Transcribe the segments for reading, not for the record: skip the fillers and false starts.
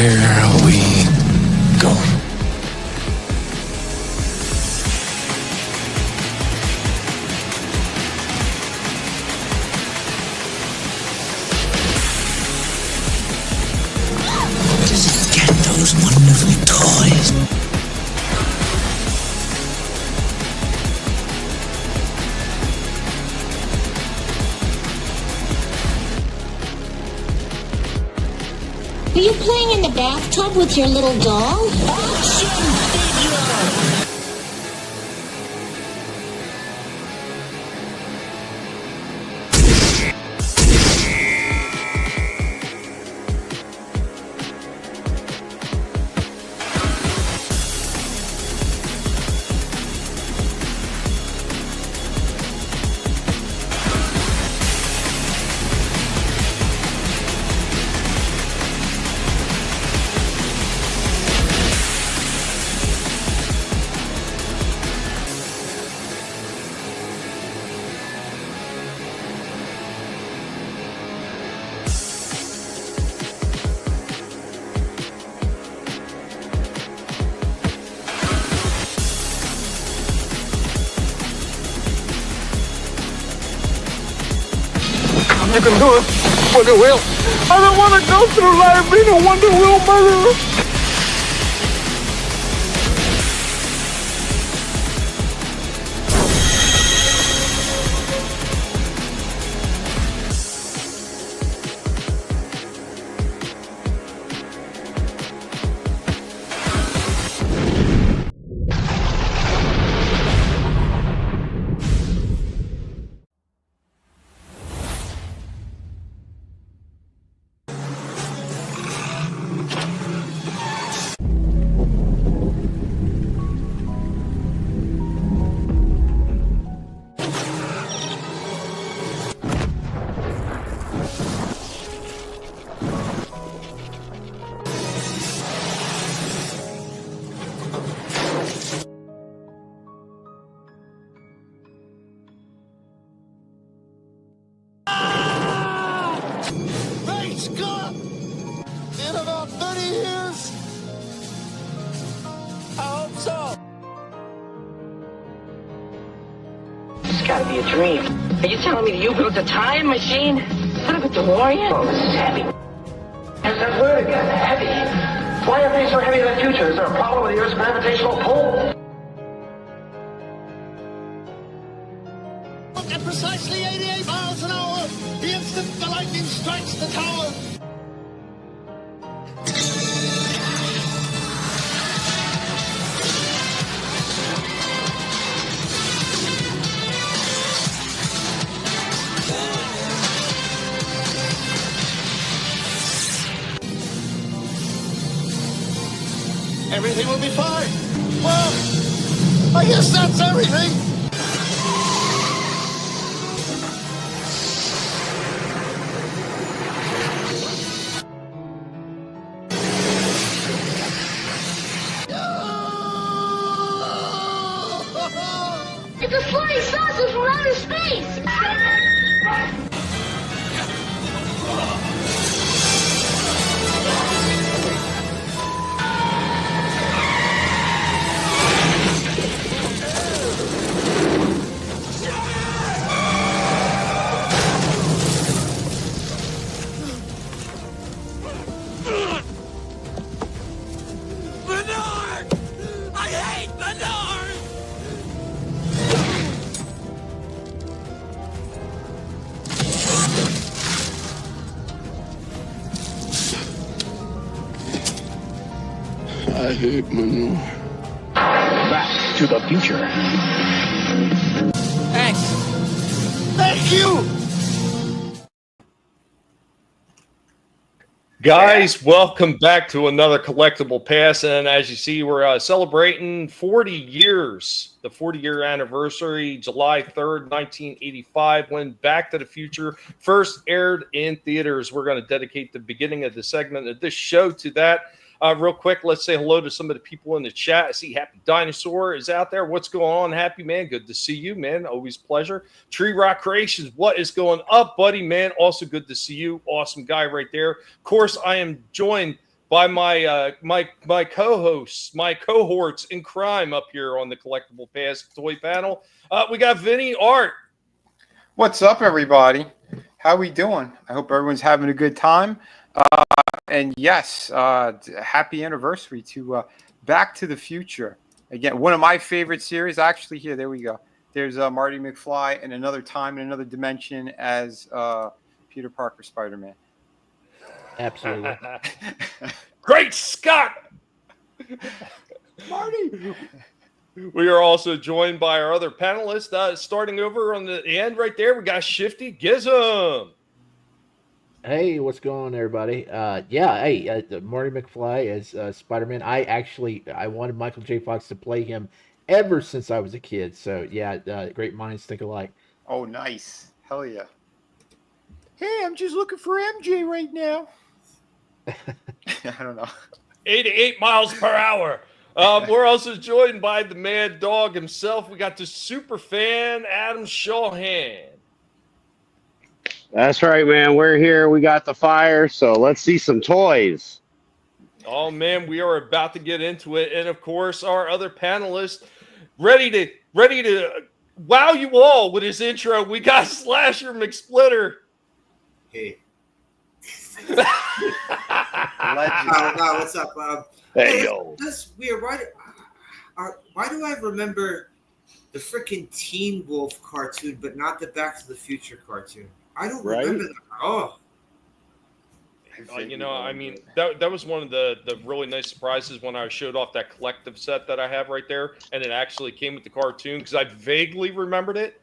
Here we go. Just get those wonderful toys. Are you playing in the bathtub with your little doll? Action figure! You can do it, Wonder Wheel. I don't want to go through life being a Wonder Wheel mother. In about 30 years? I hope so. It's gotta be a dream. Are you telling me that you built a time machine? Put up a DeLorean? Oh, this is heavy. How's that word again? Heavy. Why are things so heavy in the future? Is there a problem with the Earth's gravitational pull? At precisely 88 miles an hour, the instant the lightning strikes the tower. Everything will be fine. Well, I guess that's everything. It's a flying saucer from outer space! I hate manure. Back to the future. Thanks. Thank you. Guys, welcome back to another Collectible Past. And as you see, we're celebrating 40 years, the 40-year anniversary, July 3rd, 1985, when Back to the Future first aired in theaters. We're going to dedicate the beginning of the segment of this show to that. Real quick, let's say hello to some of the people in the chat. I see Happy Dinosaur is out there. What's going on, Happy, man? Good to see you, man. Always pleasure. Tree Rock Creations, what is going up, buddy, man? Also good to see you. Awesome guy right there. Of course, I am joined by my co-hosts, my cohorts in crime up here on the Collectible Past toy panel. We got Vinnie, Art. What's up, everybody? How we doing? I hope everyone's having a good time. And yes, happy anniversary to Back to the Future. Again, one of my favorite series. Actually, here, there we go. There's Marty McFly in another time, in another dimension as Peter Parker Spider-Man. Absolutely. Great Scott! Marty! We are also joined by our other panelists. Starting over on the end right there, we got Shifty Gizem. Hey, what's going on, everybody? Marty McFly as Spider-Man. I wanted Michael J. Fox to play him ever since I was a kid. So, great minds think alike. Oh, nice. Hell yeah. Hey, I'm just looking for MJ right now. I don't know. 88 miles per hour. We're also joined by the mad dog himself. We got the super fan, Adam Shawhan. That's right, man. We're here. We got the fire, so let's see some toys. Oh, man, we are about to get into it. And, of course, our other panelist, ready to wow you all with his intro. We got Slasher McSplitter. Hey. Legend. What's up? Hey, yo. That's weird. Why do I remember the freaking Teen Wolf cartoon, but not the Back to the Future cartoon? I don't remember that. Oh. That was one of the really nice surprises when I showed off that collective set that I have right there, and it actually came with the cartoon because I vaguely remembered it,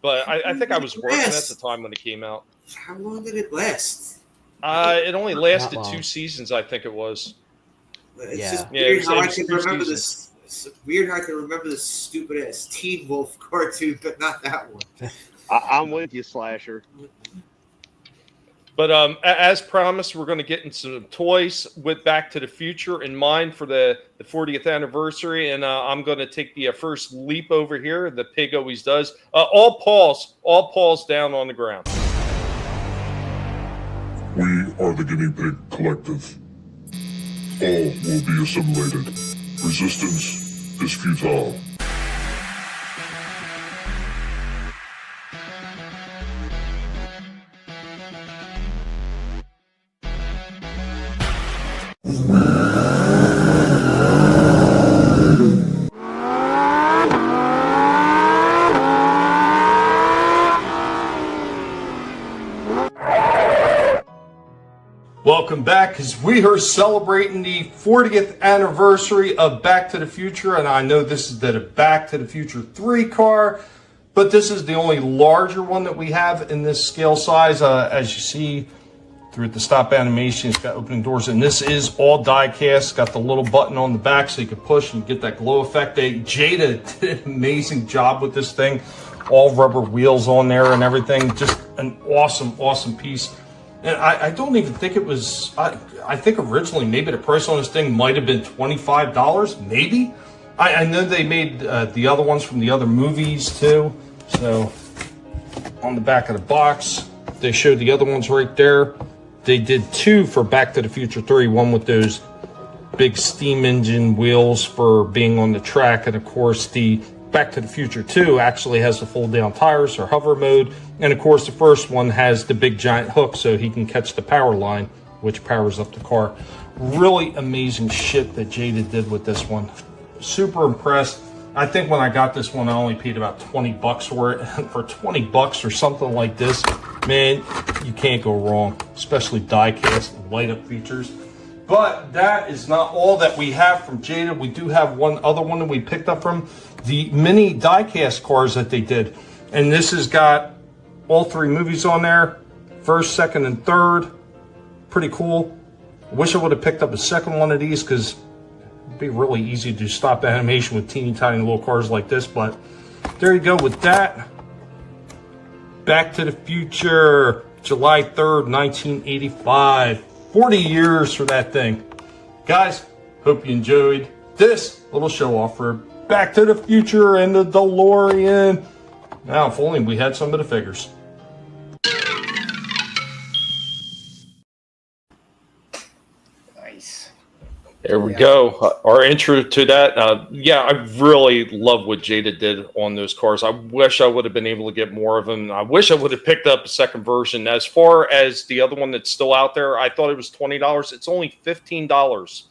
but I think I was working at the time when it came out. How long did it last? It only lasted 2 seasons, I think it was. It's just weird how I can remember this. It's weird how I can remember this stupid ass Teen Wolf cartoon, but not that one. I'm with you, Slasher. But as promised, we're going to get into some toys with Back to the Future in mind for the 40th anniversary. And I'm going to take the first leap over here. The pig always does. All paws down on the ground. We are the Guinea Pig Collective. All will be assimilated. Resistance is futile. Welcome back, because we are celebrating the 40th anniversary of Back to the Future, and I know this is the Back to the Future 3 car, but this is the only larger one that we have in this scale size. As you see through the stop animation, it's got opening doors, and this is all die cast. Got the little button on the back so you can push and get that glow effect. Jada did an amazing job with this thing. All rubber wheels on there and everything. Just an awesome piece. And I don't even think it was, I think originally maybe the price on this thing might have been $25, maybe. I know they made the other ones from the other movies too. So on the back of the box, they showed the other ones right there. They did 2 for Back to the Future 3, one with those big steam engine wheels for being on the track. And of course, the Back to the Future 2 actually has the fold down tires or hover mode. And of course, the first one has the big giant hook so he can catch the power line, which powers up the car. Really amazing shit that Jada did with this one. Super impressed. I think when I got this one, I only paid about $20 for it. And for $20 or something like this, man, you can't go wrong, especially die cast and light up features. But that is not all that we have from Jada. We do have one other one that we picked up from the mini die-cast cars that they did. And this has got all 3 movies on there. First, second, and third. Pretty cool. I wish I would have picked up a second one of these because it'd be really easy to stop animation with teeny tiny little cars like this. But there you go with that. Back to the Future, July 3rd, 1985. 40 years for that thing. Guys, hope you enjoyed this little show off for Back to the Future and the DeLorean. Now, if only we had some of the figures. Nice. There we go. Our intro to that. Yeah, I really love what Jada did on those cars. I wish I would have been able to get more of them. I wish I would have picked up a second version. As far as the other one that's still out there, I thought it was $20. It's only $15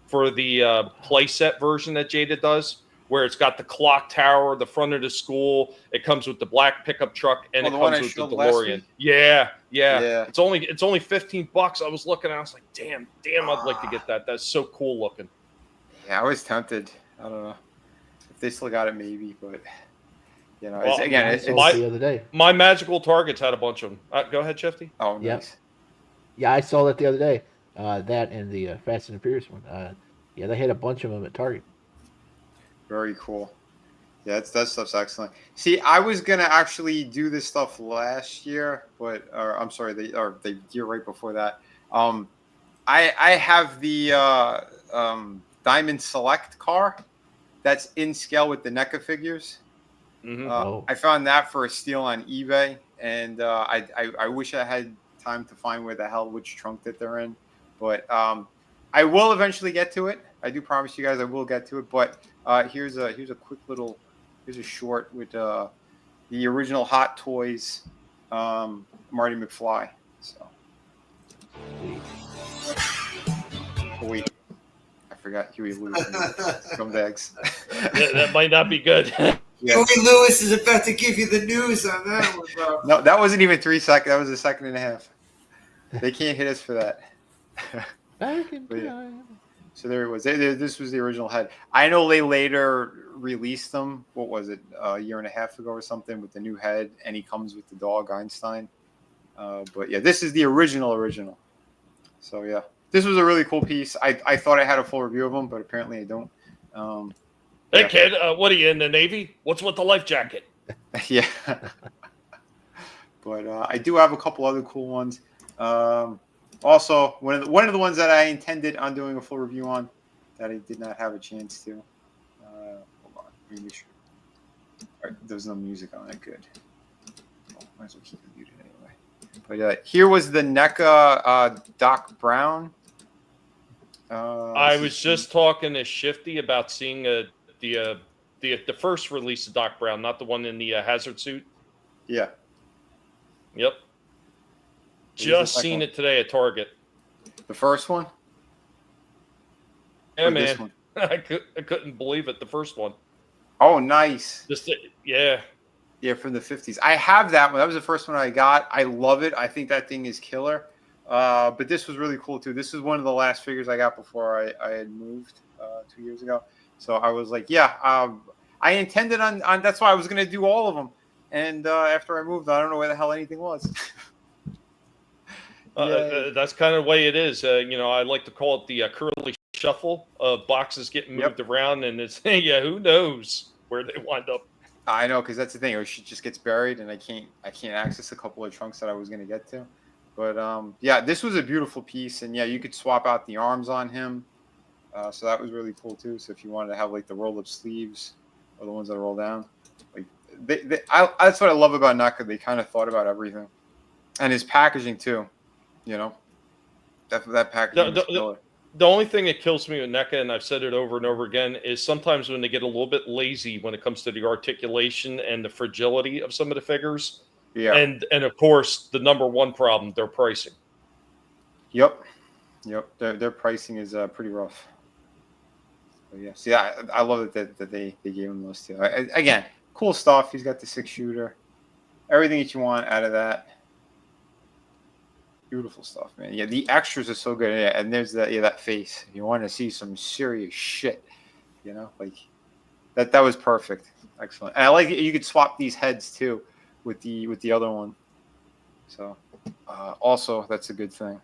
for the playset version that Jada does, where it's got the clock tower, the front of the school. It comes with the black pickup truck, and it comes with the DeLorean. Yeah. It's only $15. I was looking, and I was like, damn, I'd like to get that. That's so cool looking. Yeah, I was tempted. I don't know if they still got it, maybe, but you know, it's the other day. My Magical Targets had a bunch of them. Go ahead, Shifty. Oh, nice. Yeah, I saw that the other day. That and the Fast and the Furious one. Yeah, they had a bunch of them at Target. Very cool. Yeah, that stuff's excellent. See, I was gonna actually do this stuff last year, but I'm sorry, the year right before that. I have the Diamond Select car that's in scale with the NECA figures. Mm-hmm. I found that for a steal on eBay, and I wish I had time to find which trunk that they're in, but I will eventually get to it. I do promise you guys I will get to it, but here's a quick little. Here's a short with the original Hot Toys Marty McFly. So, wait, I forgot Huey Lewis. Scumbags. That might not be good. Yeah. Huey Lewis is about to give you the news on that one, bro. No, that wasn't even 3 seconds. That was a second and a half. They can't hit us for that. So there it was. This was the original head. I know they later released them. What was it? A year and a half ago or something with the new head, and he comes with the dog Einstein. But yeah, this is the original. So yeah, this was a really cool piece. I thought I had a full review of them, but apparently I don't. Hey kid, what are you in the Navy? What's with the life jacket? Yeah. But I do have a couple other cool ones. Also, one of the ones that I intended on doing a full review on that I did not have a chance to. Hold on, let me make sure. All right, there's no music on it. Good. Oh, might as well keep it muted anyway. But here was the NECA Doc Brown. I was just talking to Shifty about seeing the first release of Doc Brown, not the one in the hazard suit. Yeah. Yep. Just seen it today at Target. The first one? Yeah, man. I couldn't believe it. The first one. Oh, nice. Yeah, from the 50s. I have that one. That was the first one I got. I love it. I think that thing is killer. But this was really cool, too. This is one of the last figures I got before I had moved 2 years ago. So I was like, I intended on that's why I was going to do all of them. And after I moved, I don't know where the hell anything was. That's kind of the way it is. I like to call it the curly shuffle of boxes getting moved around, and it's who knows where they wind up. I know, because that's the thing. It just gets buried, and I can't access a couple of trunks that I was going to get to. But this was a beautiful piece, and you could swap out the arms on him. So that was really cool too. So if you wanted to have like the roll up sleeves or the ones that roll down, like that's what I love about NECA. They kind of thought about everything, and his packaging too. That packaging. The only thing that kills me with NECA, and I've said it over and over again, is sometimes when they get a little bit lazy when it comes to the articulation and the fragility of some of the figures. Yeah. And of course, the number one problem, their pricing. Yep. Their pricing is pretty rough. So, yeah. See, I love it that they gave him those two. Again, cool stuff. He's got the 6-shooter. Everything that you want out of that. Beautiful stuff, man. Yeah, the extras are so good. Yeah, and there's that face. You want to see some serious shit, like that was perfect. Excellent. And I like you could swap these heads too with the other one. So also that's a good thing.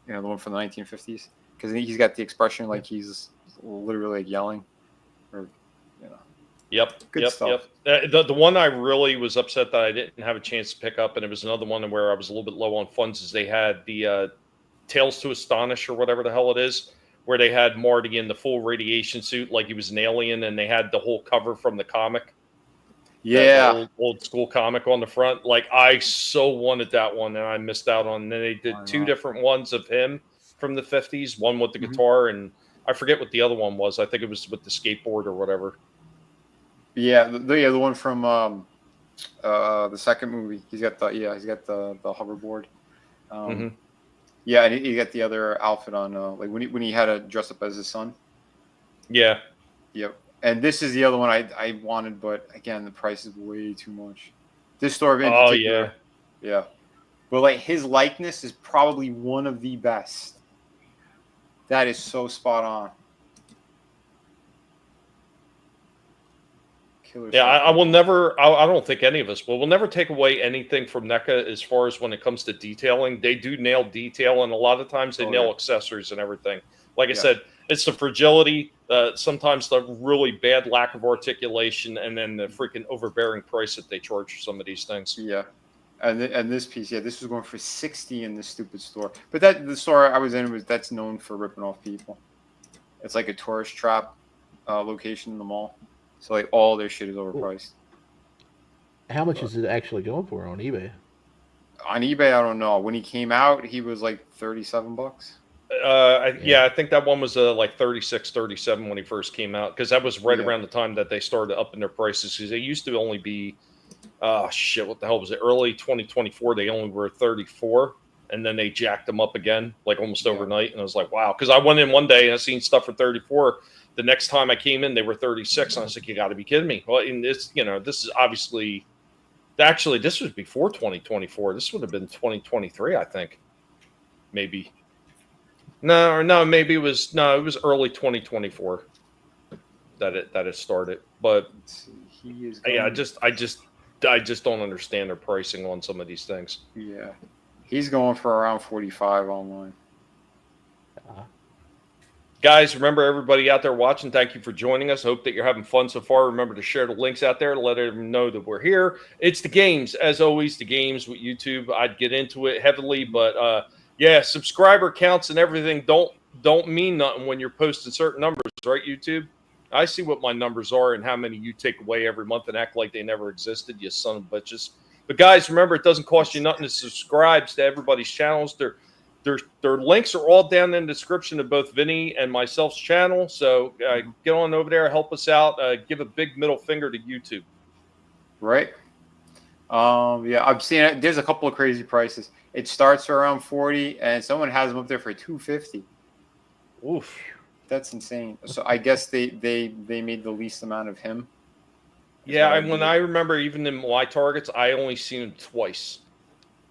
The one from the 1950s, because he's got the expression like he's literally like yelling, or Yep. Good stuff. The one I really was upset that I didn't have a chance to pick up, and it was another one where I was a little bit low on funds, is they had the Tales to Astonish or whatever the hell it is, where they had Marty in the full radiation suit like he was an alien, and they had the whole cover from the comic. Yeah. Old school comic on the front. Like, I so wanted that one, and I missed out on. And then they did two different ones of him from the 50s, one with the guitar and I forget what the other one was. I think it was with the skateboard or whatever. Yeah, the one from the second movie. He's got the hoverboard. Yeah, and he got the other outfit on, like when he had to dress up as his son. Yeah. Yep. And this is the other one I wanted, but again, the price is way too much. This store in particular. Yeah. But like his likeness is probably one of the best. That is so spot on. Yeah, I will never. I don't think any of us will. We'll never take away anything from NECA as far as when it comes to detailing. They do nail detail, and a lot of times they nail accessories and everything. Like I said, it's the fragility, sometimes the really bad lack of articulation, and then the freaking overbearing price that they charge for some of these things. Yeah, and this piece, this was going for $60 in this stupid store. But the store I was in that's known for ripping off people. It's like a tourist trap location in the mall. So like all their shit is overpriced. How much is it actually going for on eBay? On eBay, I don't know. When he came out, he was like $37. I think that one was like 36, 37 when he first came out, because that was right around the time that they started upping their prices. Because they used to only be, what the hell was it? Early 2024, they only were 34, and then they jacked them up again, like almost overnight. And I was like, wow, because I went in one day and I seen stuff for 34. The next time I came in, they were 36, and I was like, "You got to be kidding me!" Well, in this, this is obviously, actually, this was before 2024. This would have been 2023, I think, maybe. No, maybe it was early 2024 that it started. But I just don't understand their pricing on some of these things. Yeah, he's going for around 45 online. Guys, remember, everybody out there watching, thank you for joining us. Hope that you're having fun so far. Remember to share the links out there to let everyone know that we're here. It's the games, as always, the games with YouTube. I'd get into it heavily, but subscriber counts and everything don't mean nothing when you're posting certain numbers, right, YouTube? I see what my numbers are and how many you take away every month and act like they never existed, you son of bitches. But guys, remember, it doesn't cost you nothing to subscribe to everybody's channels. Their links are all down in the description of both Vinnie and myself's channel. So get on over there, help us out, give a big middle finger to YouTube. Right. I'm seeing it. There's a couple of crazy prices. It starts for around 40, and someone has them up there for 250. Oof, that's insane. So I guess they made the least amount of him. Yeah, I remember, even in my targets, I only seen him twice.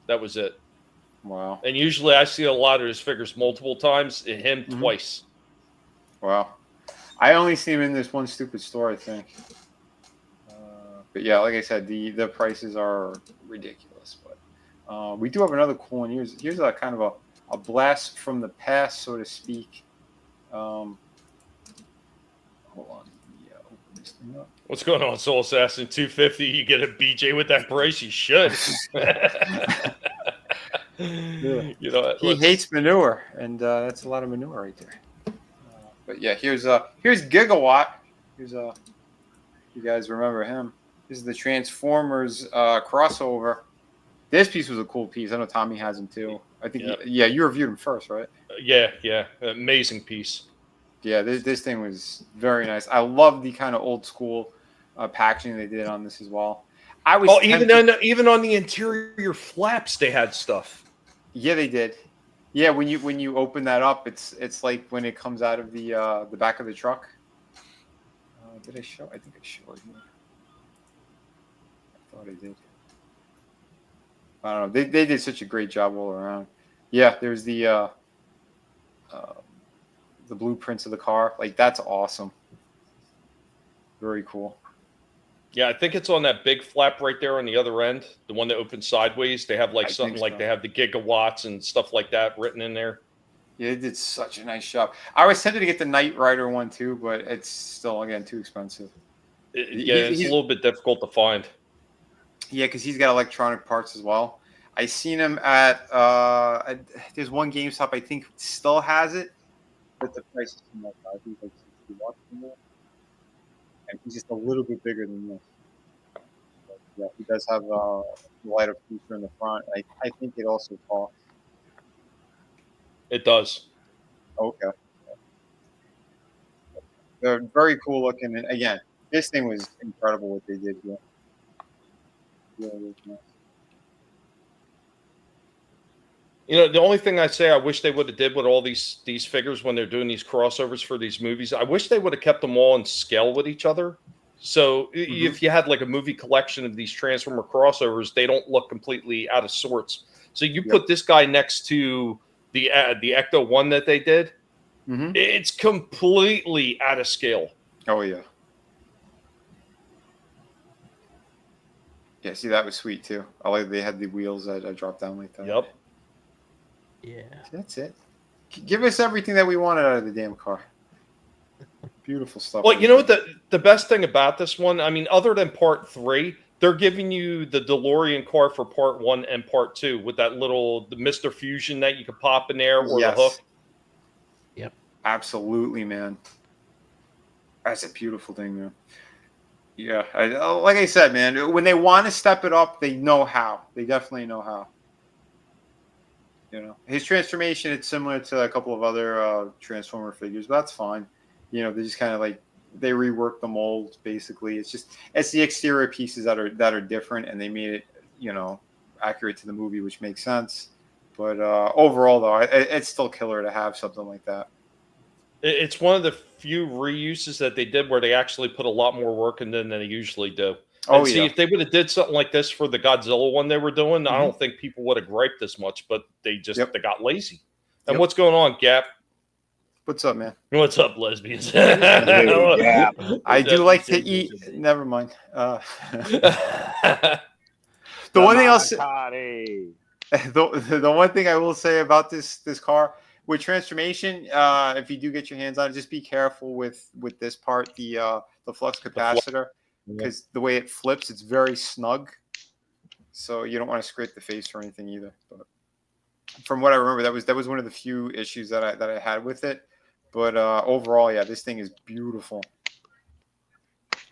That was it. Wow. And usually I see a lot of his figures multiple times, and him twice. Wow. I only see him in this one stupid store, I think. But yeah, like I said, the prices are ridiculous. But we do have another cool one. Here's a kind of a blast from the past, so to speak. Hold on. Yeah, open this thing up. What's going on, Soul Assassin? 250. You get a BJ with that price? You should. Yeah. He hates manure, and that's a lot of manure right there. But yeah, here's Gigawatt. Here's you guys remember him? This is the Transformers crossover. This piece was a cool piece. I know Tommy has him too. I think you reviewed him first, right? Yeah, amazing piece. Yeah, this thing was very nice. I love the kind of old school packaging they did on this as well. Even on the interior flaps, they had stuff. Yeah, they did. Yeah, when you open that up, it's like when it comes out of the back of the truck. Did I show? I think I showed you. I thought I did. I don't know. They did such a great job all around. Yeah, there's the blueprints of the car. Like, that's awesome. Very cool. Yeah, I think it's on that big flap right there on the other end, the one that opens sideways. They have like something like they have the gigawatts and stuff like that written in there. Yeah, they did such a nice job. I was tempted to get the Knight Rider one too, but it's still, again, too expensive. It's a little bit difficult to find. Yeah, because he's got electronic parts as well. I seen him at there's one GameStop I think still has it, but the price is too much. I think like $60 more. And he's just a little bit bigger than this. But yeah, he does have a lighter feature in the front. I think it also costs. It does. Okay. They're very cool looking. And again, this thing was incredible what they did here. Really nice. You know, the only thing I say I wish they would have did with all these figures when they're doing these crossovers for these movies, I wish they would have kept them all in scale with each other. So if you had like a movie collection of these Transformer crossovers, they don't look completely out of sorts. So you put this guy next to the Ecto one that they did, it's completely out of scale. Oh yeah. Yeah, see, that was sweet too. I like they had the wheels that dropped down like that. Yep. Yeah. That's it. Give us everything that we wanted out of the damn car. Beautiful stuff. Well, you know what the best thing about this one, I mean, other than part 3, they're giving you the DeLorean car for part 1 and part 2 with that the Mr. Fusion that you could pop in there or the hook. Yep. Absolutely, man. That's a beautiful thing, man. Yeah, like I said, man, when they want to step it up, they know how. They definitely know how. You know, his transformation, it's similar to a couple of other Transformer figures, but that's fine. You know, they just kind of like they rework the molds basically. It's the exterior pieces that are different, and they made it, you know, accurate to the movie, which makes sense. But overall, though, it's still killer to have something like that. It's one of the few reuses that they did where they actually put a lot more work in than they usually do. And see, if they would have did something like this for the Godzilla one they were doing, I don't think people would have griped as much, but they just they got lazy. And what's going on, Gap? What's up, man? What's up, lesbians? Yeah, I do like to eat. Never mind. The one thing I'll say, the one thing I will say about this car with transformation, if you do get your hands on it, just be careful with this part, the flux capacitor. Because the way it flips, it's very snug, so you don't want to scrape the face or anything either. But from what I remember, that was one of the few issues that I had with it. But overall, yeah, this thing is beautiful.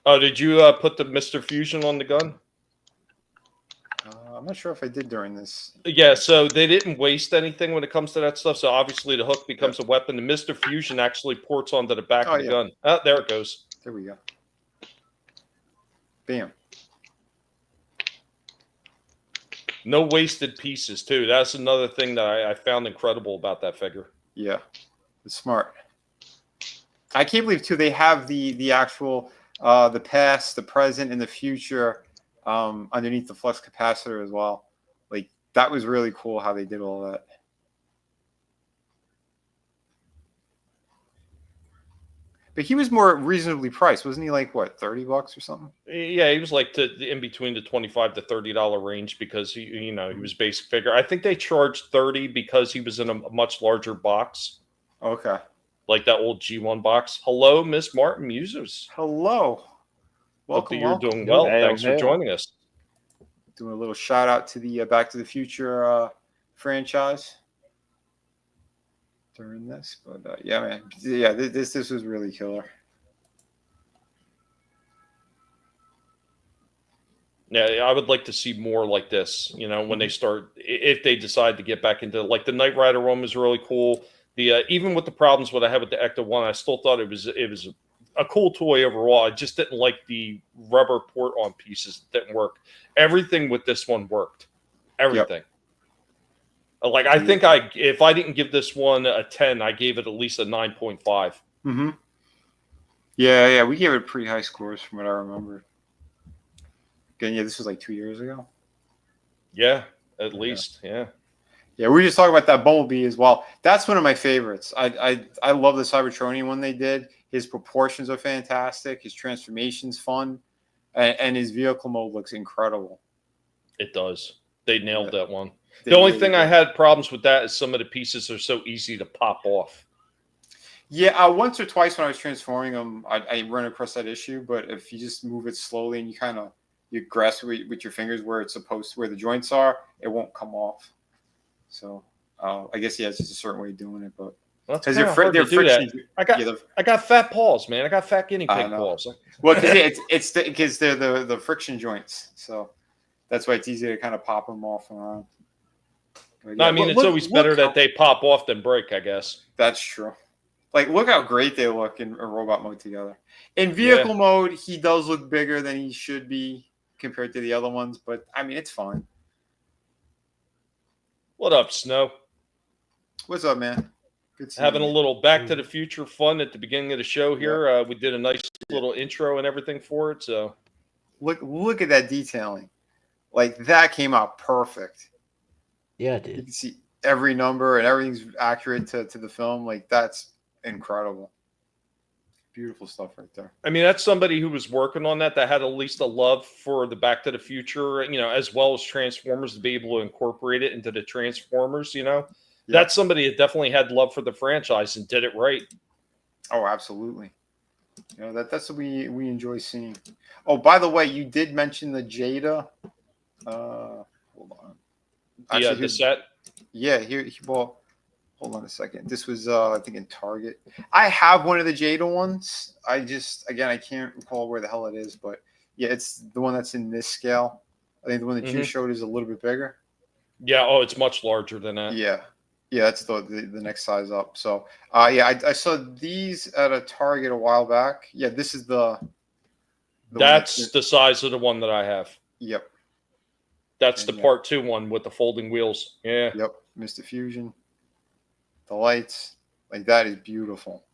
Oh, did you put the Mr. Fusion on the gun? I'm not sure if I did during this. Yeah, so they didn't waste anything when it comes to that stuff. So obviously the hook becomes a weapon. The Mr. Fusion actually ports onto the back of the gun. Oh, there it goes. There we go. Bam. No wasted pieces, too. That's another thing that I found incredible about that figure. Yeah, it's smart. I can't believe, too, they have the actual, the past, the present, and the future underneath the flux capacitor as well. Like, that was really cool how they did all that. But he was more reasonably priced, wasn't he? Like what, $30 or something? Yeah, he was like in between the $25 to $30 range because he was basic figure. I think they charged $30 because he was in a much larger box. Okay, like that old G1 box. Hello, Miss Martin Muses. Hello, welcome. Hope you're doing well. Thanks for joining us. Doing a little shout out to the Back to the Future franchise during this, but yeah, man, yeah, this was really killer. Yeah, I would like to see more like this. You know, when they start, if they decide to get back into like the Knight Rider one was really cool. The even with the problems what I had with the Ecto one, I still thought it was a cool toy overall. I just didn't like the rubber port on pieces that didn't work. Everything with this one worked. Everything. Yep. Like, I think if I didn't give this one a 10, I gave it at least a 9.5. Mm-hmm. Yeah, we gave it pretty high scores from what I remember. Again, yeah, this was like 2 years ago. Yeah, at least, yeah. Yeah, we were just talking about that Bumblebee as well. That's one of my favorites. I love the Cybertronian one they did. His proportions are fantastic. His transformation's fun. And his vehicle mode looks incredible. It does. They nailed that one. The only thing I had problems with that is some of the pieces are so easy to pop off. Yeah, once or twice when I was transforming them, I ran across that issue. But if you just move it slowly and you grasp it with your fingers where it's supposed to, where the joints are, it won't come off. So I guess it's just a certain way of doing it. But because they're friction. I got fat paws, man. I got fat guinea pig paws. Well, because they're the friction joints, so that's why it's easy to kind of pop them off and around. No, I mean, it's always better that they pop off than break, I guess. That's true. Like, look how great they look in robot mode together. In vehicle mode, he does look bigger than he should be compared to the other ones, but I mean, it's fine. What up, Snow? What's up, man? Good seeing Having you. a little Back to the Future fun at the beginning of the show here. We did a nice little intro and everything for it. So look at that detailing. Like, that came out perfect. Yeah, it did. You can see every number and everything's accurate to the film. Like, that's incredible. Beautiful stuff right there. I mean, that's somebody who was working on that had at least a love for the Back to the Future, as well as Transformers, to be able to incorporate it into the Transformers, That's somebody that definitely had love for the franchise and did it right. Oh, absolutely. That's what we enjoy seeing. Oh, by the way, you did mention the Jada. Hold on. Actually, The set? Yeah, well, hold on a second. This was, I think, in Target. I have one of the Jada ones. I can't recall where the hell it is, but yeah, it's the one that's in this scale. I think the one that you showed is a little bit bigger. Yeah. Oh, it's much larger than that. Yeah. Yeah, that's the next size up. So, I saw these at a Target a while back. Yeah, this is that's the size of the one that I have. Yep. That's the Part 2 one with the folding wheels. Yeah. Yep. Mr. Fusion. The lights, like, that is beautiful.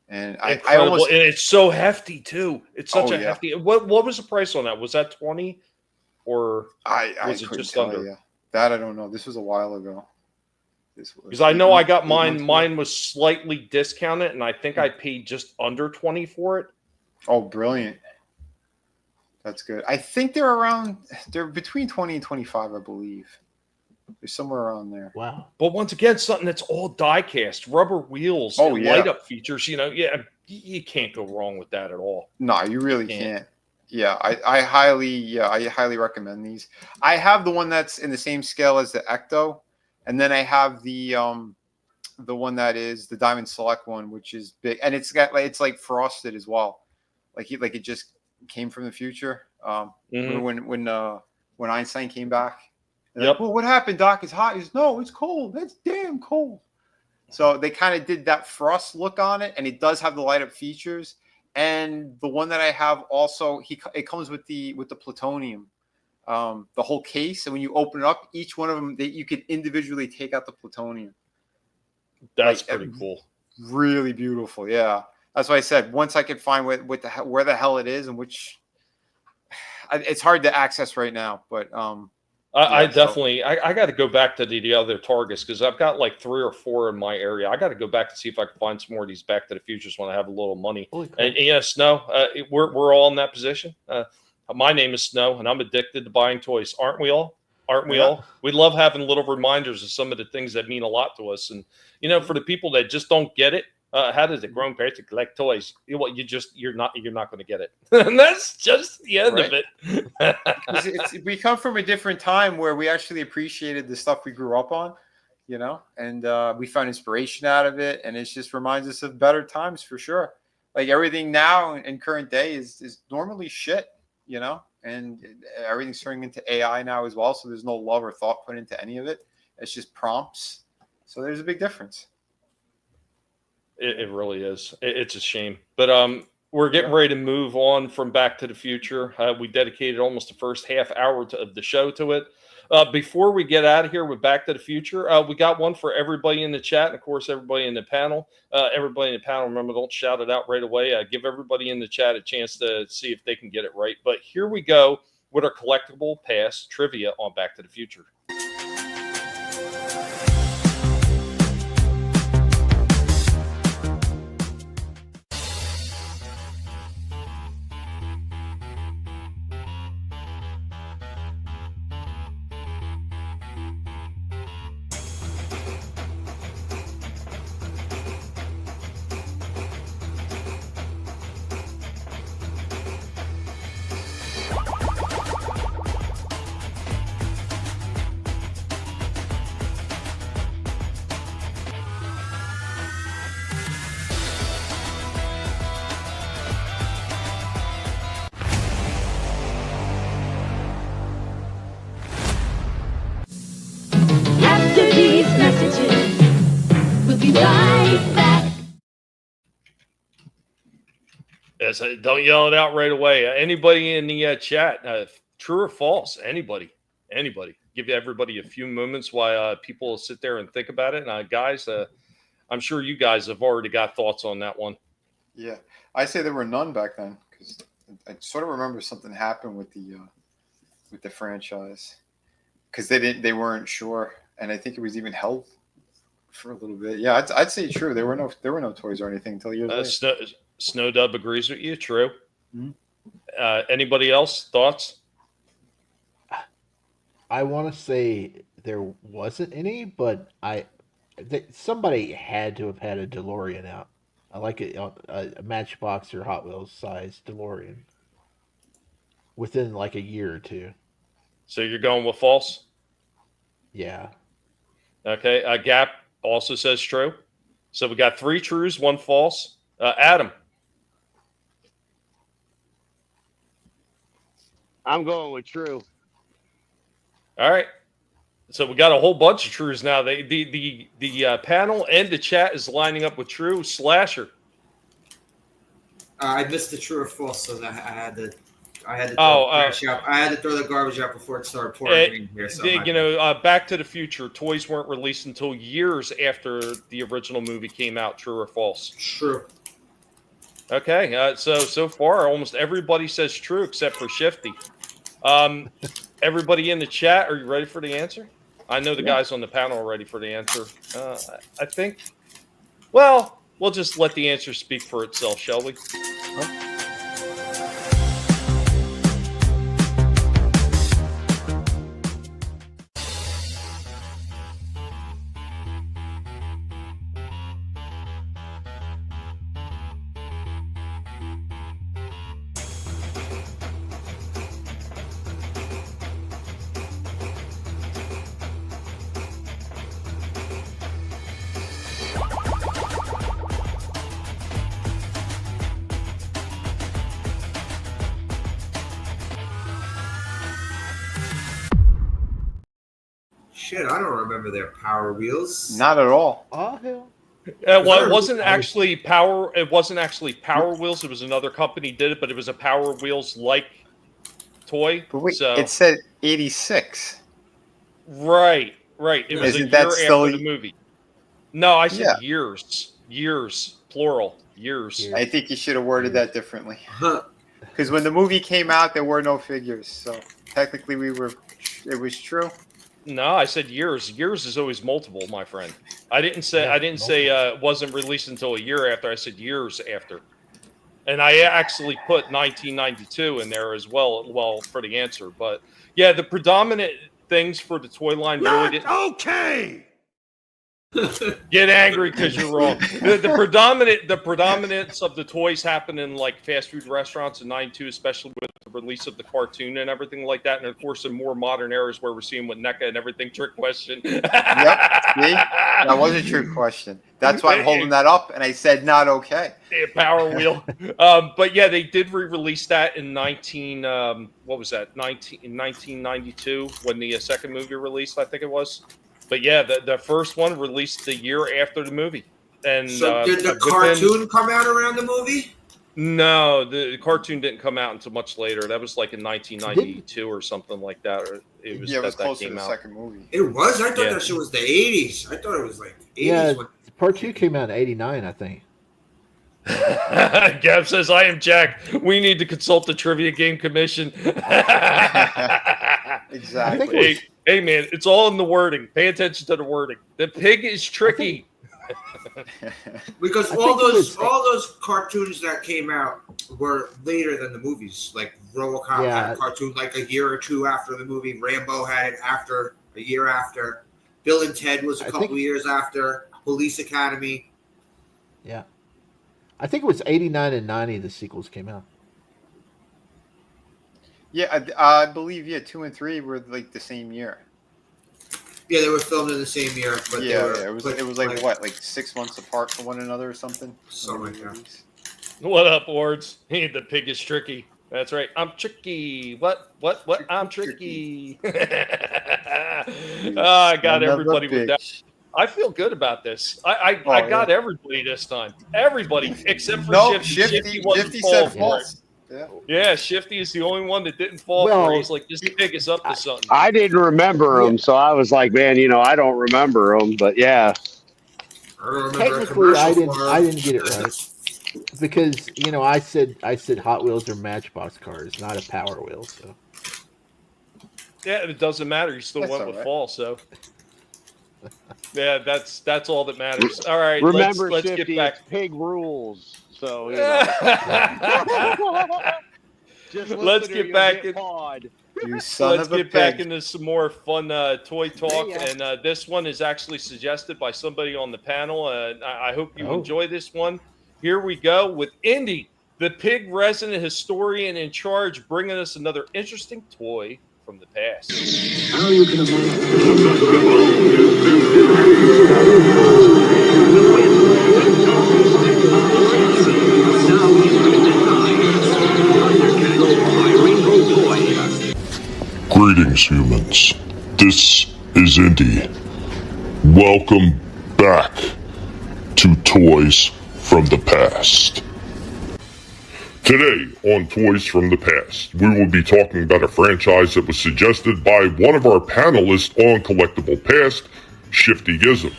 And I almost, and it's so hefty too. It's such a hefty. What was the price on that? Was that 20 or was it just under? You. That I don't know. This was a while ago. Because I know I got mine. Mine was slightly discounted, and I think I paid just under 20 for it. Oh, brilliant! That's good. I think they're between 20 and 25, I believe. They're somewhere around there. Wow! But once again, something that's all die cast, rubber wheels, light up features. You can't go wrong with that at all. No, you really can't. Yeah, I highly recommend these. I have the one that's in the same scale as the Ecto. And then I have the one that is the Diamond Select one, which is big, and it's like frosted as well, like it just came from the future. When Einstein came back, like, well, what happened, Doc? It's hot. He says, no, it's cold. That's damn cold. So they kind of did that frost look on it, and it does have the light up features. And the one that I have also, it comes with the plutonium. The whole case, and when you open it up, each one of them, you could individually take out the plutonium. That's pretty cool. Really beautiful. Yeah, that's why I said once I could find where the hell it is, and which it's hard to access right now. But I definitely got to go back to the other Targets, because I've got like 3 or 4 in my area. I got to go back and see if I can find some more of these Back to the Futures when I have a little money. And yes, no, we're all in that position. My name is Snow, and I'm addicted to buying toys. Aren't we all? Aren't we all? We love having little reminders of some of the things that mean a lot to us. And, for the people that just don't get it, how does a grown parent collect toys? You're not going to get it. And that's just the end of it. We come from a different time where we actually appreciated the stuff we grew up on, and we found inspiration out of it. And it just reminds us of better times for sure. Like, everything now in current day is normally shit. And everything's turning into AI now as well. So there's no love or thought put into any of it. It's just prompts. So there's a big difference. It really is. It's a shame. But we're getting ready to move on from Back to the Future. We dedicated almost the first half hour of the show to it. Before we get out of here with Back to the Future, we got one for everybody in the chat, and of course everybody in the panel. Everybody in the panel, remember, don't shout it out right away. Give everybody in the chat a chance to see if they can get it right. But here we go with our Collectable Past trivia on Back to the Future. After these messages, we'll be right back. Yes, don't yell it out right away. Anybody in the chat, true or false? Anybody. Give everybody a few moments while people sit there and think about it. And guys, I'm sure you guys have already got thoughts on that one. Yeah, I say there were none back then because I sort of remember something happened with the franchise because they weren't sure, and I think it was even held for a little bit. Yeah, I'd say true. There were no toys or anything until years later. Snow Dub agrees with you. True. Mm-hmm. Anybody else thoughts? I want to say there wasn't any, but somebody had to have had a DeLorean out. I like it, a Matchbox or Hot Wheels size DeLorean within like a year or two. So you're going with false? Yeah. Okay. Gap also says true. So we got 3 trues, 1 false. Adam. I'm going with true. All right. So we got a whole bunch of trues now. The panel and the chat is lining up with true. Slasher. I missed the true or false, so that I had to throw the garbage out before it started pouring in here. So Back to the Future toys weren't released until years after the original movie came out. True or false? True. Okay. So far, almost everybody says true except for Shifty. Everybody in the chat, are you ready for the answer? I know the guys on the panel are ready for the answer. I think. Well, we'll just let the answer speak for itself, shall we? Shit, I don't remember their Power Wheels. Not at all. Oh hell. Well, it wasn't actually Power. It wasn't actually Power Wheels. It was another company did it, but it was a Power Wheels like toy. But wait, so, it said 86. Right. It was Isn't a that year still after the movie. No, I said Yeah. years, plural, years. I think you should have worded that differently. Because when the movie came out, there were no figures, so technically it was true. No, I said years. Years is always multiple, my friend. I didn't say it wasn't released until a year after. I said years after. And I actually put 1992 in there as well for the answer. But yeah, the predominant things for the toy line really didn't. Okay. Get angry because you're wrong. The predominance of the toys happened in like fast food restaurants in '92, especially with the release of the cartoon and everything like that. And of course, in more modern eras where we're seeing with NECA and everything. Trick question. Yep. See? That was a trick question. That's why I'm holding that up, and I said not okay. Power Wheel. But yeah, they did re-release that in 1992 when the second movie released, I think it was. But yeah, the first one released the year after the movie. And so did the cartoon come out around the movie? No, the cartoon didn't come out until much later. That was like in 1992 or something like that. Or it was close came to the out. second movie. It was? I thought that shit was the 80s. I thought it was like 80s. Yeah, part 2 came out in 89, I think. Gab says, I am Jack. We need to consult the Trivia Game Commission. Exactly. Hey, man, it's all in the wording. Pay attention to the wording. The pig is tricky. Because all those cartoons that came out were later than the movies. Like RoboCop had a cartoon like a year or two after the movie. Rambo had it a year after. Bill and Ted was a couple years after. Police Academy. Yeah. I think it was 89 and 90 the sequels came out. Yeah, I believe 2 and 3 were like the same year. Yeah, they were filmed in the same year, but it was like what, like 6 months apart from one another or something. Something like that. What up, Wards? Hey, the pig is tricky. That's right. I'm tricky. What? I'm tricky. I got everybody with that. I feel good about this. I got everybody this time. Everybody except for Shifty. Shifty said false. Yeah, Shifty is the only one that didn't fall for it. He's like, this pig is up to something. I didn't remember him, so I was like, man, I don't remember him, but yeah. Technically, I didn't get it right because I said Hot Wheels are Matchbox cars, not a Power Wheel. So yeah, it doesn't matter. You still went with false, so yeah, that's all that matters. All right, remember, let's Shifty, get back. it's pig rules. So let's get back back into some more fun toy talk. And this one is actually suggested by somebody on the panel. And I hope you enjoy this one. Here we go with Indy, the pig resident historian in charge, bringing us another interesting toy from the past. How you can Greetings, humans. This is Indy. Welcome back to Toys from the Past. Today on Toys from the Past, we will be talking about a franchise that was suggested by one of our panelists on Collectable Past, Shifty Gizm.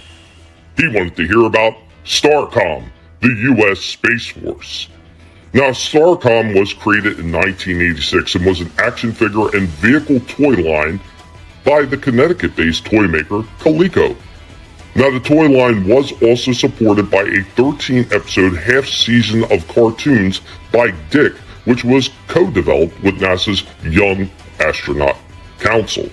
He wanted to hear about STARCOM, the U.S. Space Force. Now, STARCOM was created in 1986 and was an action figure and vehicle toy line by the Connecticut-based toy maker Coleco. Now, the toy line was also supported by a 13-episode half-season of cartoons by Dick, which was co-developed with NASA's Young Astronaut Council.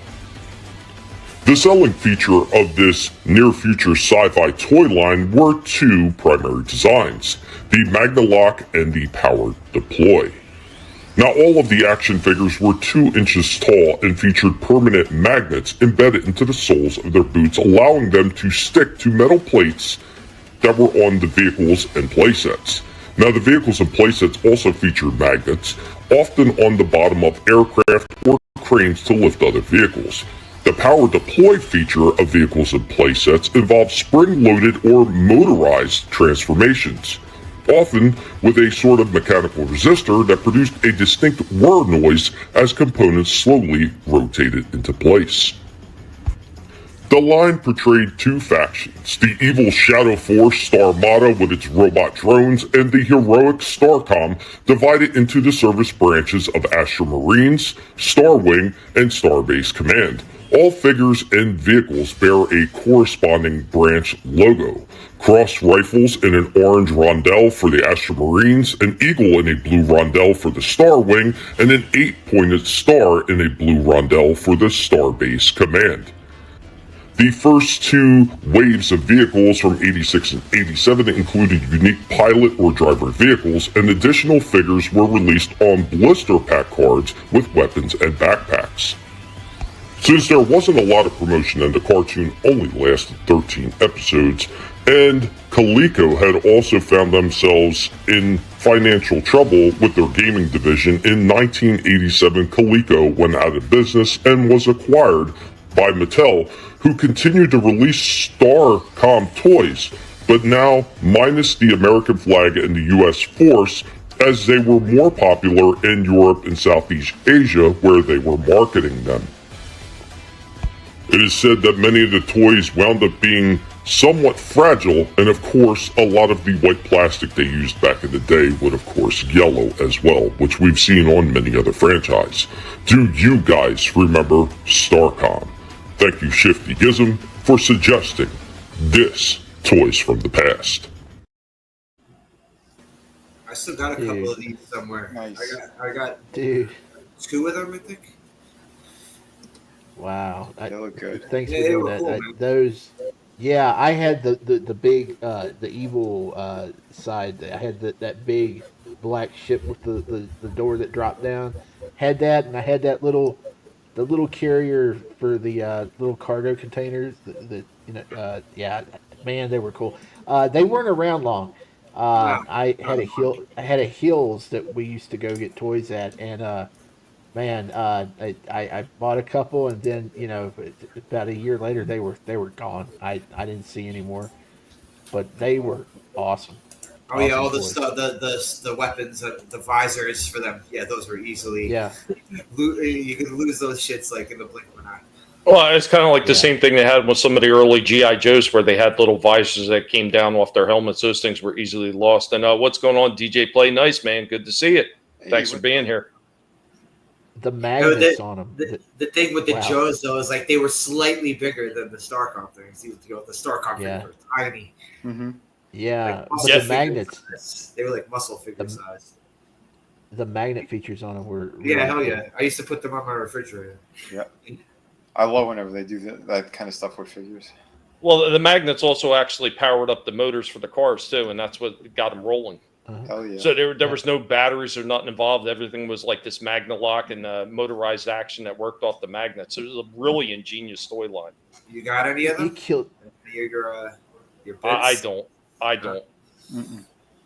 The selling feature of this near-future sci-fi toy line were two primary designs, the Magna-Lock and the Powered Deploy. Now, all of the action figures were 2 inches tall and featured permanent magnets embedded into the soles of their boots, allowing them to stick to metal plates that were on the vehicles and playsets. Now, the vehicles and playsets also featured magnets, often on the bottom of aircraft or cranes to lift other vehicles. The Power Deploy feature of vehicles and playsets involved spring-loaded or motorized transformations, often with a sort of mechanical resistor that produced a distinct whir noise as components slowly rotated into place. The line portrayed 2 factions, the evil Shadow Force Starmada with its robot drones, and the heroic STARCOM, divided into the service branches of Astra Marines, Star Wing, and Starbase Command. All figures and vehicles bear a corresponding branch logo. Cross rifles in an orange rondelle for the Astra Marines, an eagle in a blue rondelle for the Star Wing, and an 8-pointed star in a blue rondelle for the Starbase Command. The first 2 waves of vehicles from 86 and 87 included unique pilot or driver vehicles, and additional figures were released on blister pack cards with weapons and backpacks. Since there wasn't a lot of promotion and the cartoon only lasted 13 episodes, and Coleco had also found themselves in financial trouble with their gaming division, in 1987 Coleco went out of business and was acquired by Mattel, who continued to release STARCOM toys, but now minus the American flag and the US force, as they were more popular in Europe and Southeast Asia where they were marketing them. It is said that many of the toys wound up being somewhat fragile, and of course a lot of the white plastic they used back in the day would of course yellow as well, which we've seen on many other franchises. Do you guys remember STARCOM? Thank you, Shifty Gizm, for suggesting this Toys from the Past. I still got a couple of these somewhere. Nice. I got dude, 2 of them, I think. Wow, They look good. Thanks for Yeah, they doing were that. cool, man. Those, yeah, I had the big the evil side. I had that big black ship with the door that dropped down. Had that, and I had that the little carrier for the little cargo containers. Yeah, man, they were cool. They weren't around long. I had a Hills that we used to go get toys at, and Man, I bought a couple, and then about a year later they were gone. I didn't see any more, but they were awesome. Oh yeah, all the stuff, the weapons, the visors for them. Yeah, those were easily. Yeah. You could lose those shits like in the blink of an eye. Well, it's kind of like the same thing they had with some of the early GI Joes, where they had little visors that came down off their helmets. Those things were easily lost. And what's going on, DJ Play Nice, man? Good to see it. Thanks for being here. The magnets on them. The thing with the Joes though is like they were slightly bigger than the Starcom things. The Starcom things were tiny. Mm-hmm. Yeah, like but the magnets. They were like muscle figure size. The magnet features on them were. Really hell yeah! Cool. I used to put them on my refrigerator. Yeah, I love whenever they do that kind of stuff with figures. Well, the magnets also actually powered up the motors for the cars too, and that's what got them rolling. Hell yeah! So there was no batteries or nothing involved. Everything was like this magnet lock and motorized action that worked off the magnets. It was a really ingenious storyline. You got any of them? It killed your I don't.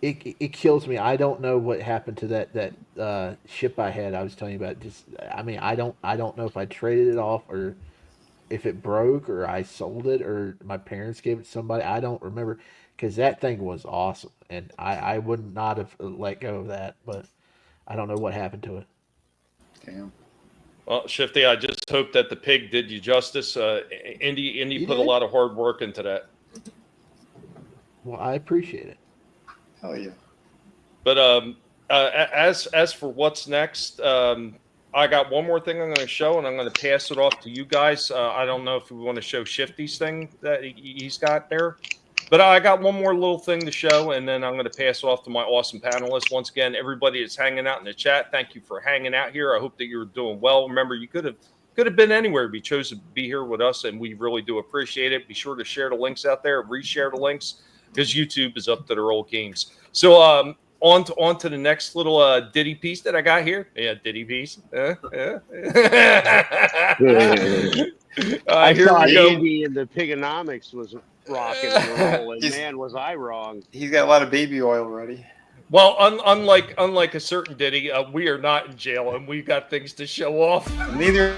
It kills me. I don't know what happened to that ship I had. I was telling you about. I don't know if I traded it off or if it broke or I sold it or my parents gave it to somebody. I don't remember because that thing was awesome and I would not have let go of that. But I don't know what happened to it. Damn. Well, Shifty, I just hope that the pig did you justice. Indy put a lot of hard work into that. Well, I appreciate it. Hell yeah. But as for what's next, I got one more thing I'm going to show, and I'm going to pass it off to you guys. I don't know if we want to show Shifty's thing that he's got there. But I got one more little thing to show, and then I'm going to pass it off to my awesome panelists. Once again, everybody that's hanging out in the chat, thank you for hanging out here. I hope that you're doing well. Remember, you could have been anywhere, but you chose to be here with us, and we really do appreciate it. Be sure to share the links out there, reshare the links, because YouTube is up to their old games. So on to the next little ditty piece that I got here. Yeah, ditty piece. I thought Andy and the Pigonomics was rock and roll, and man, was I wrong. He's got a lot of baby oil ready. Well, unlike a certain ditty, we are not in jail, and we've got things to show off. Neither.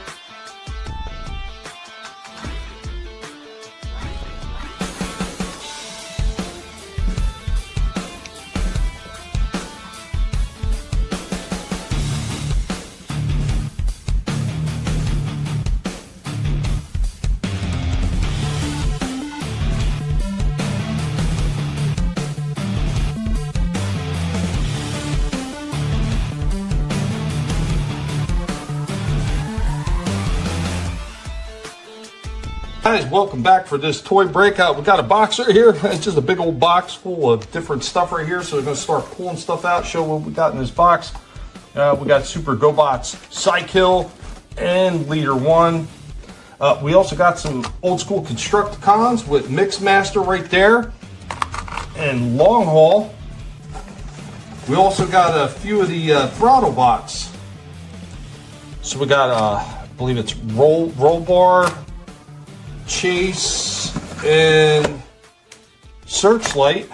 Guys, welcome back for this toy breakout. We got a box right here. It's just a big old box full of different stuff right here. So we're going to start pulling stuff out, show what we got in this box. We got Super GoBots Psykill and Leader 1. We also got some old school Constructicons with Mixmaster right there and Long Haul. We also got a few of the Throttle Bots. So we got, I believe it's Roll Bar, Chase, and Searchlight.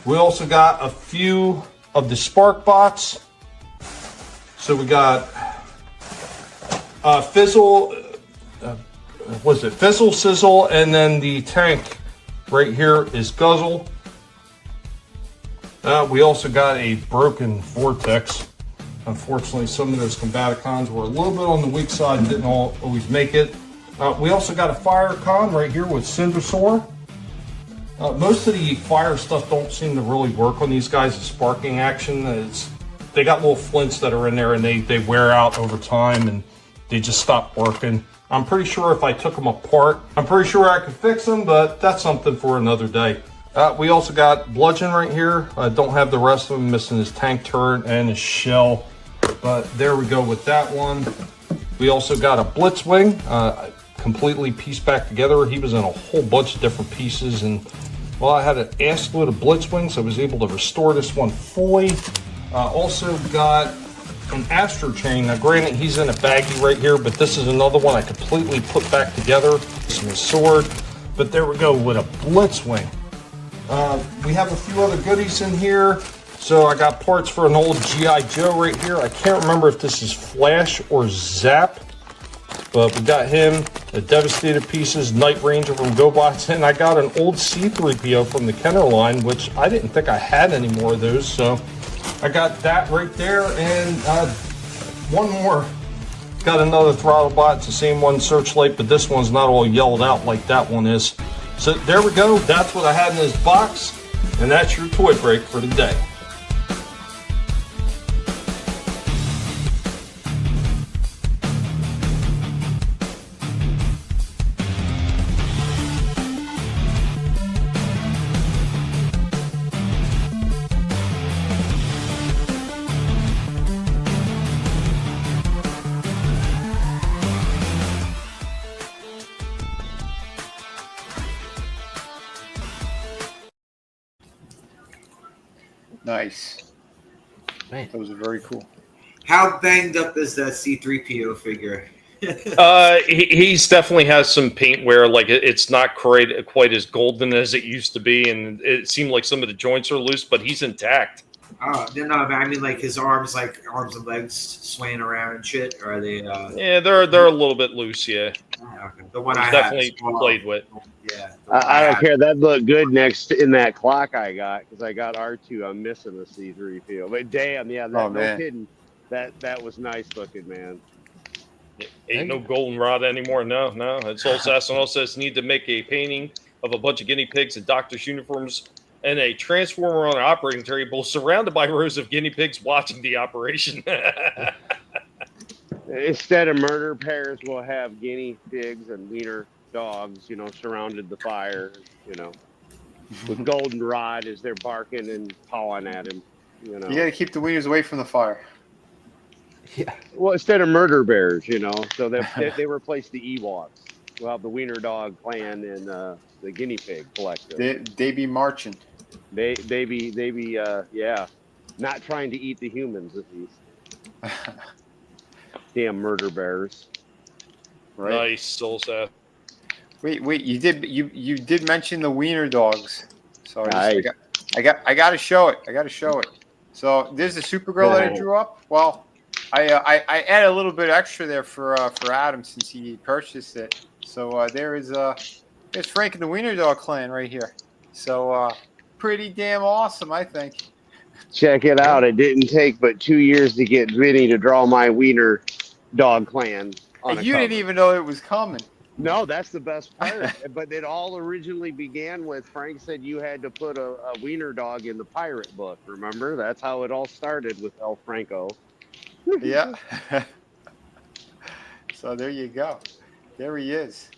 We also got a few of the Spark Bots. So we got Fizzle, Fizzle, Sizzle, and then the tank right here is Guzzle. We also got a broken Vortex. Unfortunately, some of those Combaticons were a little bit on the weak side and didn't always make it. We also got a Fire Con right here with Cindersaur. Most of the fire stuff don't seem to really work on these guys. The sparking action, they got little flints that are in there and they wear out over time and they just stop working. I'm pretty sure if I took them apart, I'm pretty sure I could fix them, but that's something for another day. We also got Bludgeon right here. I don't have the rest of them, missing his tank turret and his shell, but there we go with that one. We also got a Blitzwing, completely pieced back together. He was in a whole bunch of different pieces, and well, I had an ass load of Blitzwings, so I was able to restore this one fully. Also got an Astro Chain. Now granted, he's in a baggie right here, but this is another one I completely put back together. This is my sword, but there we go with a Blitzwing. We have a few other goodies in here. So I got parts for an old G.I. Joe right here. I can't remember if this is Flash or Zap, but we got him, the Devastator pieces, Night Ranger from GoBots, and I got an old C-3PO from the Kenner line, which I didn't think I had any more of those, so I got that right there, and one more. Got another throttle bot. It's the same one, Searchlight, but this one's not all yelled out like that one is. So there we go. That's what I had in this box, and that's your toy break for today. Nice. Man. Those are very cool. How banged up is that C-3PO figure? He's definitely has some paint wear. Like it's not quite as golden as it used to be, and it seemed like some of the joints are loose, but he's intact. Oh, no, I mean like his arms and legs swaying around and shit. Or are they? Yeah, they're a little bit loose. Yeah, okay. The one he's I definitely had, played with. Yeah, I don't care. That looked good next in that clock I got because I got R2. I'm missing the C3PO. But damn, yeah, no kidding. That was nice looking, man. Ain't no goldenrod anymore. No. It's Soul Assassin says need to make a painting of a bunch of guinea pigs in doctor's uniforms and a transformer on an operating table surrounded by rows of guinea pigs watching the operation. Instead of murder pairs, we'll have guinea pigs and wiener dogs, surrounded the fire, with goldenrod as they're barking and pawing at him, You got to keep the wieners away from the fire. Yeah. Well, instead of murder bears, so they replace the Ewoks. We'll have the wiener dog clan and the guinea pig collective. They be marching. They be not trying to eat the humans at least. Damn murder bears. Right. Nice, Soul Assassin. Wait, you did mention the wiener dogs. So Nice. I got to show it. So there's the Supergirl that I drew up. Well, I added a little bit extra there for Adam since he purchased it. So there's Frank and the Wiener Dog Clan right here. So pretty damn awesome, I think. Check it out. It didn't take but 2 years to get Vinnie to draw my wiener dog clan. And you didn't even know it was coming. No, that's the best part. But it all originally began with Frank said you had to put a wiener dog in the pirate book. Remember? That's how it all started with El Franco. Yeah. So there you go. There he is.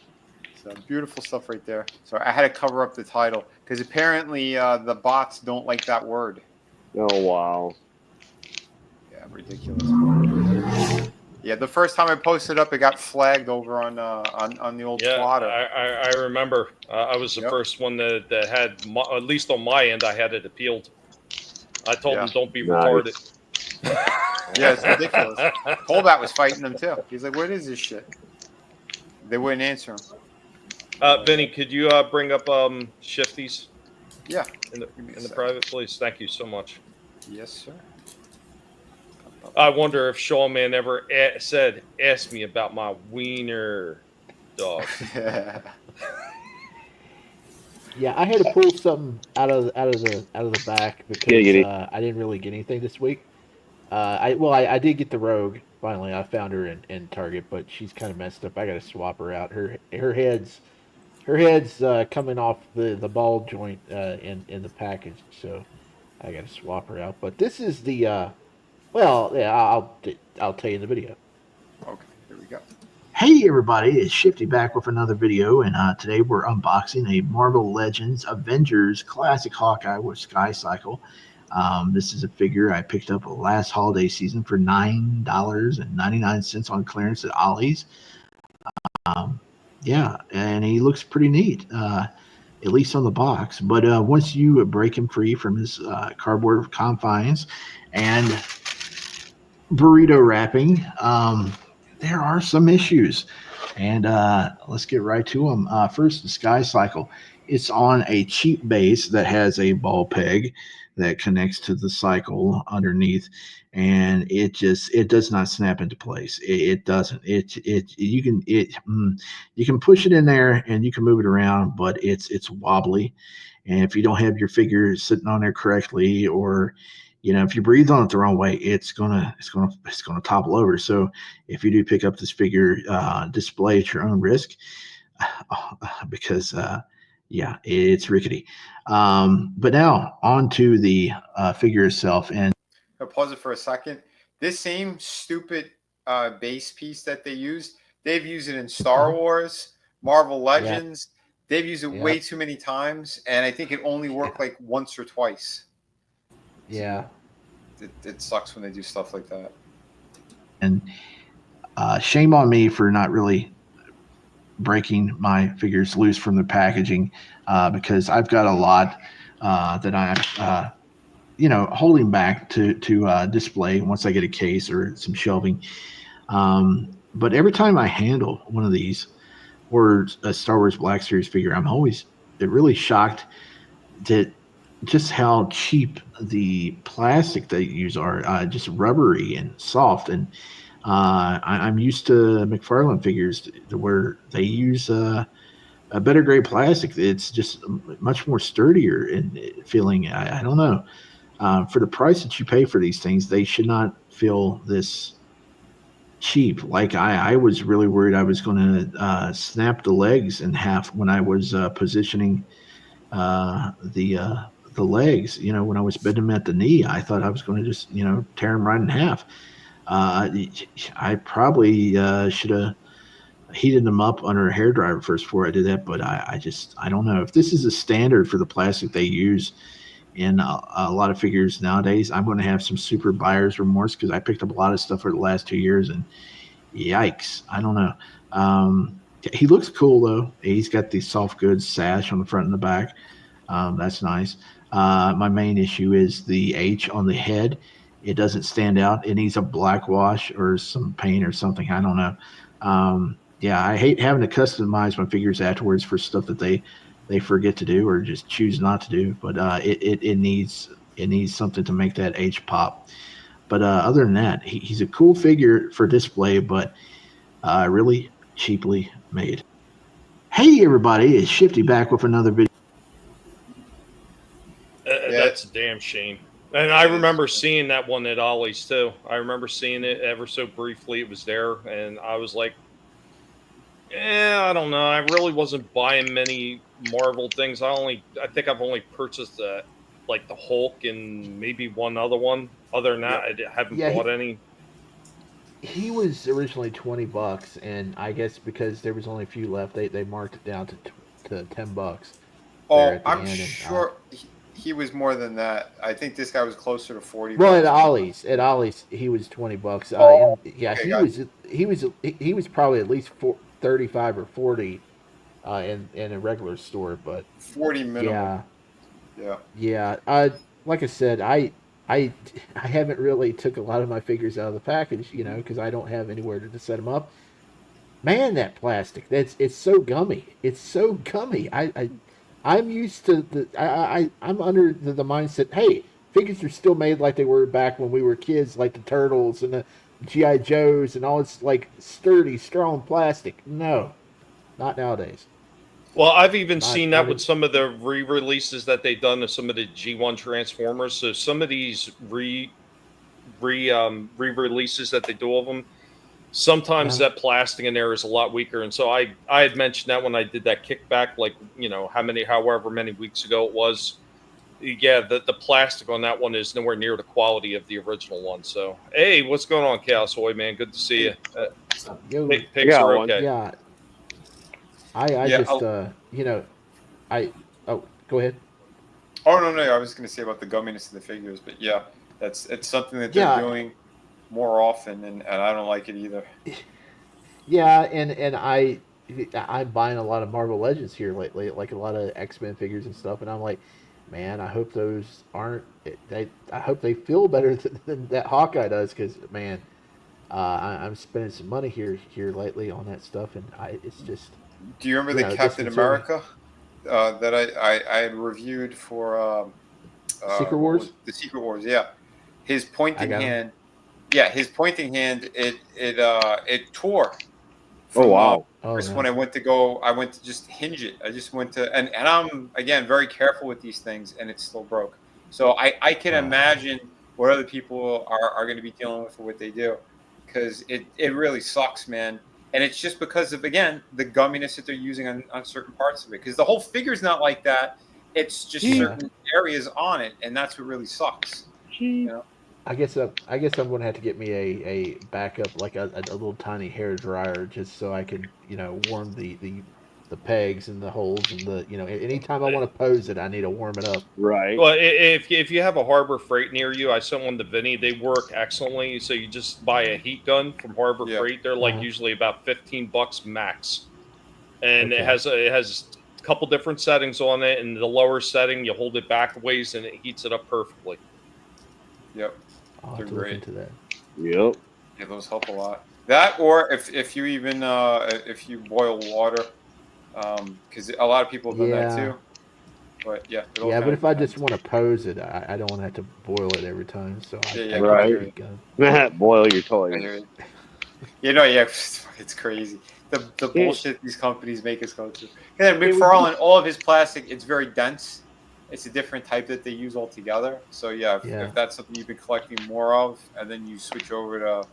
So beautiful stuff right there. So I had to cover up the title because apparently the bots don't like that word. Oh, wow. Yeah, ridiculous. Yeah, the first time I posted up, it got flagged over on the old plotter. I remember. I was the first one that had, at least on my end, I had it appealed. I told them, don't be retarded. Yeah, it's ridiculous. Colbat was fighting them too. He's like, "What is this shit?" They wouldn't answer him. Vinny, could you bring up Shifties? Yeah. In the private, please. Thank you so much. Yes, sir. I wonder if Shawman ever asked me about my wiener dog. Yeah, I had to pull something out of the back because I didn't really get anything this week. I did get the Rogue finally. I found her in Target, but she's kind of messed up. I got to swap her out. Her head's coming off the ball joint in the package, so I got to swap her out. But this is the I'll tell you in the video. Okay, here we go. Hey everybody, it's Shifty back with another video, and today we're unboxing a Marvel Legends Avengers Classic Hawkeye with Sky Cycle. This is a figure I picked up last holiday season for $9.99 on clearance at Ollie's. Yeah, and he looks pretty neat, at least on the box. But once you break him free from his cardboard confines and burrito wrapping, there are some issues. And let's get right to them. First, the Sky Cycle. It's on a cheap base that has a ball peg that connects to the cycle underneath, and it does not snap into place. It doesn't. You can push it in there and you can move it around, but it's wobbly. And if you don't have your figure sitting on there correctly, or if you breathe on it the wrong way, it's gonna topple over. So if you do pick up this figure, display at your own risk, because it's rickety. But now on to the figure itself. And I'll pause it for a second. This same stupid base piece that they've used it in Star Wars, Marvel Legends. They've used it way too many times, and I think it only worked like once or twice. Yeah. It sucks when they do stuff like that. And shame on me for not really breaking my figures loose from the packaging, because I've got a lot that I'm holding back to display once I get a case or some shelving. But every time I handle one of these or a Star Wars Black Series figure, I'm always really shocked that just how cheap the plastic they use are, just rubbery and soft. And I'm used to McFarlane figures where they use a better grade plastic. It's just much more sturdier and feeling. I don't know. For the price that you pay for these things, they should not feel this cheap. Like I was really worried I was going to snap the legs in half when I was positioning the legs. When I was bending them at the knee, I thought I was going to just tear them right in half. I probably should have heated them up under a hairdryer first before I did that, but I don't know if this is a standard for the plastic they use in a lot of figures nowadays. I'm going to have some super buyer's remorse because I picked up a lot of stuff for the last 2 years, and yikes, I don't know. He looks cool though. He's got the soft goods sash on the front and the back. That's nice. My main issue is the H on the head. It doesn't stand out. It needs a black wash or some paint or something. I don't know. I hate having to customize my figures afterwards for stuff that they forget to do or just choose not to do. But it needs something to make that H pop. But other than that, he's a cool figure for display, but really cheaply made. Hey everybody, it's Shifty back with another video. That's a damn shame. And I remember seeing that one at Ollie's too. I remember seeing it ever so briefly. It was there, and I was like, I don't know. I really wasn't buying many Marvel things. I think I've only purchased like the Hulk and maybe one other one. Other than that, I haven't bought any. He was originally $20, and I guess because there was only a few left, they marked it down to $10. Oh, I'm sure he was more than that. I think this guy was closer to 40. Well, at Ollie's, he was $20. He was probably at least 35 or 40 in a regular store, but 40 minimum. Yeah. Like I said, I haven't really took a lot of my figures out of the package, because I don't have anywhere to set them up. Man, that plastic, it's so gummy. It's so gummy. I'm used to I'm under the mindset, hey, figures are still made like they were back when we were kids, like the Turtles and the G.I. Joes and all this like sturdy, strong plastic. No, not nowadays. Well, I've even seen that with some of the re-releases that they've done of some of the G1 Transformers. So some of these re-releases that they do of them, sometimes that plastic in there is a lot weaker. And so I had mentioned that when I did that kickback, like, however many weeks ago it was. Yeah, the plastic on that one is nowhere near the quality of the original one. So, hey, what's going on, Cowsoy, man? Good to see you. Pigs are okay. Yeah. Go ahead. Oh, no, I was going to say about the gumminess of the figures, but yeah, it's something that they're doing more often, and I don't like it either. Yeah, and I'm buying a lot of Marvel Legends here lately, like a lot of X-Men figures and stuff, and I'm like, man, I hope those aren't. I hope they feel better than that Hawkeye does, because man, I'm spending some money here lately on that stuff, and it's just. Do you remember the Captain America that I had reviewed for Secret Wars. The Secret Wars. Yeah, his pointing hand. Yeah, his pointing hand. It tore. Oh wow! First, when I went to just hinge it. I just went to, and I'm again very careful with these things, and it still broke. So I can imagine what other people are going to be dealing with for what they do, because it really sucks, man. And it's just because of, again, the gumminess that they're using on certain parts of it. Because the whole figure's not like that. It's just certain areas on it, and that's what really sucks. You know? I guess I'm going to have to get me a backup, like a little tiny hair dryer, just so I can, warm the pegs and the holes and the, anytime I want to pose it, I need to warm it up. Right. Well, if you have a Harbor Freight near you, I sent one to Vinnie. They work excellently. So you just buy a heat gun from Harbor Freight. They're like usually about $15 max, and it has a couple different settings on it. And the lower setting, you hold it back ways, and it heats it up perfectly. Yep. I'll have to look into that. Yep. Yeah, those help a lot. That, or if you even if you boil water, because a lot of people have done that too. But yeah. Yeah, but if I just want to pose it, I don't want to have to boil it every time. So right. Boil your toys. It's crazy. The bullshit these companies make us go through. And then McFarlane, all of his plastic, it's very dense. It's a different type that they use altogether. So if that's something you've been collecting more of, and then you switch over to,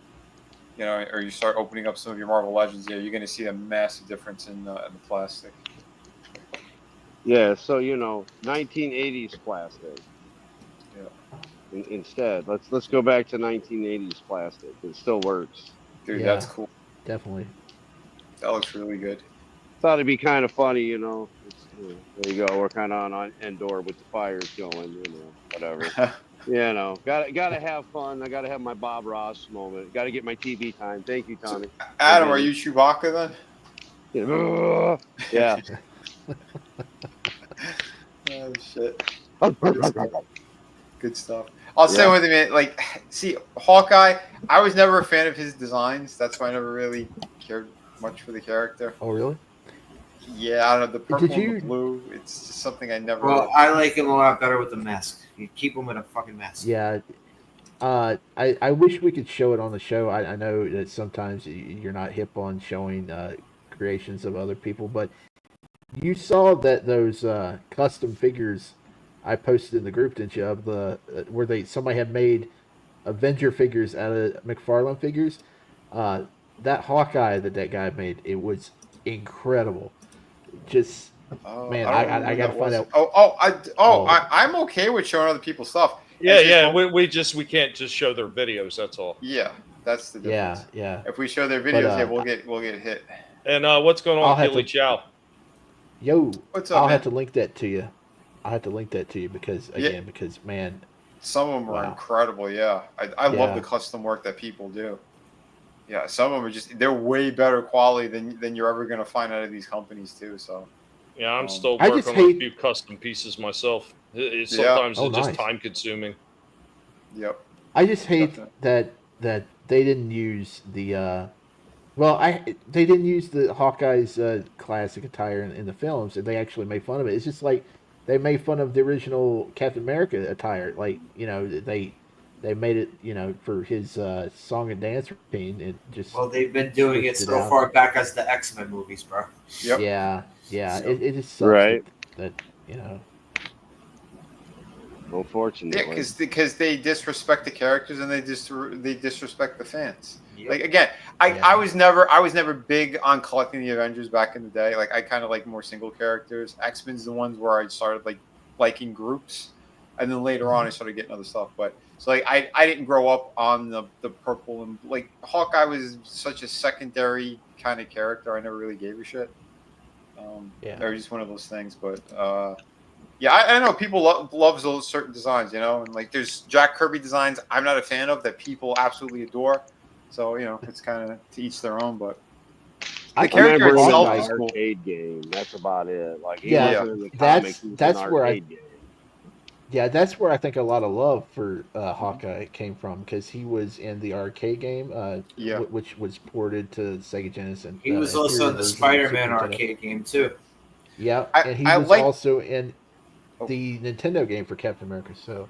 or you start opening up some of your Marvel Legends, you're going to see a massive difference in the plastic. Yeah, so 1980s plastic. Yeah. Instead, let's go back to 1980s plastic. It still works. Dude, that's cool. Definitely. That looks really good. Thought it'd be kind of funny, there you go. We're kind of on Endor with the fires going, whatever. Gotta have fun. I gotta have my Bob Ross moment. Gotta get my TV time. Thank you, Tommy. Adam, are you Chewbacca then? Yeah. Oh shit. Good stuff. I'll say one thing, man. Like, see, Hawkeye. I was never a fan of his designs. That's why I never really cared much for the character. Oh, really? Yeah, I don't know, the purple and the blue, it's just something I never... Well, I like him a lot better with the mask. You keep him with a fucking mask. Yeah. I wish we could show it on the show. I know that sometimes you're not hip on showing creations of other people, but you saw that those custom figures I posted in the group, didn't you, of the where somebody had made Avenger figures out of McFarlane figures? That Hawkeye that guy made, it was incredible. Just man, I gotta find out. I'm okay with showing other people's stuff. We can't just show their videos. That's all. Yeah, that's the difference. Yeah. If we show their videos, we'll get hit. And what's going on, Gilly Chow? Yo, what's up? I'll have to link that to you. Because man, some of them are incredible. Yeah, I love the custom work that people do. Yeah, some of them are they're way better quality than you're ever going to find out of these companies too. So yeah, I'm still working on a few custom pieces myself. Sometimes it's just time consuming. Yep. I just hate that they didn't use the they didn't use the Hawkeye's classic attire in the films, and they actually made fun of it. It's just like they made fun of the original Captain America attire. Like, they made it, for his song and dance routine. It just they've been doing it so far back as the X-Men movies, bro. Yep. Yeah. It just sucks right. that. Unfortunately. Yeah, because they disrespect the characters and they disrespect the fans. Yep. Like, again, I was never big on collecting the Avengers back in the day. Like, I kind of like more single characters. X-Men's the ones where I started liking groups, and then later on I started getting other stuff. But so I didn't grow up on the purple, and like Hawkeye was such a secondary kind of character. I never really gave a shit. They're just one of those things. But I know people love those certain designs, and like there's Jack Kirby designs I'm not a fan of that people absolutely adore. So it's kind of to each their own. But the character itself is cool. Arcade game. That's about it. Like that's where that's where I think a lot of love for Hawkeye came from, because he was in the arcade game, which was ported to Sega Genesis. And he was also in the Spider-Man arcade game too. Yeah, and he was also in. the Nintendo game for Captain America. So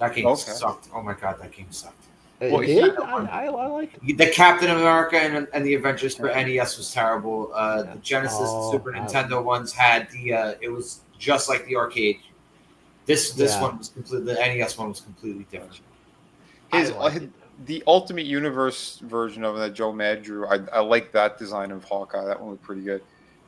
That game sucked. Oh my god, that game sucked. it did. I liked it. The Captain America and the Avengers for NES was terrible. The Genesis and Super Nintendo ones had it was just like the arcade. This one was completely. The NES one was completely different. The Ultimate Universe version of that Joe Mad drew, I like that design of Hawkeye. That one was pretty good.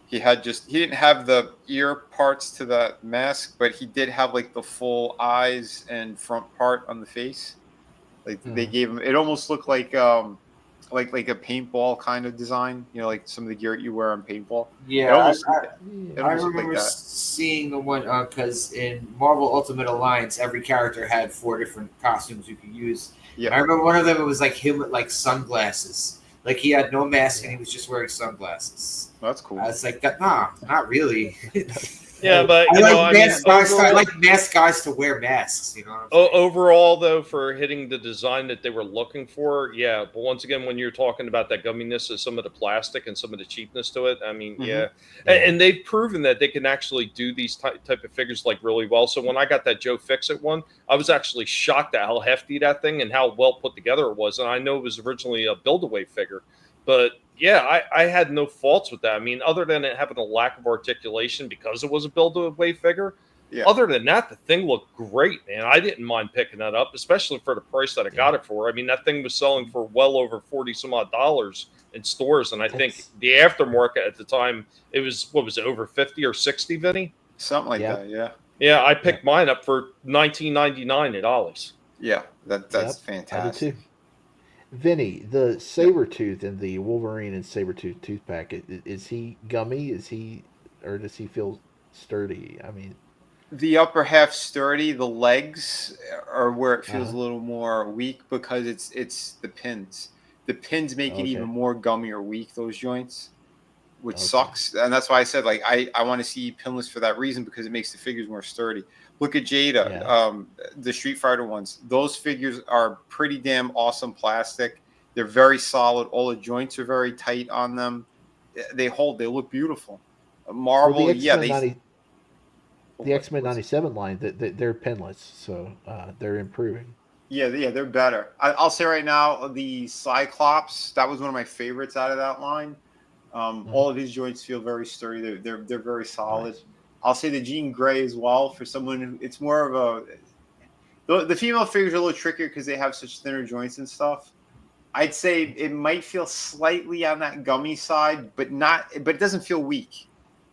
He didn't have the ear parts to that mask, but he did have like the full eyes and front part on the face. Like they gave him, it almost looked like a paintball kind of design. You know, like some of the gear you wear on paintball. Yeah, I remember seeing the one because in Marvel Ultimate Alliance, every character had 4 different costumes you could use. Yeah, I remember one of them. It was like him with like sunglasses. Like he had no mask and he was just wearing sunglasses. That's cool. I was like, nah, not really. Yeah, but I like masked guys to wear masks. You know. Overall, though, for hitting the design that they were looking for, yeah. But once again, when you're talking about that gumminess of some of the plastic and some of the cheapness to it, I mean, yeah. And they've proven that they can actually do these type of figures like really well. So when I got that Joe Fix-It one, I was actually shocked at how hefty that thing and how well put together it was. And I know it was originally a build-away figure, but yeah, I had no faults with that. I mean, other than it having a lack of articulation because it was a build-away figure. Yeah. Other than that, the thing looked great, man. I didn't mind picking that up, especially for the price that I got it for. I mean, that thing was selling for well over $40-some-odd in stores, and I think the aftermarket at the time, it was, what was it, over 50 or 60, Vinny? Something like that, yeah. Yeah, I picked mine up for $19.99 at Ollie's. Yeah, that's fantastic. I did too. Vinny, the Sabretooth and the Wolverine and Sabretooth tooth pack, is he gummy? Or does he feel sturdy? I mean, the upper half sturdy, the legs are where it feels a little more weak because it's the pins. The pins make it even more gummy or weak, those joints, which sucks. And that's why I said, like, I want to see pinless for that reason, because it makes the figures more sturdy. Look at Jada, the Street Fighter ones. Those figures are pretty damn awesome plastic. They're very solid. All the joints are very tight on them. They hold. They look beautiful. Marvel, the X-Men 97 line, they're pinless, so they're improving. Yeah, they're better. I'll say right now, the Cyclops, that was one of my favorites out of that line. All of his joints feel very sturdy. They're very solid. Nice. I'll say the Jean Grey as well. For someone who, it's more of the female figures are a little trickier because they have such thinner joints and stuff. I'd say it might feel slightly on that gummy side, but it doesn't feel weak,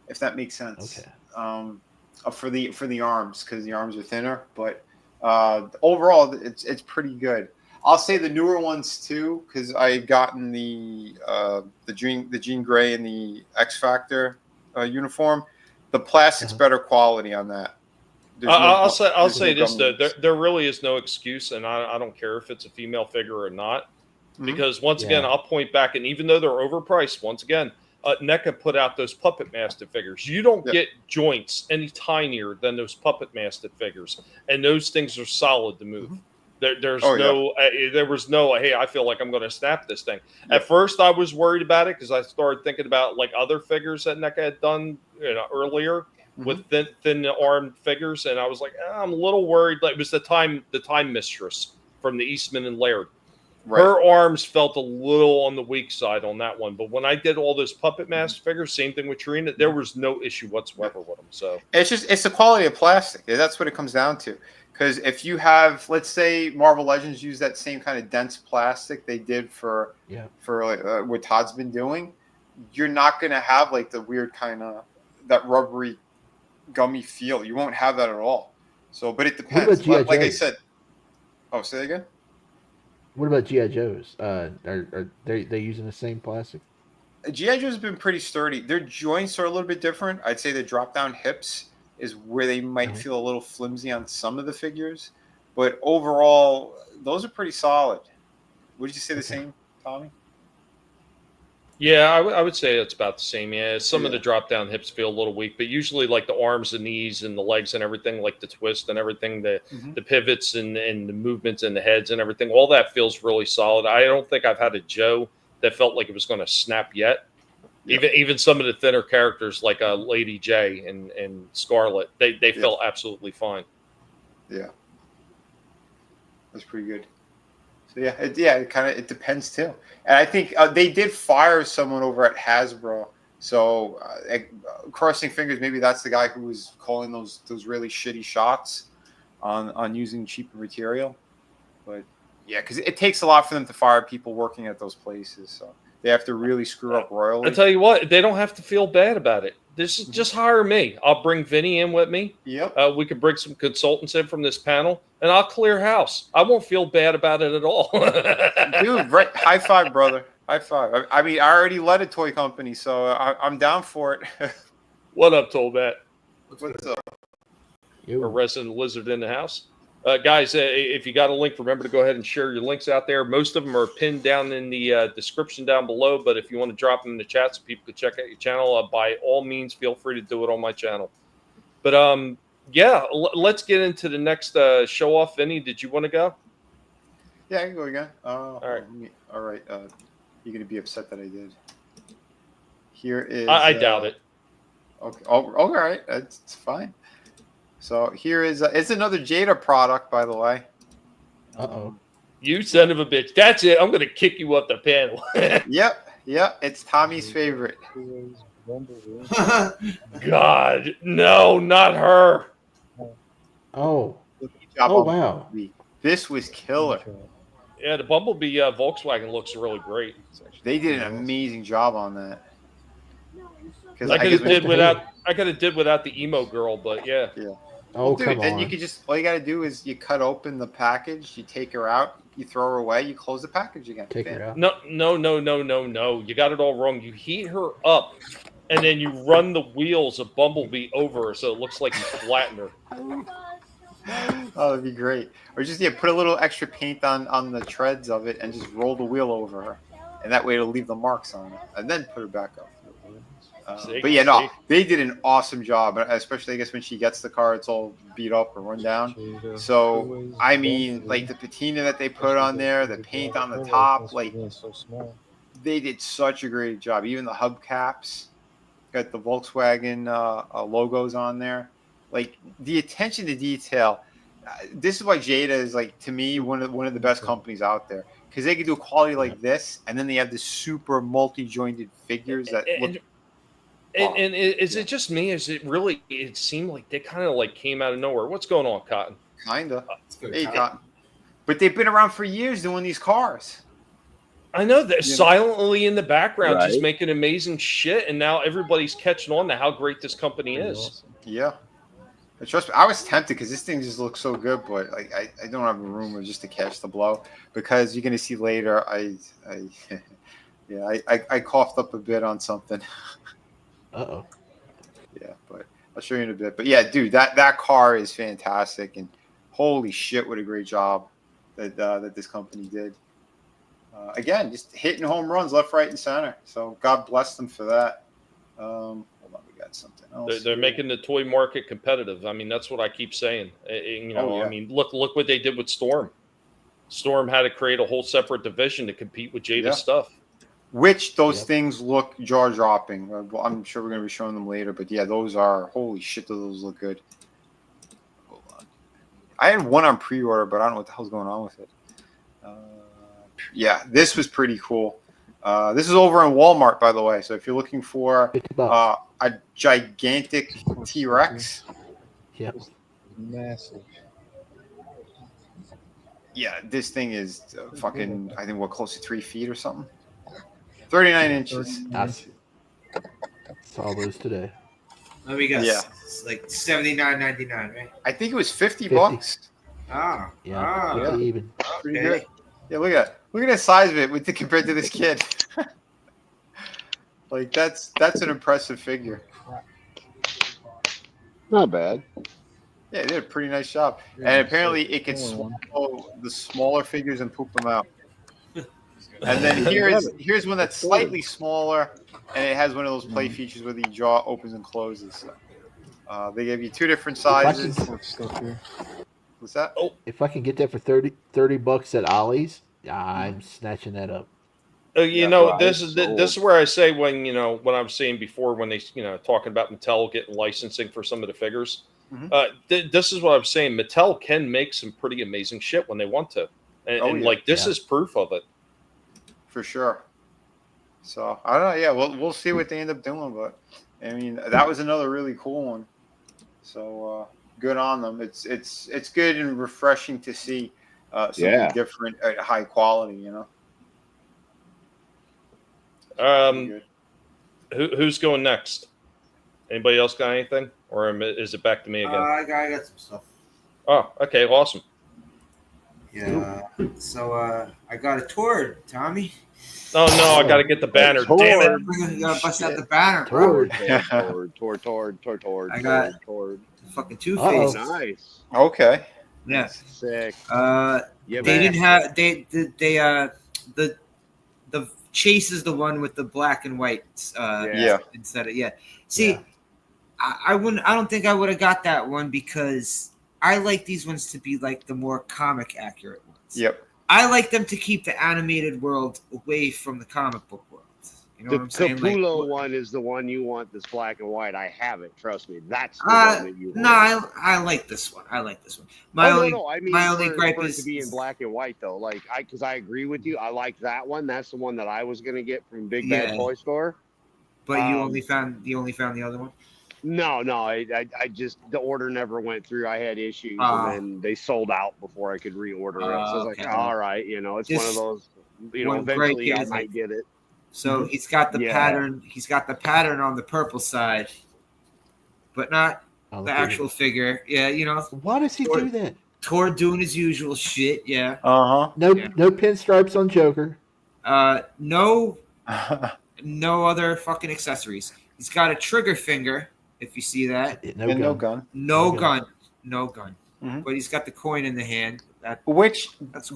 if that makes sense. Okay. For the arms, because the arms are thinner, but overall it's pretty good. I'll say the newer ones too, because I've gotten the Jean Grey and the X Factor uniform. The plastic's better quality on that. I'll say this though, there really is no excuse, and I don't care if it's a female figure or not, because once again I'll point back, and even though they're overpriced, once again, NECA put out those Puppet Master figures. You don't get joints any tinier than those Puppet Master figures, and those things are solid to move. There was no, hey, I feel like I'm going to snap this thing. At first, I was worried about it because I started thinking about like other figures that NECA had done earlier with thin armed figures, and I was like, I'm a little worried. Like, it was the time Mistress from the Eastman and Laird. Right. Her arms felt a little on the weak side on that one, but when I did all those Puppet Master figures, same thing with Trina, there was no issue whatsoever with them. So it's the quality of plastic. That's what it comes down to. Because if you have, let's say, Marvel Legends use that same kind of dense plastic they did for what Todd's been doing, you're not going to have like the weird kind of that rubbery, gummy feel. You won't have that at all. So, but it depends. Like I said. Oh, say that again. What about G.I. Joes? Are they using the same plastic? G.I. Joe's been pretty sturdy. Their joints are a little bit different. I'd say the drop down hips is where they might feel a little flimsy on some of the figures, but overall, those are pretty solid. Would you say the same, Tommy? Yeah, I would say it's about the same. Yeah, some of the drop down hips feel a little weak, but usually like the arms and knees and the legs and everything, like the twist and everything, the pivots and the movements and the heads and everything, all that feels really solid. I don't think I've had a Joe that felt like it was going to snap yet. Even some of the thinner characters like Lady J and Scarlet, they felt absolutely fine. Yeah, that's pretty good. So it depends too. And I think they did fire someone over at Hasbro. So crossing fingers, maybe that's the guy who was calling those really shitty shots on using cheaper material. But yeah, because it takes a lot for them to fire people working at those places. So they have to really screw up royally. I tell you what, they don't have to feel bad about it. Just hire me. I'll bring Vinnie in with me. Yep. We could bring some consultants in from this panel, and I'll clear house. I won't feel bad about it at all. Dude, right? High five, brother. High five. I mean, I already led a toy company, so I'm down for it. What up, Tolbat? What's up? A resident lizard in the house. Guys, if you got a link, remember to go ahead and share your links out there. Most of them are pinned down in the description down below, but if you want to drop them in the chat so people can check out your channel, by all means, feel free to do it on my channel. But let's get into the next show off. Vinny, did you want to go? Yeah, I can go again. All right. All right. You're going to be upset that I did. Here is... I doubt it. Okay. Oh, all right. It's fine. So here is it's another Jada product, by the way. Uh-oh. You son of a bitch. That's it. I'm going to kick you up the panel. Yep. It's Tommy's favorite. God, no, not her. Oh. Wow. This was killer. Yeah, the Bumblebee Volkswagen looks really great. They did an amazing job on that. I could have did without the emo girl, but yeah. Oh, dude, come then on. you could all you got to do is you cut open the package, you take her out, you throw her away, you close the package again. Take her out. No. You got it all wrong. You heat her up, and then you run the wheels of Bumblebee over her so it looks like you flatten her. Oh, that'd be great. Or just put a little extra paint on the treads of it and just roll the wheel over her, and that way it'll leave the marks on it, and then put her back up. But yeah, no, they did an awesome job, especially I guess when she gets the car, it's all beat up or run down. So I mean, like the patina that they put on there, the paint on the top, like they did such a great job. Even the hubcaps got the Volkswagen logos on there. Like the attention to detail. This is why Jada is like to me one of the best companies out there, because they can do quality like this, and then they have the super multi-jointed figures that look. And is it just me? Is it really? It seemed like they kind of like came out of nowhere. What's going on, Cotton? Kinda. Hey, Cotton. But they've been around for years doing these cars. I know that silently in the background, just making amazing shit, and now everybody's catching on to how great this company is. Yeah. Trust me, I was tempted because this thing just looks so good, but like I don't have a room just to catch the blow, because you're gonna see later. I coughed up a bit on something. Uh-oh. Yeah, but I'll show you in a bit. But yeah, dude, that car is fantastic, and holy shit, what a great job that this company did. Again, just hitting home runs left, right, and center. So God bless them for that. Hold on, we got something else. They're making the toy market competitive. I mean, that's what I keep saying. I mean, look what they did with Storm. Storm had to create a whole separate division to compete with Jada stuff. Which those things look jaw-dropping. Well, I'm sure we're going to be showing them later, but yeah, those are, holy shit, those look good. Hold on. I had one on pre-order, but I don't know what the hell's going on with it. Yeah, this was pretty cool. This is over in Walmart, by the way, so if you're looking for a gigantic T-Rex. Yep. Massive. Yeah, this thing is fucking, I think, close to 3 feet or something? 39 inches. I saw those today. Let me guess. Yeah. It's like $79.99, right? I think it was 50 bucks. Ah. Yeah. Even. Pretty good. Yeah, look at the size of it compared to this kid. Like that's an impressive figure. Not bad. Yeah, they did a pretty nice job. And apparently it can swallow the smaller figures and poop them out. And then here's one that's slightly smaller, and it has one of those play features where the jaw opens and closes. So, they give you 2 different sizes. What's that? If I can get that for $30 at Ollie's, I'm snatching that up. This is where I say when what I was saying before when they talking about Mattel getting licensing for some of the figures. This is what I'm saying. Mattel can make some pretty amazing shit when they want to, and this is proof of it. For sure. So I don't know. Yeah, we'll see what they end up doing, but I mean that was another really cool one. So good on them. It's good and refreshing to see something different at high quality. Who's going next? Anybody else got anything, or is it back to me again? I got some stuff. Oh, okay, awesome. Yeah. So I got a Tord, Tommy. Oh no, I got to get the banner. Damn it! You gotta bust out the banner, Tord. I got fucking Two-Face. Nice. Okay. Yeah. Sick. They didn't have the Chase is the one with the black and white. Instead of See, I don't think I would have got that one because I like these ones to be like the more comic accurate ones. Yep. I like them to keep the animated world away from the comic book world. You know what I'm saying? The Capullo one is the one you want. This black and white. I have it. Trust me. That's the one that you want. No, I like this one. I like this one. My only gripe is to be in black and white though. Like because I agree with you. I like that one. That's the one that I was gonna get from Big Bad Toy Store. But you only found the other one. No, I just the order never went through. I had issues, and then they sold out before I could reorder it. So I was like, all right, it's one of those. Eventually I might get it. So he's got the pattern. He's got the pattern on the purple side, but not the actual figure. Yeah, Why does he do that? Tord doing his usual shit. Yeah. No pinstripes on Joker. No other fucking accessories. He's got a trigger finger. If you see that, no gun. No gun. Mm-hmm. But he's got the coin in the hand. That's cool.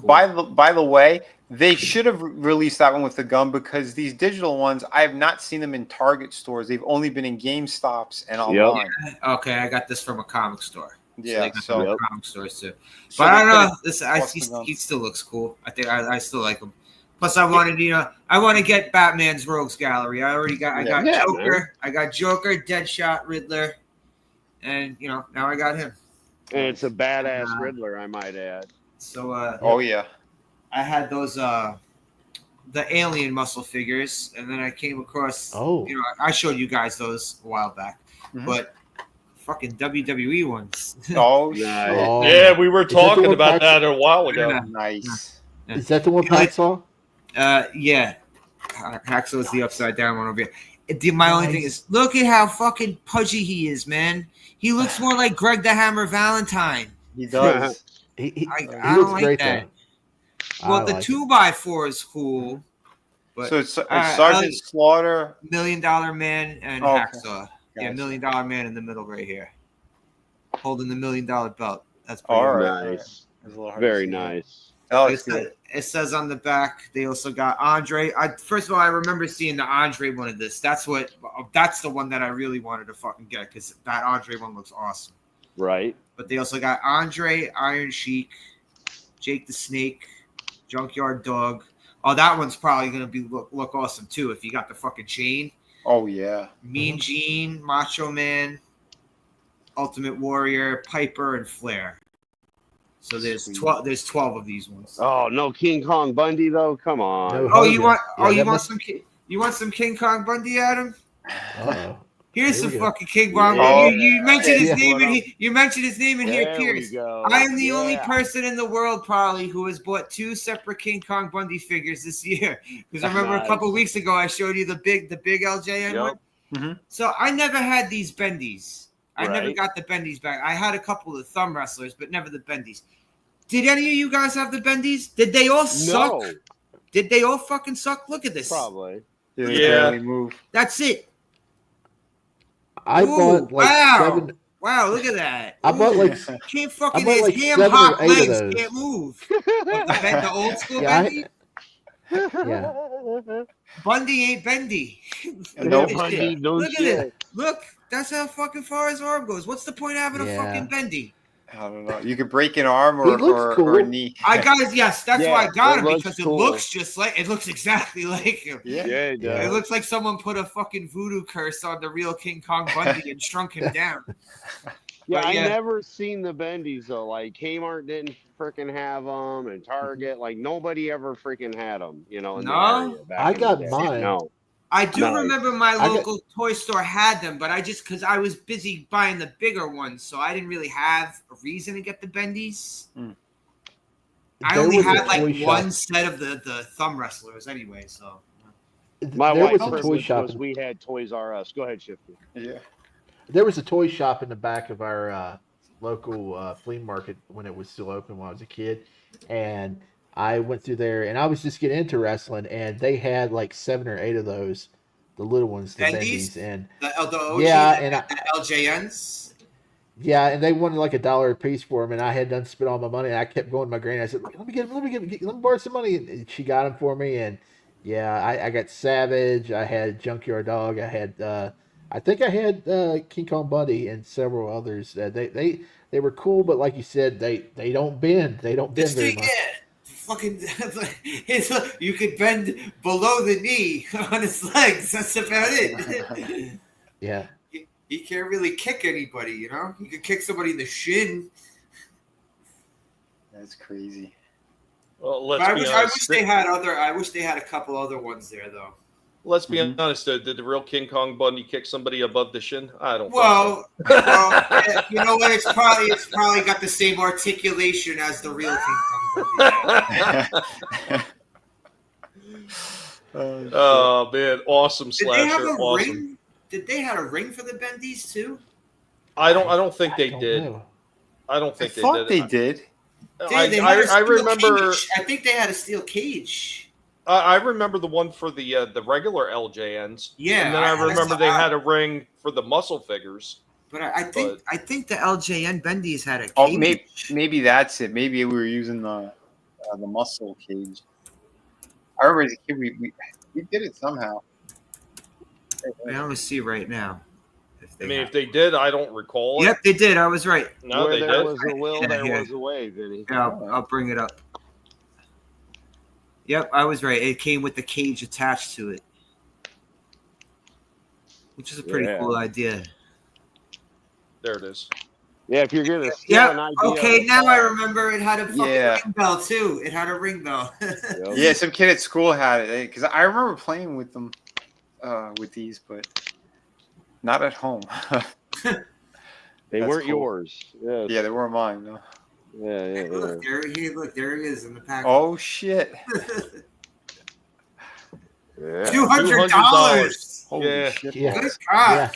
By the way, they should have released that one with the gun because these digital ones, I have not seen them in Target stores. They've only been in GameStops and online. Yeah. Okay, I got this from a comic store. Yeah, so comic stores too. But I don't know. He still looks cool. I think I still like him. Plus, I wanted, I want to get Batman's Rogues Gallery. I got Joker. Man. I got Joker, Deadshot, Riddler, and now I got him. And it's a badass Riddler, I might add. So, I had those the alien muscle figures, and then I came across. I showed you guys those a while back, but fucking WWE ones. Yeah, we were talking about that a while ago. Yeah. Nice. Yeah. Is that the one Hacksaw? Yeah. Hacksaw is the upside down one over here. My only thing is, look at how fucking pudgy he is, man. He looks more like Greg the Hammer Valentine. He does. I don't like that. Well, the 2x4 is cool. But, so it's Sergeant Slaughter, $1 Million Man, and Hacksaw. Yeah, $1 Million Man in the middle right here. Holding the $1 million belt. That's pretty nice. Very nice. It says on the back they also got Andre. First of all, I remember seeing the Andre one of this. That's the one that I really wanted to fucking get because that Andre one looks awesome. Right. But they also got Andre, Iron Sheik, Jake the Snake, Junkyard Dog. Oh, that one's probably gonna look awesome too if you got the fucking chain. Oh yeah. Mean Gene, Macho Man, Ultimate Warrior, Piper, and Flair. So there's 12. There's 12 of these ones. Oh no, King Kong Bundy though. Come on. You want some King Kong Bundy, Adam? Here's some fucking King Kong Bundy. You mentioned his name you mentioned his name in here, Pierce. I am the only person in the world probably who has bought 2 separate King Kong Bundy figures this year. Because I remember a couple weeks ago I showed you the big LJN one. Mm-hmm. So I never had these bendies. I never got the bendies back. I had a couple of thumb wrestlers, but never the bendies. Did any of you guys have the bendies? Did they all suck? No. Did they all fucking suck? Look at this. Probably. Yeah. That's it. I bought like 7. Wow, look at that. I bought like can't fucking his ham hop legs can't move. The old school bendy. Yeah. Bundy ain't bendy. No Bundy, no Look shit. at it. Look, that's how fucking far his arm goes. What's the point of having a fucking bendy? I don't know. You could break an arm He looks or cool. a knee. Yes, that's why I got him, because cool. it looks just like it looks exactly like him. Yeah. It does. It looks like someone put a fucking voodoo curse on the real King Kong Bundy and shrunk him down. Yeah, But I never seen the bendies though. Like Kmart didn't freaking have them, and Target, like nobody ever freaking had them. You know, in the area back I in got the day. mine. No, I do Nice. remember my local toy store had them, but because I was busy buying the bigger ones, so I didn't really have a reason to get the bendies. I There only was a had like toy one shop. set of the thumb wrestlers anyway, so. my There wife's was a toy privilege shop. was we had Toys R Us. Go ahead, Shifty. Yeah. There was a toy shop in the back of our local flea market when it was still open when I was a kid, and I went through there and I was just getting into wrestling, and they had like 7 or 8 of those, the little ones, the bendies, and the OG, and the LJNs. yeah, and they wanted like $1 a piece for them, and I had done spent all my money, and I kept going to my granny. I said, let me borrow some money, and she got them for me, and yeah, I got Savage, I had Junkyard Dog, I had I think I had King Kong Bundy and several others. They were cool, but like you said, they don't bend. They don't bend very much. Fucking, you could bend below the knee on his legs. That's about it. Yeah. He can't really kick anybody, you know? He could kick somebody in the shin. That's crazy. Well, let's I be wish honest. I wish they had a couple other ones there, though. Let's be honest, though. Did the real King Kong Bundy kick somebody above the shin? I don't. Well, you know what? It's probably got the same articulation as the real King Kong Bundy. Oh man, awesome Did they have slasher! a Awesome. ring? Did they have a ring for the bendies too? I don't think they did. know. I don't I think thought they they did. did. They had a I steel remember. cage. I think they had a steel cage. I remember the one for the regular LJNs. Yeah, and then I remember they had a ring for the muscle figures. But I think the LJN bendies had a cage. Oh, maybe that's it. Maybe we were using the muscle cage. I remember as a kid we did it somehow. I'm gonna see right now. If they did, I don't recall it. Yep, they did. I was right. No, Where they there did. was a will, Yeah, there yeah. was a way, Vinny. Yeah, I'll bring it up. Yep, I was right. It came with the cage attached to it, which is a pretty cool idea. There it is. Yeah, if you're gonna steal an idea. Okay, now I remember it had a fucking Yeah. ring bell too. It had a ring bell. Yeah, some kid at school had it because I remember playing with them, with these, but not at home. They That's weren't cool. yours. Yes. Yeah, they weren't mine. No. Yeah. Look, there it is in the package. Oh shit! Yeah. $200. Holy Yeah. shit! Yeah. Good God. Yeah.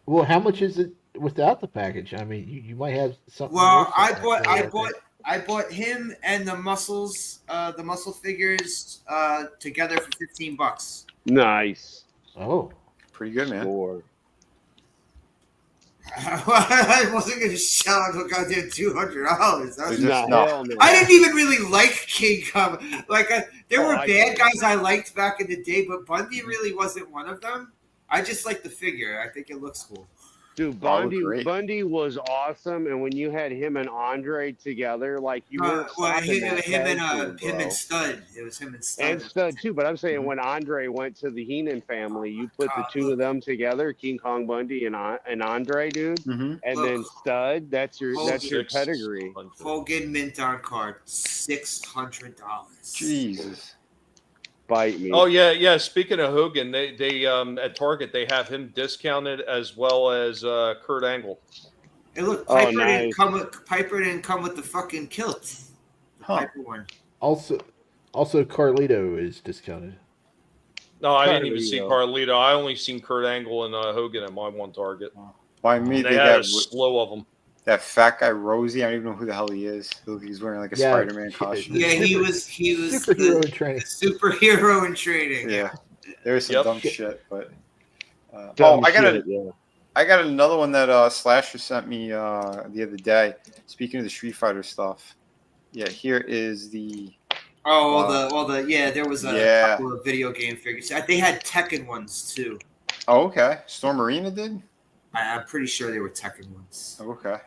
Well, how much is it without the package? I mean, you might have something. Well, worse I than that, bought I bought him and the muscle figures together for $15. Nice. Oh, pretty good, man. Sure. I wasn't gonna shell out a goddamn $200. That was Hell no. I didn't even really like King Kong. Like there were I bad did. guys I liked back in the day, but Bundy really wasn't one of them. I just like the figure. I think it looks cool. Dude, great. Bundy was awesome, and when you had him and Andre together, like you weren't stopping that him tag team, and bro. Stud. It was him and Stud. And Stud too, but I'm saying when Andre went to the Heenan family, you put the two of them together, King Kong Bundy and Andre, dude, Mm-hmm. and Look. then Stud. That's your $600. pedigree. Hogan mint on card, $600. Jesus. Bite me. Oh yeah. Speaking of Hogan, they at Target they have him discounted as well as Kurt Angle. Hey, look, Oh, Piper nice. didn't come with the fucking kilt. The Huh. Piper one. also Carlito is discounted. No, I didn't even see Carlito. Carlito. I only seen Kurt Angle and Hogan at my one Target. By me, They they had a got slow of them. that fat guy Rosie. I don't even know who the hell he is. He's wearing like a Yeah, Spider-Man he- costume. Yeah, he was Superhero the in training. superhero in training. Yeah, there's some Yep. dumb shit, but Dumb I got shit, yeah. I got another one that Slasher sent me the other day. Speaking of the Street Fighter stuff, yeah, here is the There was a Yeah. couple of video game figures. They had Tekken ones too. oh okay, Storm Arena did. I'm pretty sure they were Tekken ones. Oh, okay,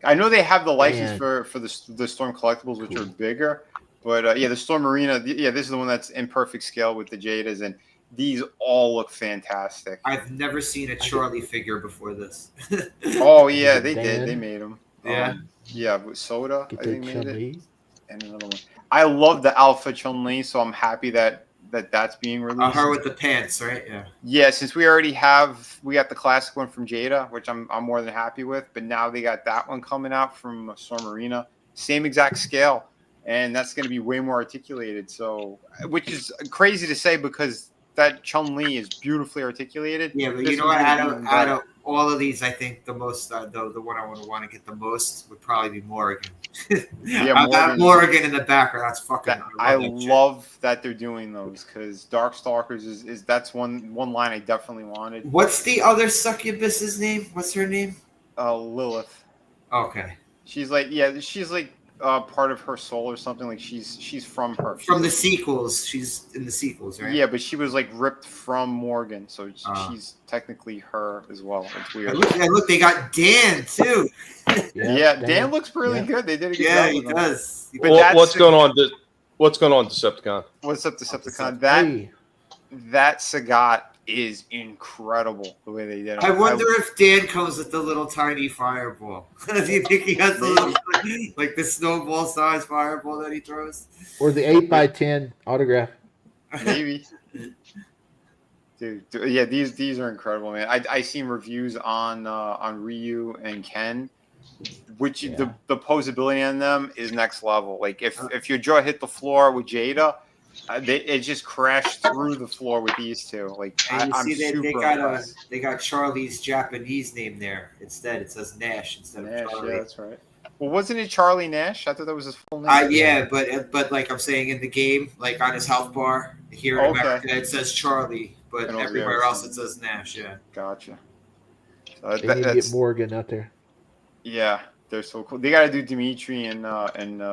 I know they have the license Man. for the Storm collectibles, which are bigger, but yeah, the Storm Arena. Yeah, this is the one that's in perfect scale with the Jadas, and these all look fantastic. I've never seen a Charlie figure before this. Oh yeah, they Dan? did. They made them. Yeah. Yeah, with Soda, Get I that think made it, Chun-Li. and another one. I love the Alpha Chun-Li, so I'm happy that that's being released. Her with the pants, right? Yeah. Yeah, since we got the classic one from Jada, which I'm more than happy with, but now they got that one coming out from Storm Arena, same exact scale, and that's going to be way more articulated. So, which is crazy to say because that Chun-Li is beautifully articulated. Yeah, but This you know one's what? gonna be even Out better. of all of these, I think the most, the one I would want to get the most would probably be Morrigan. Yeah, I got Morrigan in the background. That's fucking. I that shit. love that they're doing those because Darkstalkers is that's one line I definitely wanted. What's the other succubus's name? What's her name? Lilith. Okay. She's like part of her soul or something. Like she's from her. From the sequels. She's in the sequels, right? Yeah, but she was like ripped from Morgan, so she's technically her as well. It's weird. Look, they got Dan too. Yeah, Dan looks really good. They did a good job. Yeah, he with him. does. But Well, what's going on? What's going on, Decepticon? What's up, Decepticon? That Sagat is incredible the way they did it. I wonder if Dan comes with the little tiny fireball. Do you think he has the little, like the snowball size fireball that he throws? Or the 8x10 autograph. Maybe. Dude, yeah, these are incredible, man. I seen reviews on Ryu and Ken, which the posability on them is next level. Like if your jaw hit the floor with Jada, it just crashed through the floor with these two. Like And I'm you see super that they got Charlie's Japanese name there instead. It says Nash instead Nash, of Charlie. yeah, that's right. Well, wasn't it Charlie Nash? I thought that was his full name. Yeah, but like I'm saying in the game, like on his health bar here in America, it says Charlie, but And everywhere else it says Nash. Yeah. Gotcha. So They need to get Morgan out there. Yeah, they're so cool. They got to do Dimitri and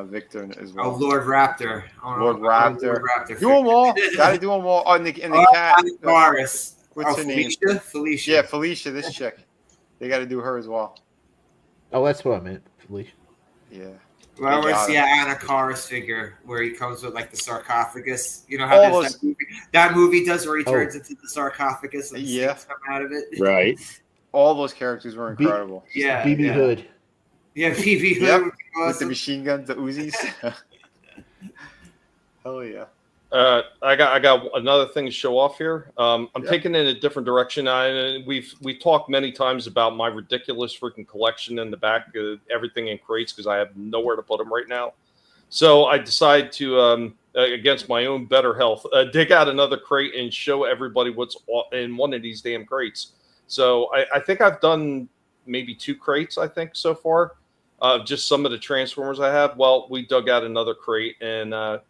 Victor as well. Oh, Lord Raptor. Lord Raptor. Do them all. Got to do them all. Oh, and the cat. Boris. What's her name? Felicia. Yeah, Felicia. This chick. They got to do her as well. Oh, that's what I meant, Felicia. Yeah. Well, I want to see an Anacaris figure where he comes with like the sarcophagus. You know how that movie does where he turns into the sarcophagus and the snakes come out of it? Right. All those characters were incredible. BB Hood. Yeah, BB Hood. Yep. Would be With the awesome. machine guns, the Uzis. Hell yeah. I got another thing to show off here. I'm taking it in a different direction. We've talked many times about my ridiculous freaking collection in the back of everything in crates because I have nowhere to put them right now. So I decided to, against my own better health, dig out another crate and show everybody what's in one of these damn crates. So I think I've done maybe 2 crates, I think, so far. Just some of the Transformers I have. Well, we dug out another crate, and I'll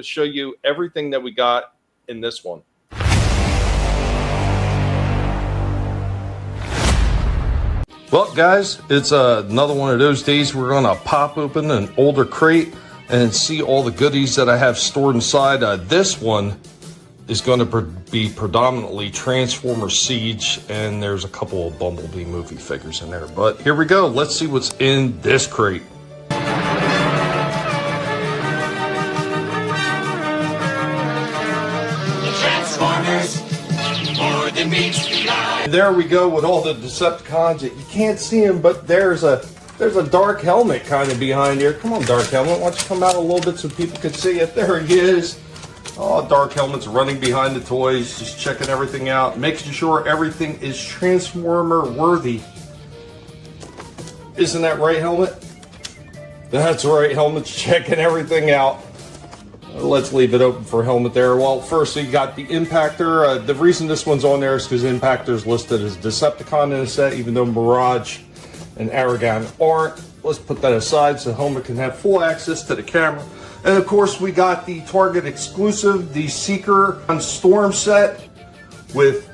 show you everything that we got in this one. Well, guys, it's another one of those days we're going to pop open an older crate and see all the goodies that I have stored inside. This one is going to be predominantly Transformer Siege, and there's a couple of Bumblebee movie figures in there. But here we go. Let's see what's in this crate. Transformers, more than meets the eye. There we go with all the Decepticons. You can't see them, but there's a Dark Helmet kind of behind here. Come on, Dark Helmet. Why don't you come out a little bit so people can see it? There he is. Oh, Dark Helmet's running behind the toys, just checking everything out, making sure everything is Transformer worthy. Isn't that right, Helmet? That's right, Helmet's checking everything out. Let's leave it open for Helmet there. Well, first you got the Impactor. The reason this one's on there is because Impactor's listed as Decepticon in the set, even though Mirage and Aragon aren't. Let's put that aside so Helmet can have full access to the camera. And of course, we got the Target exclusive, the Seeker on Storm set with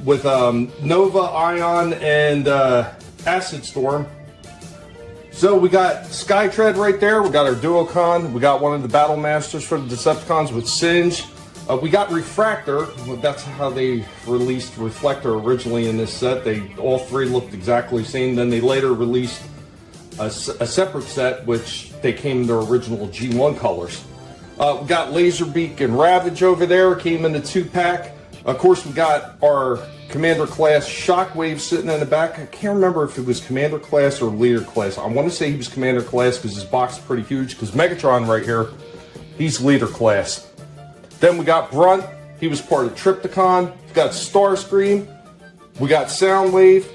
Nova, Ion, and Acid Storm. So we got Skytread right there. We got our Duocon. We got one of the Battle Masters for the Decepticons with Singe. We got Refractor. That's how they released Reflector originally in this set. All 3 looked exactly the same. Then they later released a separate set, which they came in their original G1 colors. We got Laserbeak and Ravage over there, came in a 2-pack. Of course, we got our Commander Class Shockwave sitting in the back. I can't remember if it was Commander Class or Leader Class. I want to say he was Commander Class because his box is pretty huge, because Megatron right here, he's Leader Class. Then we got Brunt. He was part of Triptychon. We got Starscream. We got Soundwave.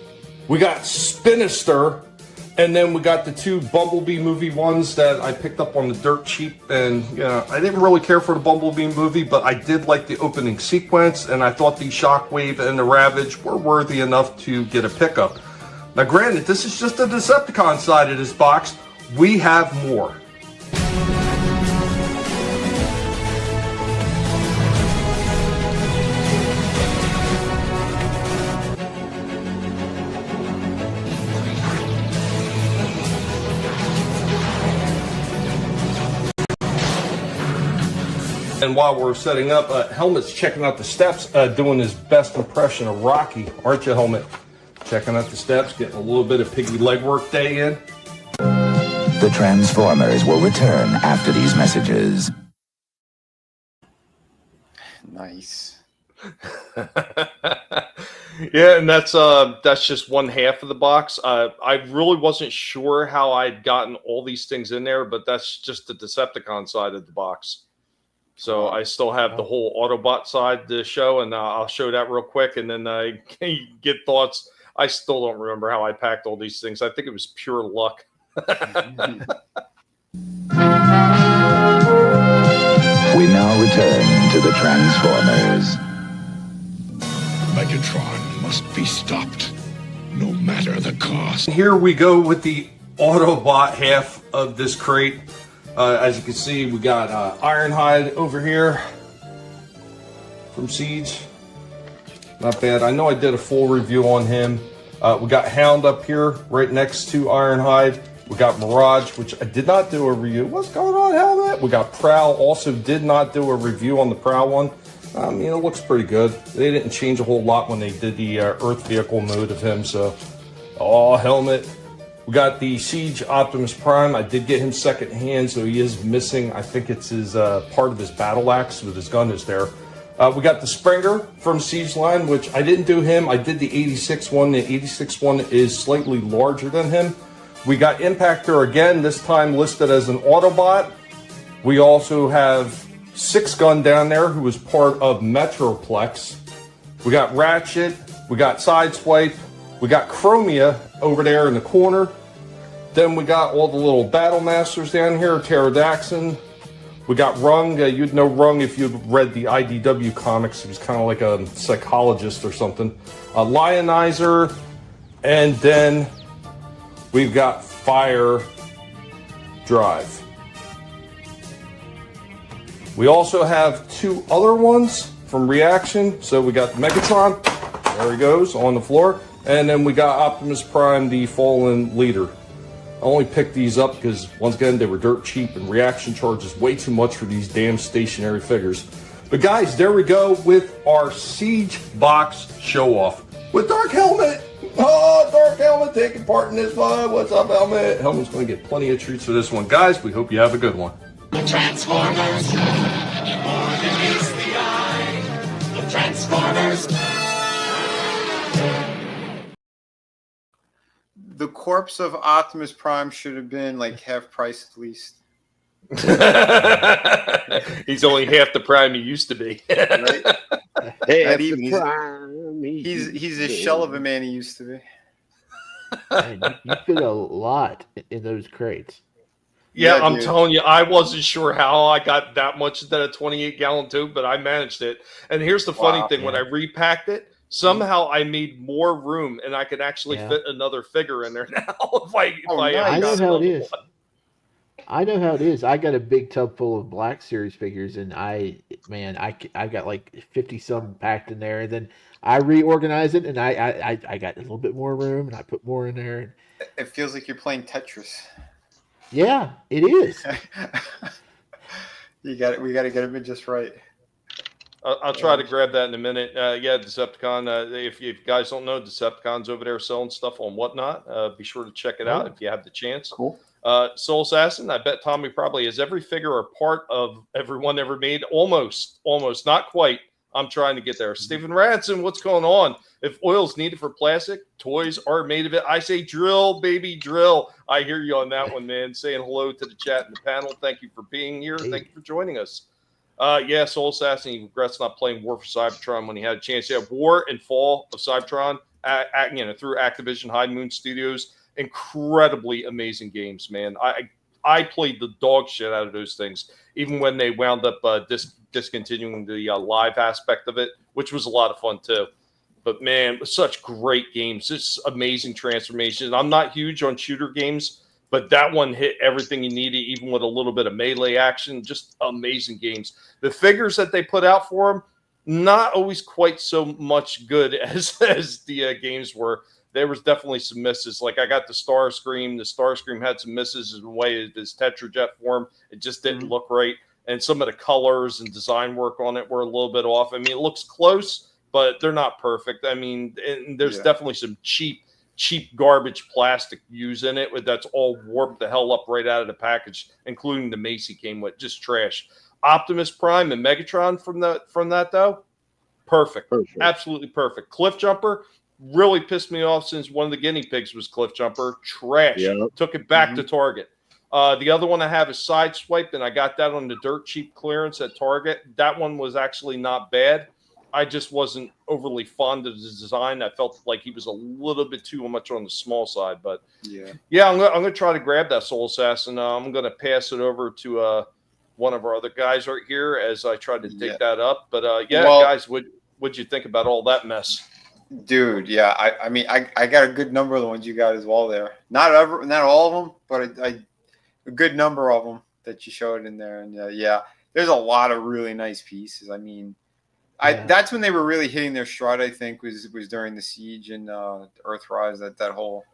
We got Spinister. And then we got the 2 Bumblebee movie ones that I picked up on the dirt cheap. And, you know, I didn't really care for the Bumblebee movie, but I did like the opening sequence. And I thought the Shockwave and the Ravage were worthy enough to get a pickup. Now, granted, this is just the Decepticon side of this box. We have more. And while we're setting up, Helmet's checking out the steps, doing his best impression of Rocky. Aren't you, Helmet? Checking out the steps, getting a little bit of piggy legwork day in. The Transformers will return after these messages. Nice. Yeah, and that's just one half of the box. I really wasn't sure how I'd gotten all these things in there, but that's just the Decepticon side of the box. So I still have the whole Autobot side to show, and I'll show that real quick, and then I get thoughts. I still don't remember how I packed all these things. I think it was pure luck. We now return to the Transformers. Megatron must be stopped, no matter the cost. Here we go with the Autobot half of this crate. As you can see, we got Ironhide over here from Siege. Not bad. I know I did a full review on him. We got Hound up here right next to Ironhide. We got Mirage, which I did not do a review. What's going on, Helmet? We got Prowl. Also did not do a review on the Prowl one. It looks pretty good. They didn't change a whole lot when they did the Earth Vehicle mode of him. So, Helmet. We got the Siege Optimus Prime. I did get him second hand, so he is missing. I think it's his part of his battle axe with his gun is there. We got the Springer from Siege line, which I didn't do him. I did the 86 one. The 86 one is slightly larger than him. We got Impactor again, this time listed as an Autobot. We also have Six Gun down there, who was part of Metroplex. We got Ratchet. We got Sideswipe. We got Chromia over there in the corner. Then we got all the little Battle Masters down here, Pterodaxin. We got Rung. You'd know Rung if you'd read the IDW comics. He was kind of like a psychologist or something. Lionizer. And then we've got Fire Drive. We also have 2 other ones from Reaction. So we got Megatron. There he goes on the floor. And then we got Optimus Prime, the Fallen Leader. I only picked these up because, once again, they were dirt cheap and Reaction charges way too much for these damn stationary figures. But guys, there we go with our Siege box show-off with Dark Helmet. Oh, Dark Helmet taking part in this one. What's up, Helmet? Helmet's going to get plenty of treats for this one. Guys, we hope you have a good one. The Transformers, more than meets the eye. The Transformers. The corpse of Optimus Prime should have been like half price at least. He's only half the Prime he used to be. Right? Hey, he's a shell of a man he used to be. Man, you fit a lot in those crates. Yeah, Yeah, I'm dude. telling you, I wasn't sure how I got that much into a 28-gallon tube, but I managed it. And here's the funny thing. When I repacked it, somehow I made more room, and I could actually fit another figure in there now. I know how it is. I know how it is. I got a big tub full of Black Series figures, and I got like 50 some packed in there. And then I reorganized it, and I got a little bit more room, and I put more in there. It feels like you're playing Tetris. Yeah, it is. We got to get him in just right. I'll try to grab that in a minute. Yeah, Decepticon. If you guys don't know, Decepticon's over there selling stuff on Whatnot. Be sure to check it out if you have the chance. Cool. Soul Assassin. I bet Tommy probably has every figure or part of everyone ever made. Almost, not quite. I'm trying to get there. Stephen Ransom, what's going on? If oil's needed for plastic, toys are made of it. I say drill, baby, drill. I hear you on that one, man. Saying hello to the chat and the panel. Thank you for being here. Thank you for joining us. Yeah, Soul Assassin, he regrets not playing War for Cybertron when he had a chance. Yeah, War and Fall of Cybertron, through Activision High Moon Studios. Incredibly amazing games, man. I played the dog shit out of those things, even when they wound up discontinuing the live aspect of it, which was a lot of fun too. But man, such great games, just amazing transformations. I'm not huge on shooter games, but that one hit everything you needed, even with a little bit of melee action. Just amazing games. The figures that they put out for them, not always quite so much good as the games were. There was definitely some misses. Like I got the Starscream. The Starscream had some misses in the way of his Tetrajet form. It just didn't look right. And some of the colors and design work on it were a little bit off. I mean, it looks close, but they're not perfect. I mean, and there's definitely some cheap garbage plastic used in it that's all warped the hell up right out of the package, including the Macy came with. Just trash. Optimus Prime and Megatron from that though, perfect. Absolutely perfect. Cliff Jumper really pissed me off since one of the guinea pigs was Cliff Jumper. Trash. Took it back to Target. The other one I have is Sideswipe, and I got that on the dirt cheap clearance at Target. That one was actually not bad. I just wasn't overly fond of the design. I felt like he was a little bit too much on the small side. But I'm gonna try to grab that Soul Assassin. I'm gonna pass it over to one of our other guys right here as I try to dig that up. But guys, what'd you think about all that mess? Dude, yeah, I mean, I got a good number of the ones you got as well there. Not all of them, but a good number of them that you showed in there. And there's a lot of really nice pieces. I mean, that's when they were really hitting their stride. I think was during the Siege and Earthrise. That whole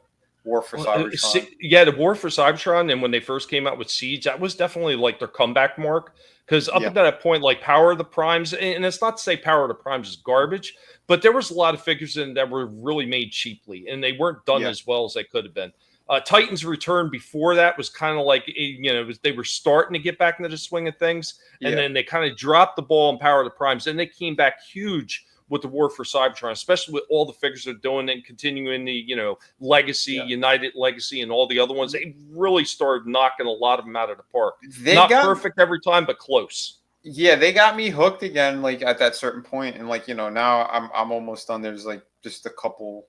War for Cybertron. The War for Cybertron, and when they first came out with Siege, that was definitely like their comeback mark. Because up until that point, like Power of the Primes, and it's not to say Power of the Primes is garbage, but there was a lot of figures in that were really made cheaply, and they weren't done as well as they could have been. Titan's Return before that was kind of like, they were starting to get back into the swing of things, and then they kind of dropped the ball in Power of the Primes, and they came back huge with the War for Cybertron, especially with all the figures they're doing and continuing the, Legacy, United Legacy, and all the other ones. They really started knocking a lot of them out of the park. Not perfect every time, but close. Yeah, they got me hooked again, like at that certain point, and now I'm almost done. There's like just a couple.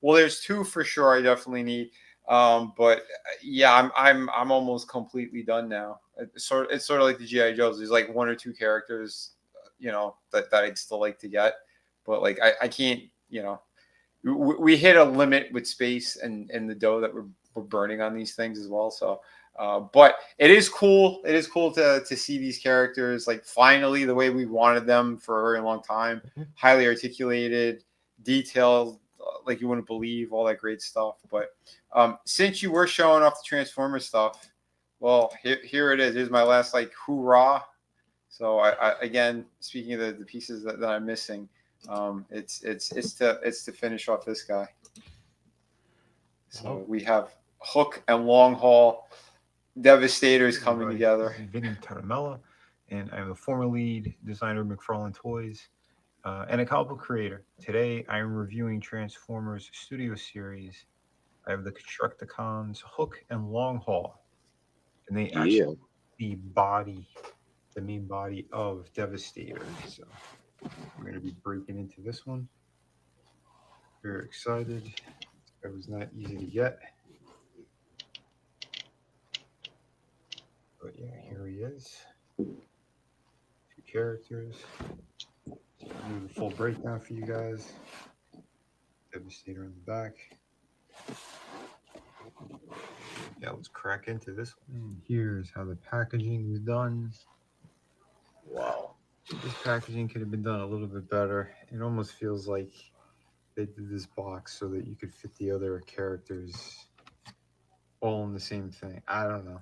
Well, there's two for sure. I definitely need. But I'm almost completely done now. It's sort of like the G.I. Joes. There's like one or two characters, that I'd still like to get, but like I can't. We hit a limit with space and the dough that we're burning on these things as well. So. But it is cool. It is cool to see these characters like finally the way we wanted them for a very long time. Highly articulated, detailed, like you wouldn't believe, all that great stuff. But since you were showing off the Transformers stuff, well, here it is. Here's my last like hoorah. So I again, speaking of the pieces that I'm missing, it's to finish off this guy. So we have Hook and Long Haul Devastators coming together. Vinnie Mella, and I'm the former lead designer of McFarlane Toys and a comic book creator. Today, I am reviewing Transformers Studio Series. I have the Constructicons Hook and Long Haul, and they actually the main body of Devastator. So we're going to be breaking into this one. Very excited. It was not easy to get. But yeah, here he is. Two characters. Do the full breakdown for you guys. Devastator on the back. Yeah, let's crack into this one. And here's how the packaging was done. Wow. This packaging could have been done a little bit better. It almost feels like they did this box so that you could fit the other characters all in the same thing. I don't know.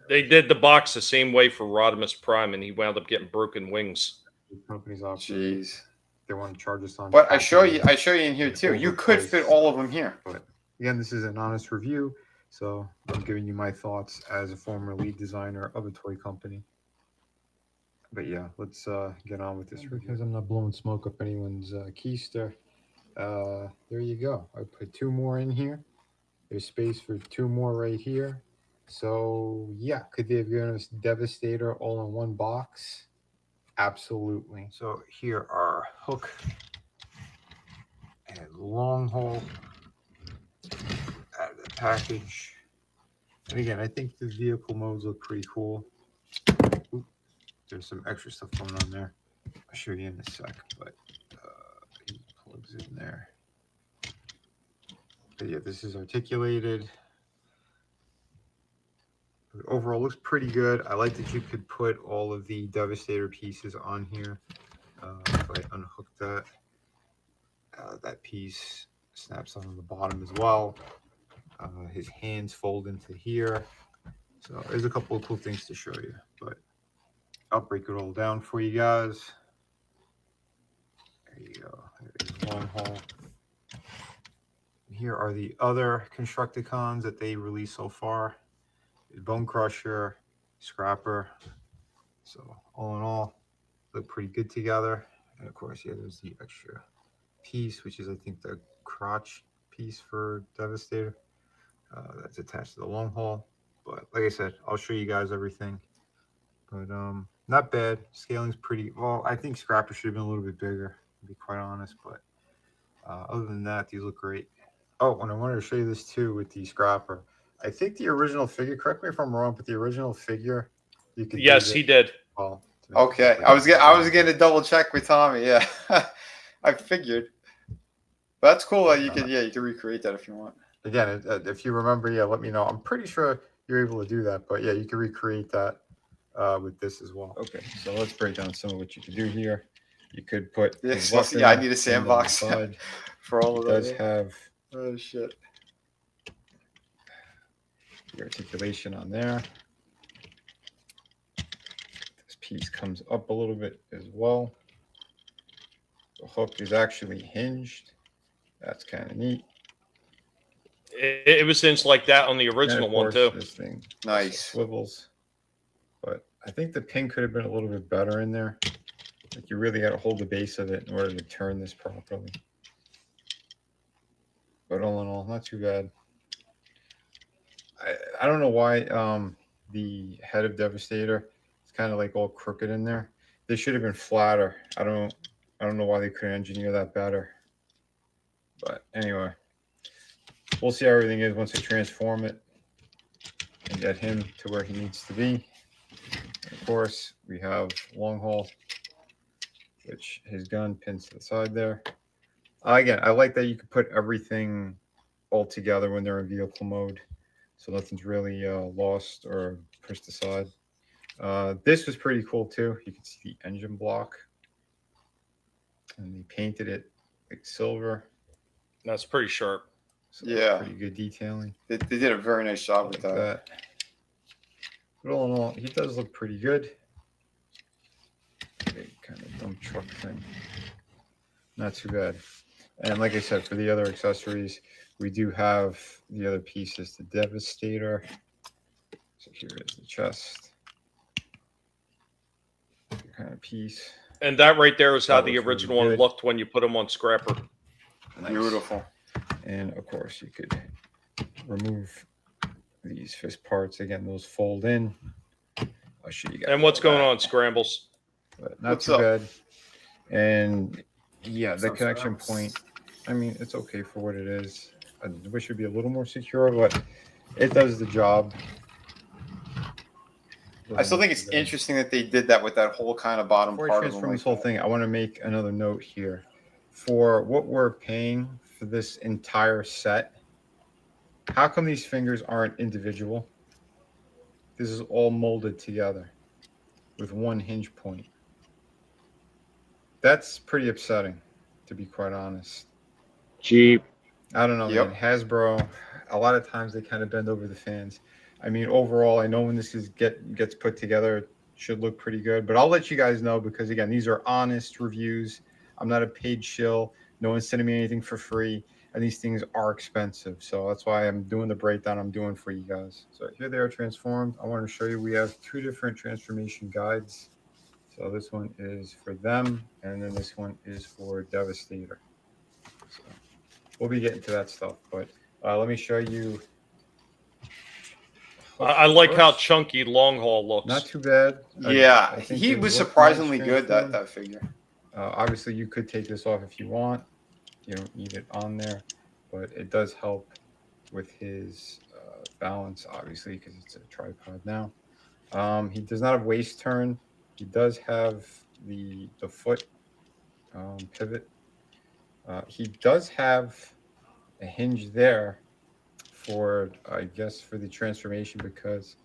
They did the box the same way for Rodimus Prime, and he wound up getting broken wings. companies operate. Jeez. They want to charge us on. But I show you in here too. You could fit overpriced. all of them here. But again, this is an honest review, so I'm giving you my thoughts as a former lead designer of a toy company. But yeah, let's get on with this because I'm not blowing smoke up anyone's keister. There you go. I put 2 more in here. There's space for 2 more right here. So yeah, could they have given us Devastator all in one box? Absolutely. So here are hook and long haul out of the package. And again, I think the vehicle modes look pretty cool. Oop, there's some extra stuff going on there. I'll show you in a sec, but he plugs in there. But yeah, this is articulated. Overall, looks pretty good. I like that you could put all of the Devastator pieces on here. If I unhook that, that piece snaps on the bottom as well. His hands fold into here. So there's a couple of cool things to show you, but I'll break it all down for you guys. There you go. There's long haul. Here are the other Constructicons that they released so far. Bone Crusher, Scrapper. So all in all, look pretty good together. And of course, yeah, there's the extra piece, which is I think the crotch piece for Devastator. That's attached to the long haul. But like I said, I'll show you guys everything. But not bad. Scaling's pretty well. I think Scrapper should have been a little bit bigger, to be quite honest. But other than that, these look great. Oh, and I wanted to show you this too with the Scrapper. I think the original figure, correct me if I'm wrong, but the original figure, you could. Yes, he did. Well, okay, I was gonna double check with Tommy. Yeah, I figured. But that's cool. You can recreate that if you want. Again, if you remember, yeah, let me know. I'm pretty sure you're able to do that, but yeah, you can recreate that with this as well. Okay, so let's break down some of what you can do here. You could put. Yes, I need a sandbox for all of those. It does have. Oh shit. The articulation on there. This piece comes up a little bit as well. The hook is actually hinged. That's kind of neat. It was hinged like that on the original one too. This thing nice swivels, but I think the pin could have been a little bit better in there. Like you really got to hold the base of it in order to turn this properly. But all in all, not too bad. I don't know why the head of Devastator is kind of like all crooked in there. They should have been flatter. I don't know why they couldn't engineer that better. But anyway, we'll see how everything is once I transform it and get him to where he needs to be. And of course, we have long haul, which his gun pins to the side there. Again, I like that you can put everything all together when they're in vehicle mode. So nothing's really lost or pushed aside. This was pretty cool too. You can see the engine block. And they painted it like silver. That's pretty sharp. So yeah. Pretty good detailing. They did a very nice job with that. But all in all, he does look pretty good. Big kind of dump truck thing. Not too bad. And like I said, for the other accessories, we do have the other pieces, the Devastator. So here is the chest. Kind of piece. And that right there is how the original one looked when you put them on Scrapper. Nice. Beautiful. And of course, you could remove these fist parts. Again, those fold in. I'll show you guys. And what's going on, Scrambles? But not too bad. And yeah, the connection point, I mean, it's okay for what it is. I wish it would be a little more secure, but it does the job. I still think it's interesting that they did that with that whole kind of bottom Before part I of them. transform this whole thing, I want to make another note here. For what we're paying for this entire set, how come these fingers aren't individual? This is all molded together with one hinge point. That's pretty upsetting, to be quite honest. Cheap. I don't know, man. Hasbro, a lot of times they kind of bend over the fans. I mean, overall, I know when this gets put together, should look pretty good. But I'll let you guys know because, again, these are honest reviews. I'm not a paid shill. No one's sending me anything for free. And these things are expensive. So that's why I'm doing the breakdown I'm doing for you guys. So here they are transformed. I want to show you we have 2 different transformation guides. So this one is for them, and then this one is for Devastator. So we'll be getting to that stuff. But let me show you. I like how chunky Long Haul looks. Not too bad. Yeah, I think he it was looked surprisingly nice good, transformed. that figure. Obviously, you could take this off if you want. You don't need it on there, but it does help with his balance, obviously, because it's a tripod now. He does not have waist turn. He does have the foot pivot. He does have a hinge there for, I guess, for the transformation because,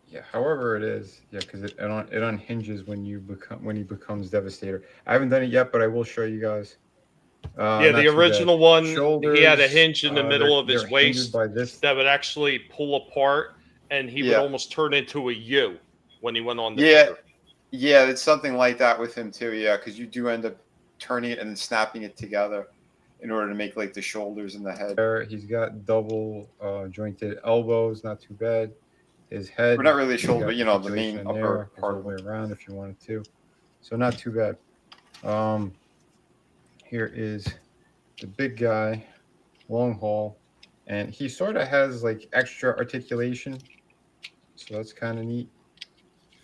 yeah, however it is, yeah, because it unhinges when he becomes Devastator. I haven't done it yet, but I will show you guys. Yeah, the original one, he had a hinge in the middle of his they're waist by this. that would actually pull apart, and he would Yeah. almost turn into a U when he went on the Yeah, figure. yeah, it's something like that with him too. Yeah, because you do end up turning it and then snapping it together in order to make like the shoulders and the head. There, he's got double jointed elbows, not too bad. His head, Or not really the he's shoulder, got but, you know, the main articulation in upper there. Goes part all of the way around if you wanted to. So not too bad. Here is the big guy, Long Haul, and he sort of has like extra articulation, so that's kind of neat.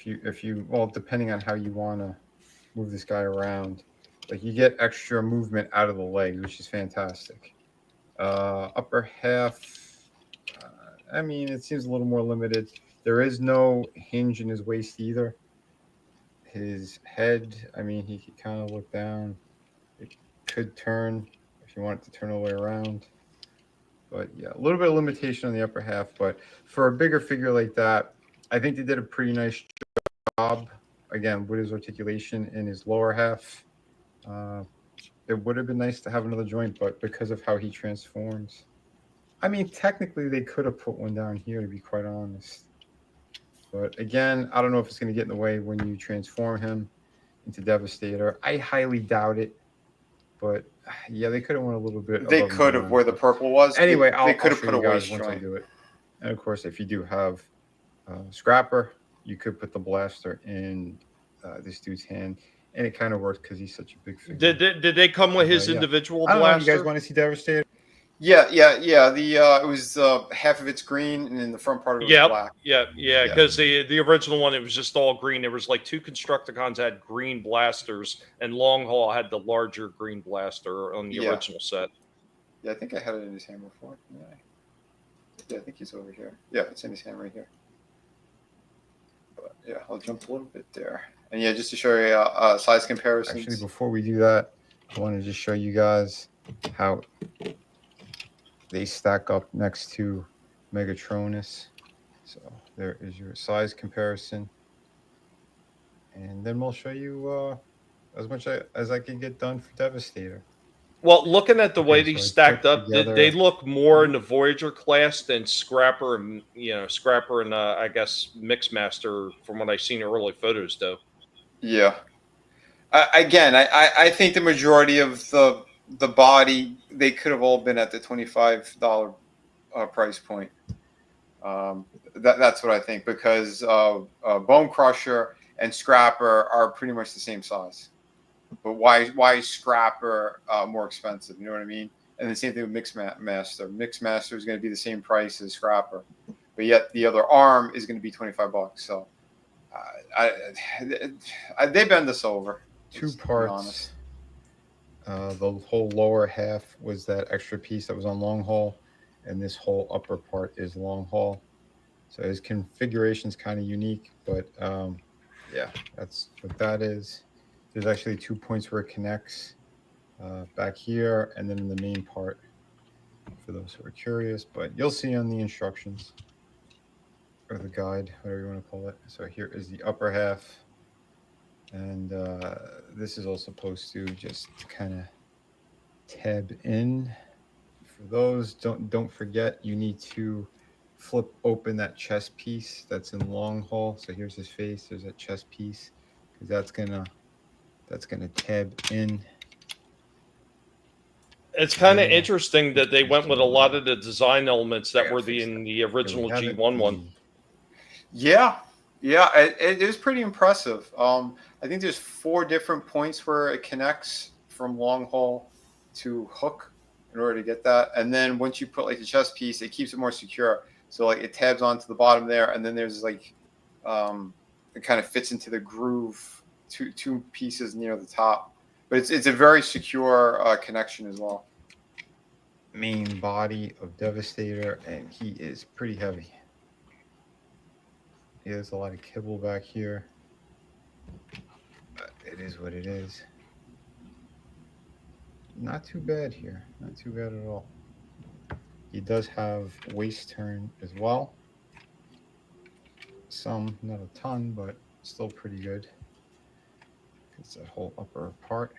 If you well, depending on how you want to move this guy around, like you get extra movement out of the legs, which is fantastic. Upper half, I mean, it seems a little more limited. There is no hinge in his waist either. His head, I mean, he could kind of look down. It could turn if you want it to turn all the way around. But yeah, a little bit of limitation on the upper half. But for a bigger figure like that, I think they did a pretty nice job, again, with his articulation in his lower half. It would have been nice to have another joint, but because of how he transforms, I mean, technically they could have put one down here, to be quite honest. But again, I don't know if it's going to get in the way when you transform him into Devastator. I highly doubt it. But yeah, they could have went a little bit. They could have where the purple was. Anyway, they could I'll have show put a you guys waist once I joint. do it. And of course, if you do have Scrapper, you could put the blaster in this dude's hand, and it kind of works because he's such a big figure. Did they come with his Yeah. individual I don't know if blaster? you guys want to see Devastator. Yeah. The it was half of it's green and then the front part of it was black. Yeah. Because the original one, it was just all green. There was like 2 Constructicons that had green blasters, and Long Haul had the larger green blaster on the original set. Yeah, I think I had it in his hand before. Yeah, I think he's over here. Yeah, it's in his hand right here. But yeah, I'll jump a little bit there. And yeah, just to show you size comparisons. Actually, before we do that, I want to just show you guys how they stack up next to Megatronus. So there is your size comparison. And then we'll show you as much as I can get done for Devastator. Well, looking at the way Okay, these so I stacked put up, together- they look more in the Voyager class than Scrapper and I guess Mixmaster from what I've seen early photos, though. Yeah. Again, I think the majority of the body, they could have all been at the $25 price point. That's what I think, because Bone Crusher and Scrapper are pretty much the same size. But why is Scrapper more expensive? You know what I mean? And the same thing with Mixmaster. Mixmaster is going to be the same price as Scrapper, but yet the other arm is going to be $25. So they bend us over. 2 parts. The whole lower half was that extra piece that was on Long Haul, and this whole upper part is Long Haul. So his configuration is kind of unique, but yeah, that's what that is. There's actually 2 points where it connects back here and then in the main part for those who are curious, but you'll see on the instructions or the guide, whatever you want to call it. So here is the upper half, and this is all supposed to just kind of tab in. For those, don't forget, you need to flip open that chest piece that's in long haul. So here's his face. There's that chest piece, because that's gonna tab in. It's kind of interesting that they went with a lot of the design elements that were in the original G1 one. Yeah, it is pretty impressive. I think there's 4 different points where it connects from long haul to hook in order to get that, and then once you put like the chest piece, it keeps it more secure. So like it tabs onto the bottom there, and then there's like it kind of fits into the groove, two pieces near the top. But it's a very secure connection as well. Main body of Devastator, and he is pretty heavy. There's a lot of kibble back here. But it is what it is. Not too bad here. Not too bad at all. He does have waist turn as well. Some, not a ton, but still pretty good. It's that whole upper part.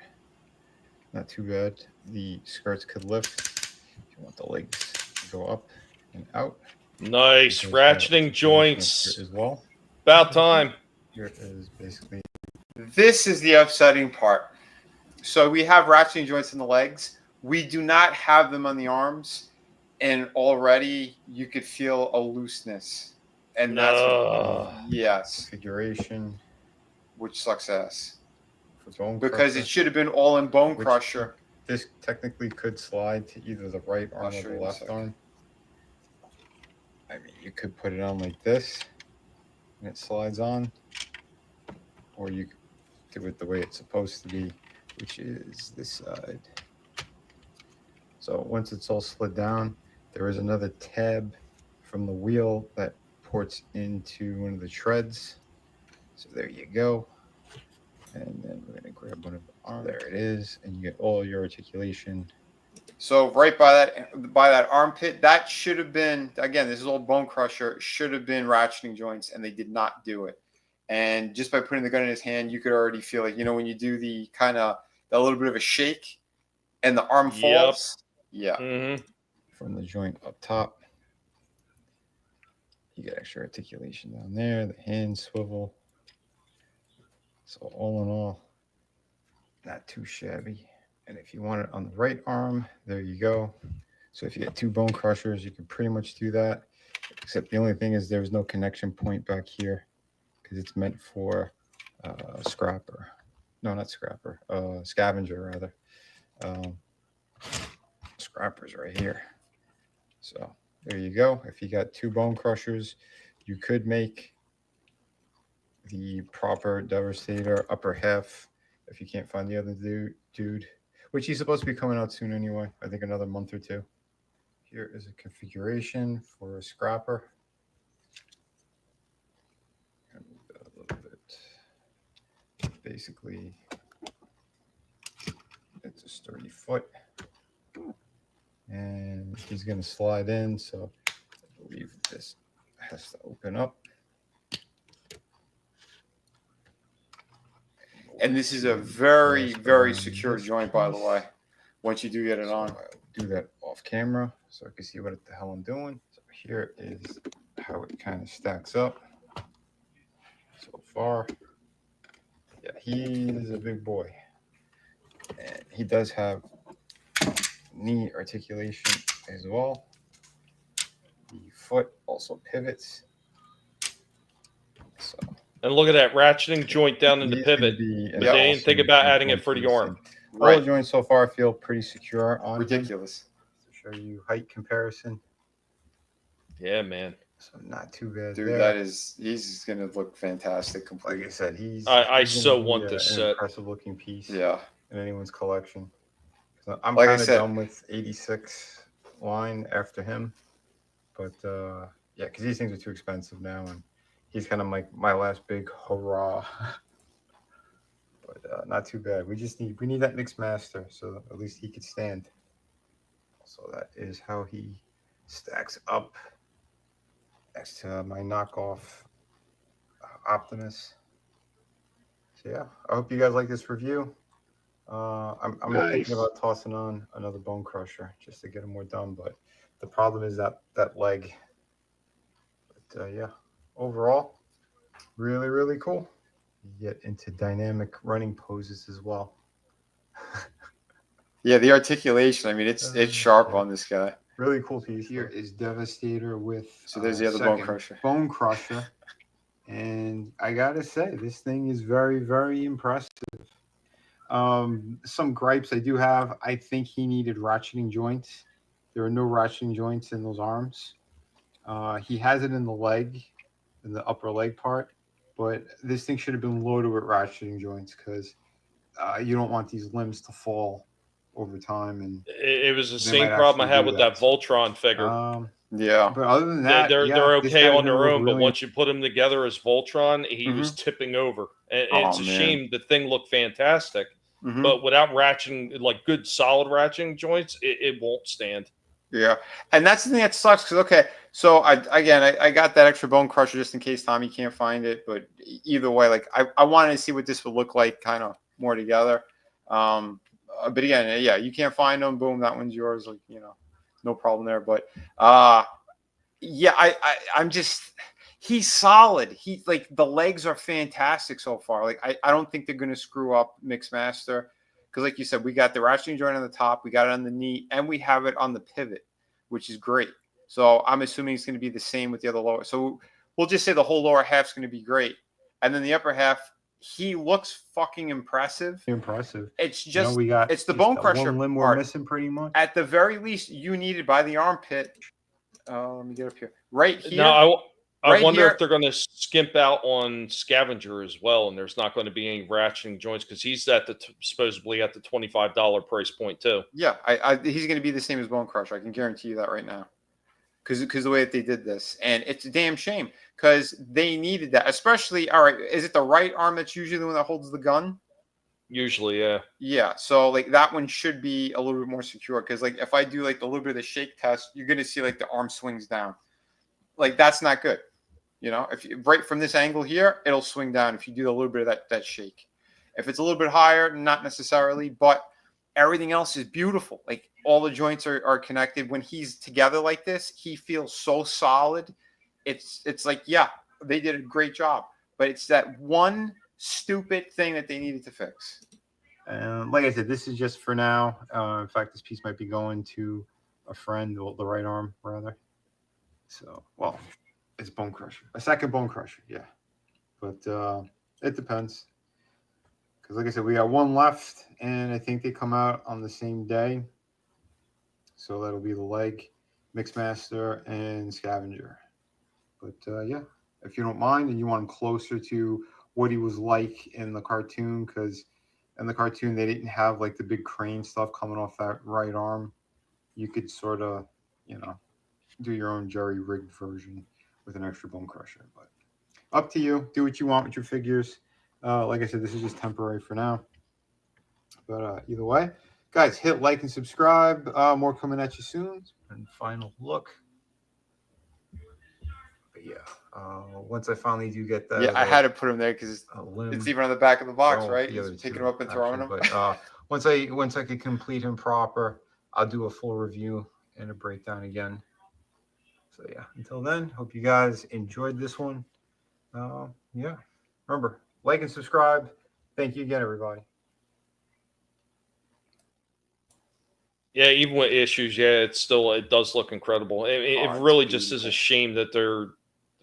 Not too bad. The skirts could lift if you want the legs to go up and out. Nice ratcheting joints as well. About time. Here is basically. This is the upsetting part. So we have ratcheting joints in the legs. We do not have them on the arms, and already you could feel a looseness. And that's yes, configuration, which sucks ass. Bone because crusher, it should have been all in Bone Crusher. This technically could slide to either the right arm or the left arm. I mean, you could put it on like this, and it slides on, or you could do it the way it's supposed to be, which is this side. So once it's all slid down, there is another tab from the wheel that ports into one of the treads. So there you go. And then we're going to grab one of the arms. There it is. And you get all your articulation. So right by that armpit, that should have been, again, this is old Bone Crusher, should have been ratcheting joints, and they did not do it. And just by putting the gun in his hand, you could already feel it. You know, when you do the kind of, a little bit of a shake and the arm falls. Yeah. Mm-hmm. From the joint up top. You get extra articulation down there, the hand swivel. So all in all, not too shabby. And if you want it on the right arm, there you go. So if you get 2 Bone Crushers, you can pretty much do that. Except the only thing is there's no connection point back here because it's meant for scrapper. No, not scrapper. Scavenger, rather. Scrapper's right here. So there you go. If you got 2 Bone Crushers, you could make the proper Devastator upper half if you can't find the other dude, which he's supposed to be coming out soon anyway. I think another month or 2. Here is a configuration for a scrapper. And a little bit. Basically, it's a sturdy foot. And he's going to slide in, so I believe this has to open up. And this is a very, very secure joint, by the way, once you do get it on. I'll do that off camera so I can see what the hell I'm doing. So here is how it kind of stacks up so far. Yeah, he is a big boy. And he does have knee articulation as well. The foot also pivots. So. And look at that ratcheting joint down in the pivot. But they didn't think about adding it for the arm. All the joints so far feel pretty secure on ridiculous. To show you height comparison. Yeah, man. So not too bad. Dude, there. he's gonna look fantastic. Completely. Like I said, I so want this set. Impressive looking piece. Yeah. In anyone's collection. I'm like kind of done with 86 line after him, but yeah, because these things are too expensive now, and he's kind of like my last big hurrah. But not too bad. We need that mixed master, so at least he could stand. So that is how he stacks up next to my knockoff Optimus. So yeah, I hope you guys like this review. I'm thinking about tossing on another Bone Crusher just to get him more done, but the problem is that leg yeah, overall, really, really cool. You get into dynamic running poses as well. Yeah, the articulation. I mean, it's sharp on this guy. Really cool piece. Here is Devastator with So there's the other Bone Crusher. Bone Crusher. And I gotta say, this thing is very, very impressive. Some gripes I do have. I think he needed ratcheting joints. There are no ratcheting joints in those arms. He has it in the leg, in the upper leg part, but this thing should have been loaded with ratcheting joints because you don't want these limbs to fall over time. And it was the same problem I had with that Voltron figure. Yeah, but other than that, they're okay on their own. Really... But once you put them together as Voltron, he was tipping over. And it's a shame. The thing looked fantastic, but without ratcheting, like good solid ratcheting joints, it won't stand. Yeah, and that's the thing that sucks because so I got that extra Bone Crusher just in case Tommy can't find it. But either way, like I wanted to see what this would look like, kind of more together. But again, yeah, you can't find them. Boom, that one's yours. Like, you know, no problem there. But yeah, I'm just, he's solid. He, like, the legs are fantastic so far. Like, I don't think they're gonna screw up Mixmaster because, like you said, we got the ratcheting joint on the top, we got it on the knee, and we have it on the pivot, which is great. So I'm assuming it's going to be the same with the other lower. So we'll just say the whole lower half's going to be great, and then the upper half. He looks fucking impressive. Impressive. It's just, we got it's the Bone Crusher one limb we're missing pretty much. At the very least, you needed by the armpit. Let me get up here. Right here. No, I wonder here. if they're going to skimp out on Scavenger as well, and there's not going to be any ratcheting joints because he's at the supposedly at the $25 price point too. Yeah, he's going to be the same as Bone Crusher. I can guarantee you that right now. Because the way that they did this, and it's a damn shame because they needed that, especially. All right, is it the right arm that's usually the one that holds the gun? Usually, yeah. Yeah, so like that one should be a little bit more secure because like if I do like a little bit of the shake test, you're gonna see like the arm swings down. Like that's not good. You know, if you right from this angle here, it'll swing down if you do a little bit of that shake. If it's a little bit higher, not necessarily, but everything else is beautiful. Like all the joints are connected. When he's together like this, he feels so solid. It's like, yeah, they did a great job. But it's that one stupid thing that they needed to fix. Like I said, this is just for now. In fact, this piece might be going to a friend, the right arm, rather. So, well, it's Bone Crusher. A second Bone Crusher, yeah. But it depends. Because like I said, we got one left, and I think they come out on the same day. So that'll be the leg, Mixmaster, and Scavenger. But yeah, if you don't mind and you want him closer to what he was like in the cartoon, because in the cartoon they didn't have like the big crane stuff coming off that right arm, you could sort of, you know, do your own jerry-rigged version with an extra Bone Crusher. But up to you. Do what you want with your figures. Like I said, this is just temporary for now. But either way, guys, hit like and subscribe. More coming at you soon. And final look. But yeah, once I finally do get that. Yeah, I had to put them there because it's even on the back of the box, right? He's picking them up and throwing them. But once I can complete him proper, I'll do a full review and a breakdown again. So yeah, until then, hope you guys enjoyed this one. Yeah, remember, like and subscribe. Thank you again, everybody. Yeah, even with issues, yeah, it does look incredible. It really just is a shame that they're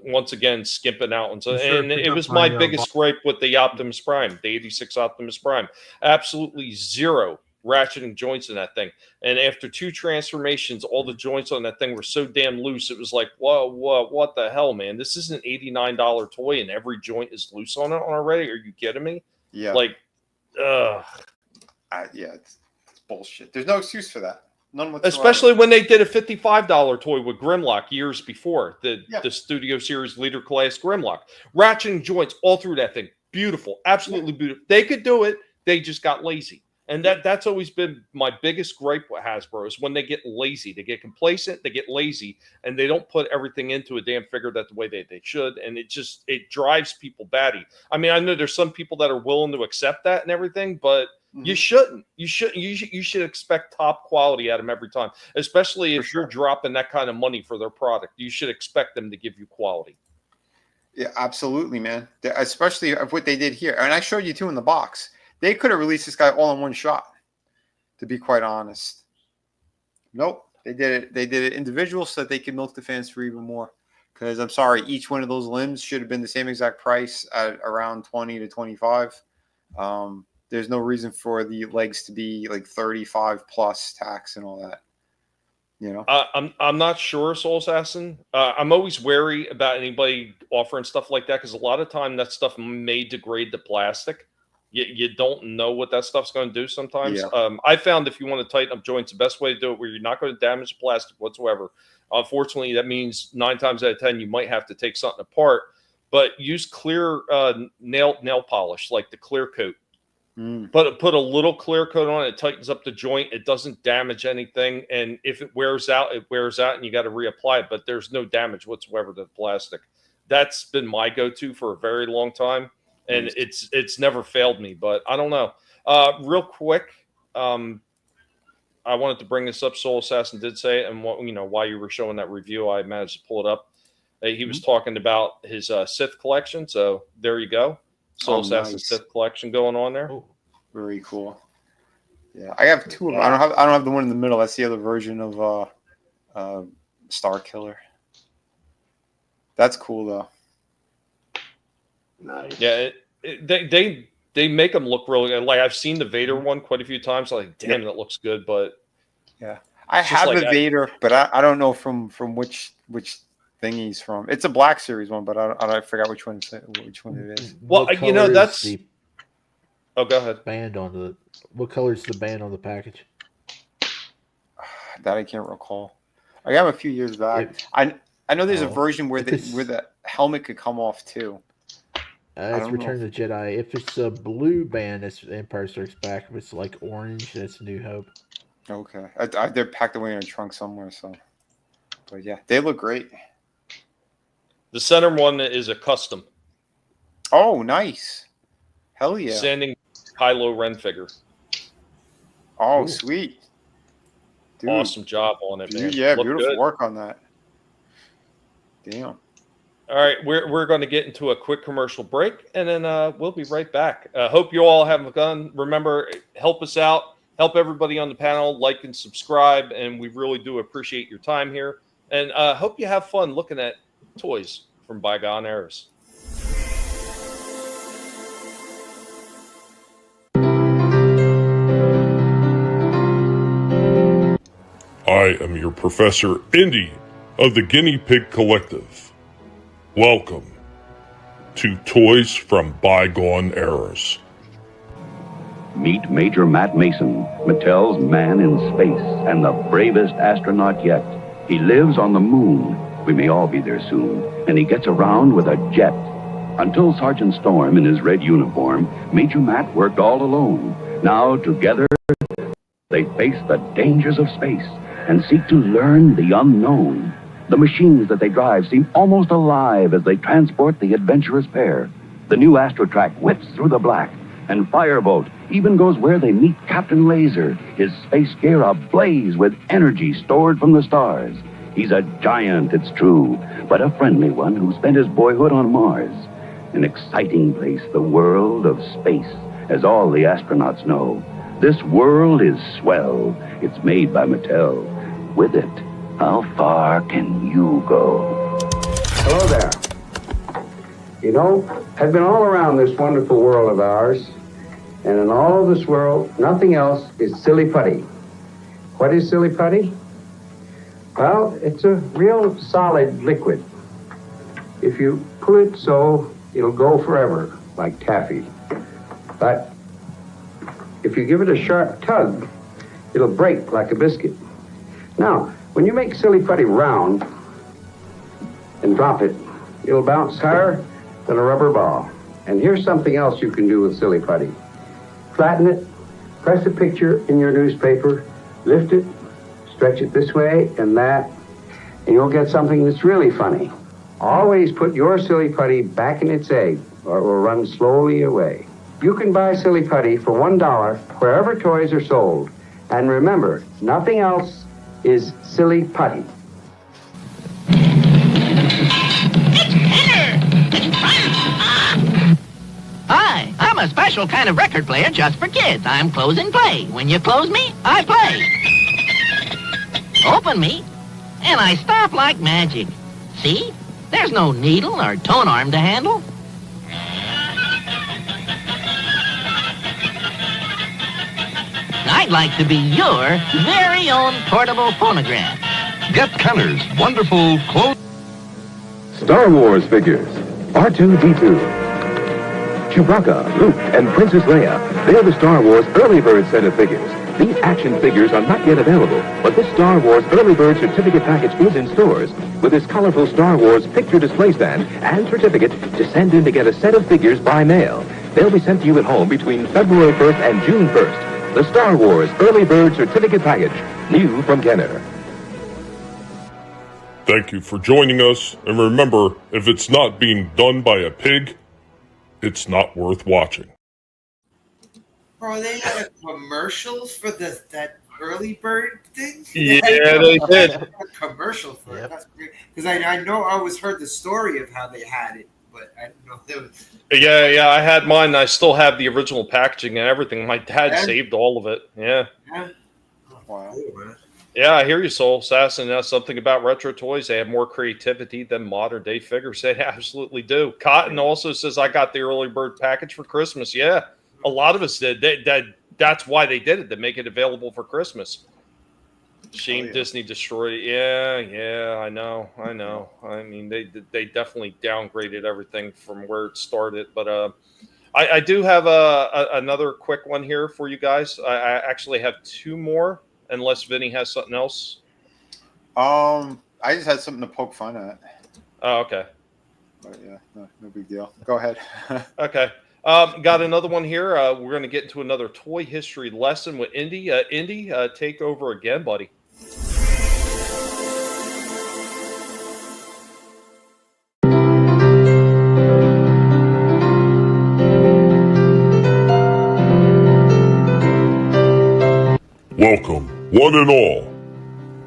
once again skimping out. And so, and it was my biggest gripe with the Optimus Prime, the 86 Optimus Prime. Absolutely zero ratcheting joints in that thing. And after 2 transformations, all the joints on that thing were so damn loose. It was like, whoa, what the hell, man? This is an $89 toy and every joint is loose on it already. Are you kidding me? Yeah. Like, yeah, it's bullshit. There's no excuse for that. None whatsoever. Especially when they did a $55 toy with Grimlock years before, the Studio Series Leader Class Grimlock. Ratcheting joints all through that thing. Beautiful. Absolutely beautiful. They could do it. They just got lazy. And that's always been my biggest gripe with Hasbro is when they get lazy. They get complacent, they get lazy, and they don't put everything into a damn figure that the way they should. And it drives people batty. I mean, I know there's some people that are willing to accept that and everything, but You shouldn't. You should expect top quality out of them every time, especially if you're dropping that kind of money for their product. You should expect them to give you quality. Yeah, absolutely, man. Especially of what they did here. And I showed you too in the box. They could have released this guy all in one shot, to be quite honest. Nope. They did it. They did it individual so that they could milk the fans for even more. Because I'm sorry, each one of those limbs should have been the same exact price at around 20 to 25. There's no reason for the legs to be like 35 plus tax and all that. You know, I'm not sure, Soul Assassin. I'm always wary about anybody offering stuff like that because a lot of time that stuff may degrade the plastic. You don't know what that stuff's going to do sometimes. Yeah. I found if you want to tighten up joints, the best way to do it where you're not going to damage the plastic whatsoever. Unfortunately, that means 9 times out of 10 you might have to take something apart. But use clear nail polish, like the clear coat. Put a little clear coat on it. It tightens up the joint. It doesn't damage anything. And if it wears out, it wears out, and you got to reapply it. But there's no damage whatsoever to the plastic. That's been my go-to for a very long time, and it's never failed me. But I don't know. Real quick, I wanted to bring this up. Soul Assassin did say it, and while you were showing that review, I managed to pull it up. He was talking about his Sith collection. So there you go. Soul Assassin Sith collection going on there. Oh, very cool. Yeah, I have 2 of them. I don't have the one in the middle. That's the other version of Star Killer. That's cool though. Nice. Yeah, they make them look really good. Like I've seen the Vader one quite a few times. Like, damn, that looks good. But yeah, I have the Vader, but I don't know from which thing he's from. It's a Black Series one, but I forgot which one it is. Well, that's. Oh, go ahead. Band on what color is the band on the package? That I can't recall. I got him a few years back. I know there's a version where the helmet could come off too. It's Return of the Jedi. If it's a blue band, that's Empire Strikes Back. If it's like orange, that's New Hope. Okay, they're packed away in a trunk somewhere. So, but yeah, they look great. The center one is a custom. Oh, nice. Hell yeah. Sanding Kylo Ren figure. Oh, sweet. Dude. Awesome job on it, man. Yeah, Look beautiful good. work on that. Damn. All right, we're going to get into a quick commercial break, and then we'll be right back. Hope you all have fun. Remember, help us out. Help everybody on the panel. Like and subscribe, and we really do appreciate your time here. And hope you have fun looking at toys from bygone eras. I am your Professor Indy of the Guinea Pig Collective. Welcome to Toys from Bygone Eras. Meet Major Matt Mason, Mattel's man in space and the bravest astronaut yet. He lives on the moon. We may all be there soon. And he gets around with a jet. Until Sergeant Storm in his red uniform, Major Matt worked all alone. Now, together, they face the dangers of space and seek to learn the unknown. The machines that they drive seem almost alive as they transport the adventurous pair. The new Astrotrack whips through the black, and Firebolt even goes where they meet Captain Laser, his space gear ablaze with energy stored from the stars. He's a giant, it's true, but a friendly one who spent his boyhood on Mars. An exciting place, the world of space, as all the astronauts know. This world is swell. It's made by Mattel. With it, how far can you go? Hello there. You know, I've been all around this wonderful world of ours, and in all of this world, nothing else is silly putty. What is silly putty? Well, it's a real solid liquid. If you pull it so, it'll go forever, like taffy. But if you give it a sharp tug, it'll break like a biscuit. Now, when you make silly putty round and drop it, it'll bounce higher than a rubber ball. And here's something else you can do with silly putty. Flatten it, press a picture in your newspaper, lift it, stretch it this way and that, and you'll get something that's really funny. Always put your silly putty back in its egg, or it will run slowly away. You can buy Silly Putty for $1 wherever toys are sold. And remember, nothing else is Silly Putty. Hi, I'm a special kind of record player just for kids. I'm close and play. When you close me, I play. Open me, and I stop like magic. See? There's no needle or tone arm to handle. I'd like to be your very own portable phonograph. Get Kenner's wonderful close. Star Wars figures. R2-D2. Chewbacca, Luke, and Princess Leia. They're the Star Wars Early Bird set of figures. These action figures are not yet available, but this Star Wars Early Bird certificate package is in stores with this colorful Star Wars picture display stand and certificate to send in to get a set of figures by mail. They'll be sent to you at home between February 1st and June 1st. The Star Wars Early Bird certificate package, new from Kenner. Thank you for joining us, and remember, if it's not being done by a pig, it's not worth watching. Bro, they had a commercial for that early bird thing? Yeah, they did. A commercial for it. That's great. Because I know I always heard the story of how they had it, but I didn't know if there was... Yeah, I had mine. And I still have the original packaging and everything. My dad saved all of it. Yeah. Wow. Yeah, I hear you, Soul Assassin. Something about retro toys. They have more creativity than modern day figures. They absolutely do. Cotton also says, I got the early bird package for Christmas. Yeah, a lot of us did. That's why they did it, to make it available for Christmas. Shame Disney destroyed it. Yeah, I know. I mean, they definitely downgraded everything from where it started. But I do have another quick one here for you guys. I actually have two more. Unless Vinnie has something else. I just had something to poke fun at. Oh, okay. But yeah, no big deal. Go ahead. Okay. Got another one here. We're going to get into another toy history lesson with Indy. Indy, take over again, buddy. Welcome, one and all.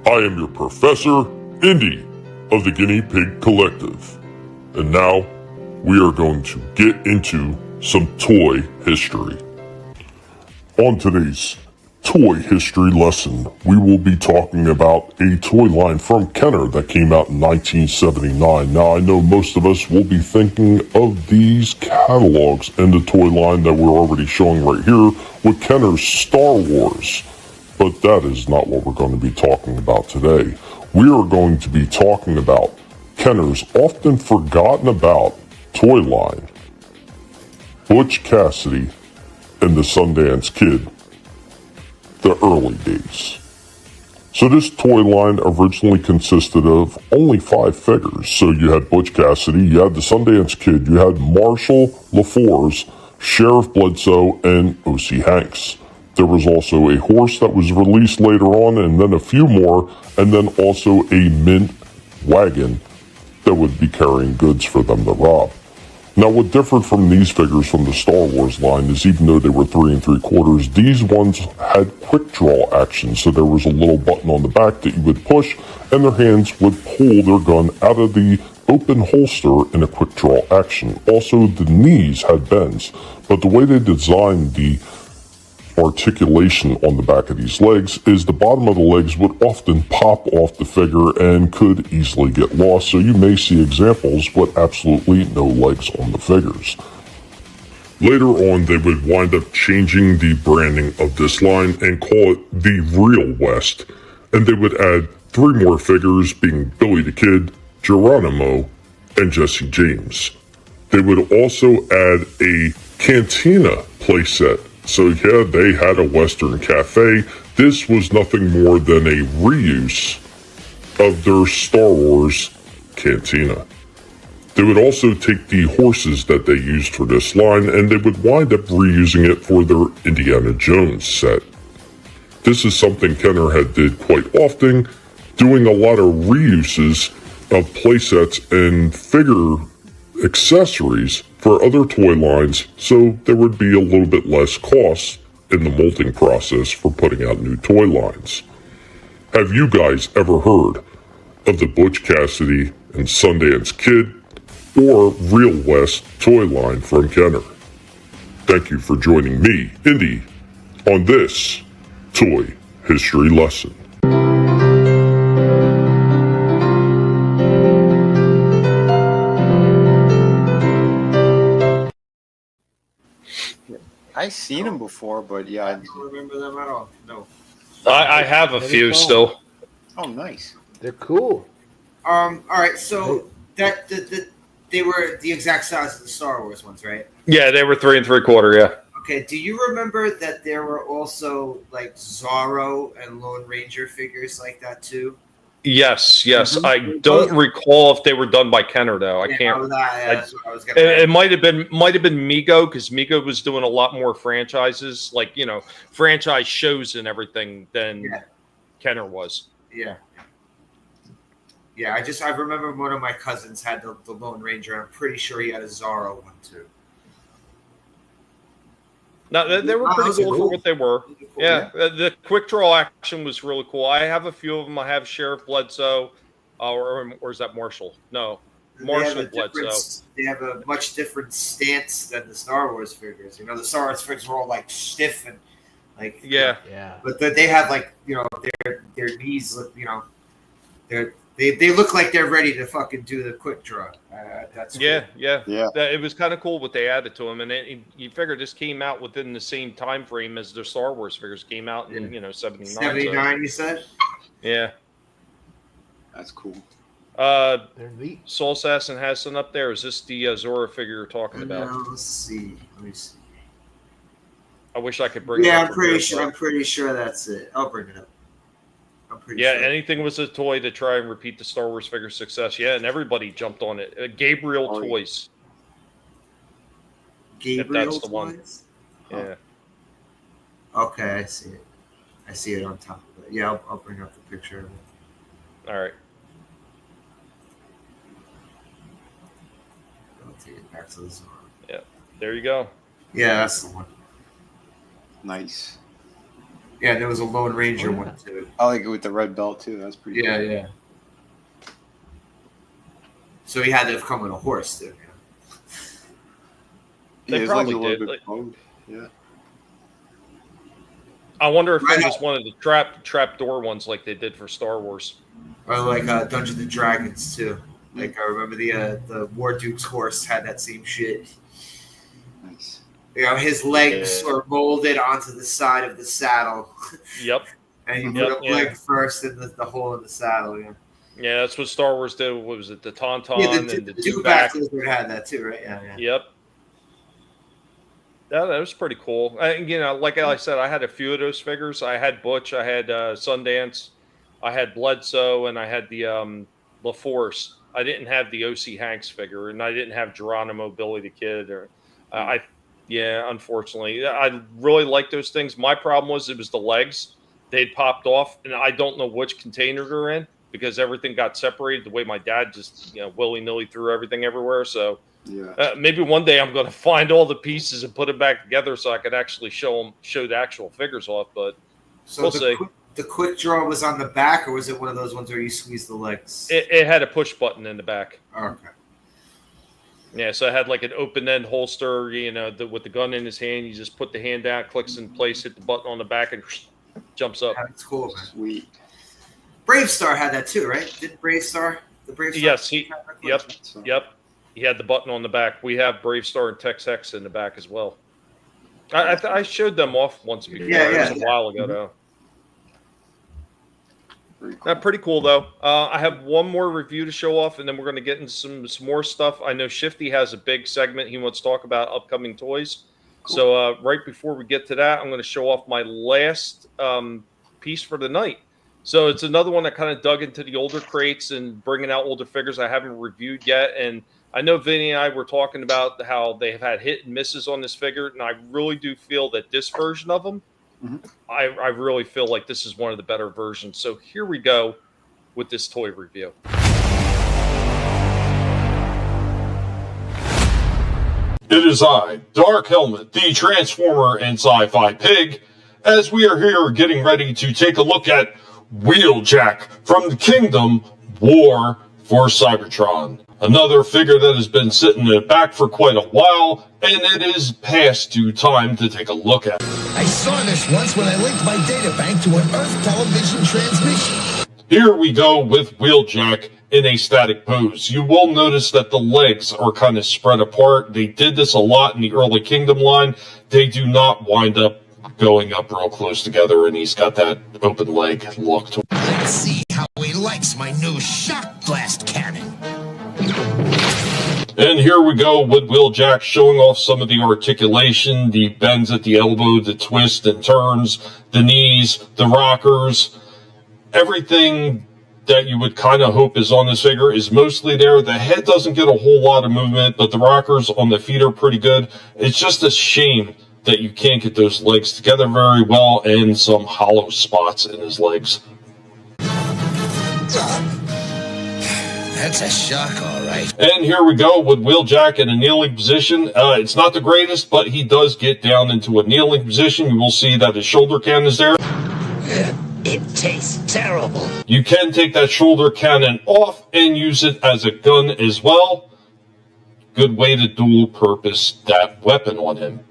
I am your Professor, Indy, of the Guinea Pig Collective. And now, we are going to get into some toy history. On today's toy history lesson, we will be talking about a toy line from Kenner that came out in 1979. Now, I know most of us will be thinking of these catalogs and the toy line that we're already showing right here with Kenner's Star Wars. But that is not what we're going to be talking about today. We are going to be talking about Kenner's often forgotten about toy line, Butch Cassidy and the Sundance Kid, the early days. So this toy line originally consisted of only 5 figures. So you had Butch Cassidy, you had the Sundance Kid, you had Marshall LaForce, Sheriff Bledsoe, and O.C. Hanks. There was also a horse that was released later on, and then a few more, and then also a mint wagon that would be carrying goods for them to rob. Now, what differed from these figures from the Star Wars line is even though they were 3 3/4, these ones had quick draw action. So there was a little button on the back that you would push, and their hands would pull their gun out of the open holster in a quick draw action. Also, the knees had bends, but the way they designed the articulation on the back of these legs is the bottom of the legs would often pop off the figure and could easily get lost, so you may see examples with absolutely no legs on the figures. Later on, they would wind up changing the branding of this line and call it the Real West, and they would add 3 more figures, being Billy the Kid, Geronimo, and Jesse James. They would also add a Cantina playset. So yeah, they had a Western Cafe. This was nothing more than a reuse of their Star Wars Cantina. They would also take the horses that they used for this line and they would wind up reusing it for their Indiana Jones set. This is something Kenner had did quite often, doing a lot of reuses of playsets and figure accessories for other toy lines, so there would be a little bit less cost in the molding process for putting out new toy lines. Have you guys ever heard of the Butch Cassidy and Sundance Kid or Real West toy line from Kenner? Thank you for joining me, Indy, on this toy history lesson. I've seen them before, but yeah, I don't remember them at all. No. I have a few still. Oh, nice. They're cool. All right, so they were the exact size of the Star Wars ones, right? Yeah, they were 3 3/4. Yeah. Okay. Do you remember that there were also like Zorro and Lone Ranger figures like that too? Yes. I don't recall if they were done by Kenner though. I can't. That's what I was gonna It might have been Mego, because Mego was doing a lot more franchises, like franchise shows and everything than Kenner was. Yeah. Yeah, I remember one of my cousins had the Lone Ranger, and I'm pretty sure he had a Zorro one too. No, they were pretty cool for what they were. Cool, yeah, the quick draw action was really cool. I have a few of them. I have Sheriff Bledsoe, or is that Marshall? No, Marshall Bledsoe. They have a much different stance than the Star Wars figures. The Star Wars figures were all like stiff and like yeah. But they have like their knees look they look like they're ready to fucking do the quick draw. That's cool. Yeah. It was kind of cool what they added to them, and you figure this came out within the same time frame as the Star Wars figures came out in 79. 79, you said? Yeah, that's cool. They're neat. Soul Assassin has some up there. Is this the Zora figure you're talking about? Let's see. Let me see. I wish I could bring. Yeah, it up I'm pretty sure that's it. I'll bring it up. Yeah, sure. anything was a toy to try and repeat the Star Wars figure success. Yeah, and everybody jumped on it. Gabriel Toys. Gabriel that's the one. Toys? Yeah. Okay, I see it. I see it on top of it. Yeah, I'll bring up the picture of it. All right. I'll take it back to the Zora. Yeah, there you go. Yeah, that's the one. Nice. Yeah, there was a Lone Ranger one too. I like it with the red belt too. That's pretty cool. Yeah. So he had to have come with a horse too. They probably did. Yeah. I wonder if it was one of the trap door ones like they did for Star Wars. Or like Dungeons and Dragons too. Like I remember the War Duke's horse had that same shit. Nice. His legs were molded onto the side of the saddle. Yep. And you put a leg first in the hole in the saddle. Yeah. Yeah, that's what Star Wars did. What was it? The Tauntaun and the Dewback Lizard had that too, right? Yeah. Yep. Yeah, that was pretty cool. Like I said, I had a few of those figures. I had Butch, I had Sundance, I had Bledsoe, and I had the LaForce. I didn't have the O.C. Hanks figure, and I didn't have Geronimo, Billy the Kid, or unfortunately. I really like those things. My problem was it was the legs. They'd popped off, and I don't know which container they're in because everything got separated the way my dad just willy-nilly threw everything everywhere. So maybe one day I'm going to find all the pieces and put it back together so I could actually show the actual figures off, but we'll see. The quick draw was on the back, or was it one of those ones where you squeeze the legs? It had a push button in the back. Oh, okay. Yeah, so it had like an open-end holster, with the gun in his hand. You just put the hand down, clicks in place, hit the button on the back, and jumps up. That's cool, man. Sweet. Brave Star had that too, right? Did Brave Star? Yes, yep. He had the button on the back. We have Brave Star and Tex Hex in the back as well. I showed them off once before. It was a while ago, though. Pretty cool, though. I have one more review to show off, and then we're going to get into some more stuff. I know Shifty has a big segment he wants to talk about upcoming toys. Cool. So right before we get to that, I'm going to show off my last piece for the night. So it's another one that kind of dug into the older crates and bringing out older figures I haven't reviewed yet. And I know Vinnie and I were talking about how they have had hit and misses on this figure, and I really do feel that this version of them, I really feel like this is one of the better versions. So here we go with this toy review. It is I, Dark Helmet, the Transformer and Sci-Fi Pig, as we are here getting ready to take a look at Wheeljack from the Kingdom War for Cybertron. Another figure that has been sitting in the back for quite a while, and it is past due time to take a look at. I saw this once when I linked my data bank to an Earth television transmission. Here we go with Wheeljack in a static pose. You will notice that the legs are kind of spread apart. They did this a lot in the early Kingdom line. They do not wind up going up real close together, and he's got that open leg look to him. Let's see how he likes my new shock blast cannon. And here we go with Wheeljack showing off some of the articulation, the bends at the elbow, the twists and turns, the knees, the rockers. Everything that you would kind of hope is on this figure is mostly there. The head doesn't get a whole lot of movement, but the rockers on the feet are pretty good. It's just a shame that you can't get those legs together very well and some hollow spots in his legs. That's a shock, all right. And here we go with Wheeljack in a kneeling position. It's not the greatest, but he does get down into a kneeling position. You will see that his shoulder cannon is there. It tastes terrible. You can take that shoulder cannon off and use it as a gun as well. Good way to dual purpose that weapon on him.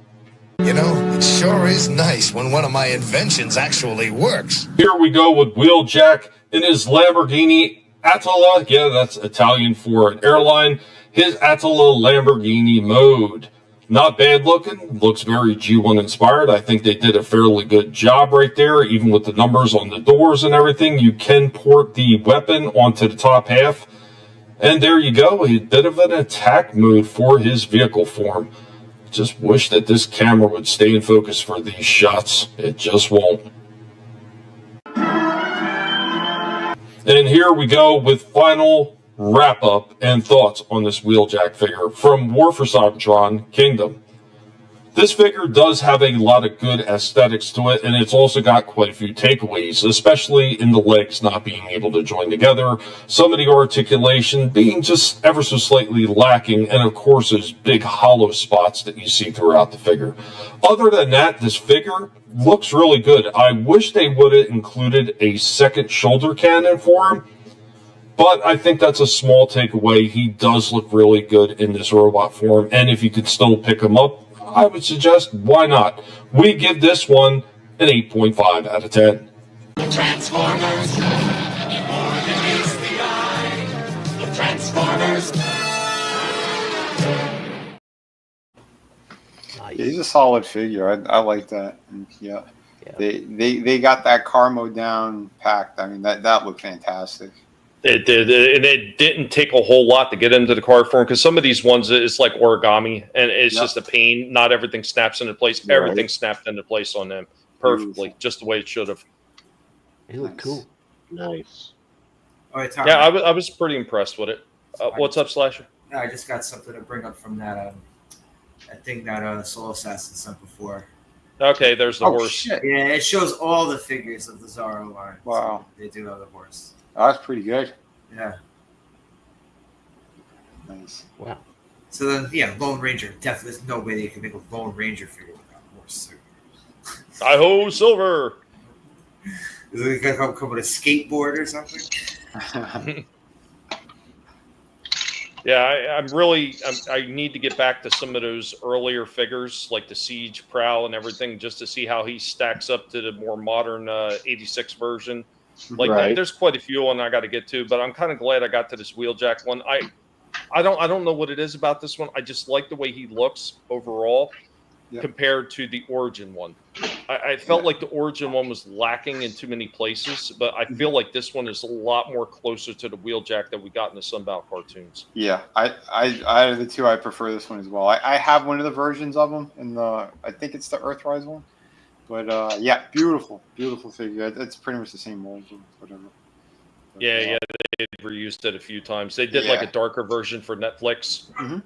You know, it sure is nice when one of my inventions actually works. Here we go with Wheeljack in his Lamborghini Attila. Yeah, that's Italian for an airline. His Attila Lamborghini mode. Not bad looking. Looks very G1 inspired. I think they did a fairly good job right there, even with the numbers on the doors and everything. You can port the weapon onto the top half. And there you go. A bit of an attack mode for his vehicle form. Just wish that this camera would stay in focus for these shots. It just won't. And here we go with final wrap-up and thoughts on this Wheeljack figure from War for Cybertron Kingdom. This figure does have a lot of good aesthetics to it, and it's also got quite a few takeaways, especially in the legs not being able to join together, some of the articulation being just ever so slightly lacking, and of course those big hollow spots that you see throughout the figure. Other than that, this figure looks really good. I wish they would have included a second shoulder cannon for him, but I think that's a small takeaway. He does look really good in this robot form, and if you could still pick him up, I would suggest, why not? We give this one an 8.5 out of 10. Transformers, more than meets the eye. The Transformers. Yeah, he's a solid figure. I like that. And yeah. They got that car mode down packed. I mean, that looked fantastic. It did, and it didn't take a whole lot to get into the card form, because some of these ones, it's like origami, and it's just a pain. Not everything snaps into place. Right. Everything snapped into place on them perfectly, just the way it should have. They look cool. Nice. All right, Tom. Yeah, I was pretty impressed with it. What's up, Slasher? No, I just got something to bring up from that thing that Soul Assassin sent before. Okay, there's the horse. Shit. Yeah, it shows all the figures of the Zorro line. Wow. So they do have the horse. Oh, that's pretty good. Yeah. Nice. Wow. So then, yeah, Lone Ranger. Definitely, there's no way they can make a Lone Ranger figure without a horse. Hi-ho, Silver! Is it going to come with a skateboard or something? Yeah, I need to get back to some of those earlier figures, like the Siege Prowl and everything, just to see how he stacks up to the more modern 86 version. Like, there's quite a few one I got to get to, but I'm kind of glad I got to this Wheeljack one. I don't know what it is about this one. I just like the way he looks overall compared to the Origin one. I felt like the Origin one was lacking in too many places, but I feel like this one is a lot more closer to the Wheeljack that we got in the Sunbound cartoons. Yeah, I out of the two, I prefer this one as well. I have one of the versions of them in the, I think it's the Earthrise one. But yeah, beautiful figure. It's pretty much the same mold or whatever. But, yeah, they reused it a few times. They did like a darker version for Netflix. Mm-hmm.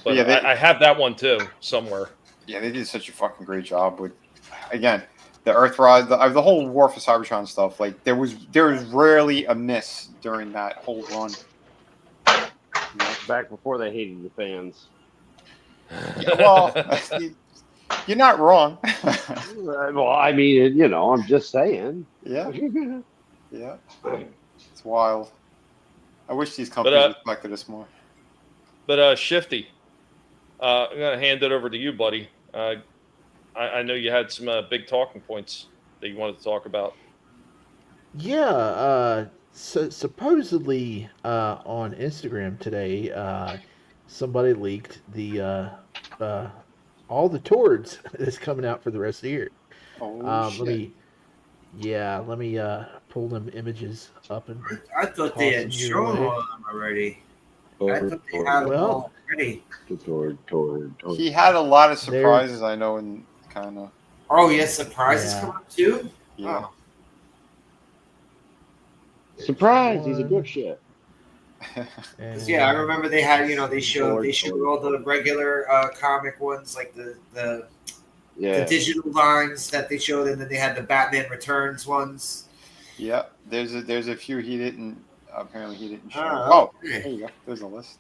But yeah, I have that one too somewhere. Yeah, they did such a fucking great job with, again, the Earthrise, the whole War for Cybertron stuff. Like there was rarely a miss during that whole run. Back before they hated the fans. Yeah, well, you're not wrong. Well, I mean, I'm just saying. Yeah. Yeah. It's wild. I wish these companies respected us more. But Shifty, I'm gonna hand it over to you, buddy. I know you had some big talking points that you wanted to talk about. Yeah, so supposedly on Instagram today, somebody leaked the all the tours that's coming out for the rest of the year. Oh shit! Let me pull them images up and I thought they toss had them your shown way. all of them already. I thought they had them all already. He had a lot of surprises. I know, and kind of. Oh, he has surprises Yeah. coming up too. Yeah. Oh. Surprise! He's a good shit. Yeah, I remember they had, they showed all the regular comic ones, like the digital lines that they showed, and then they had the Batman Returns ones. Yeah, there's a few he didn't. Apparently, he didn't show. Oh, okay. There you go. There's a list.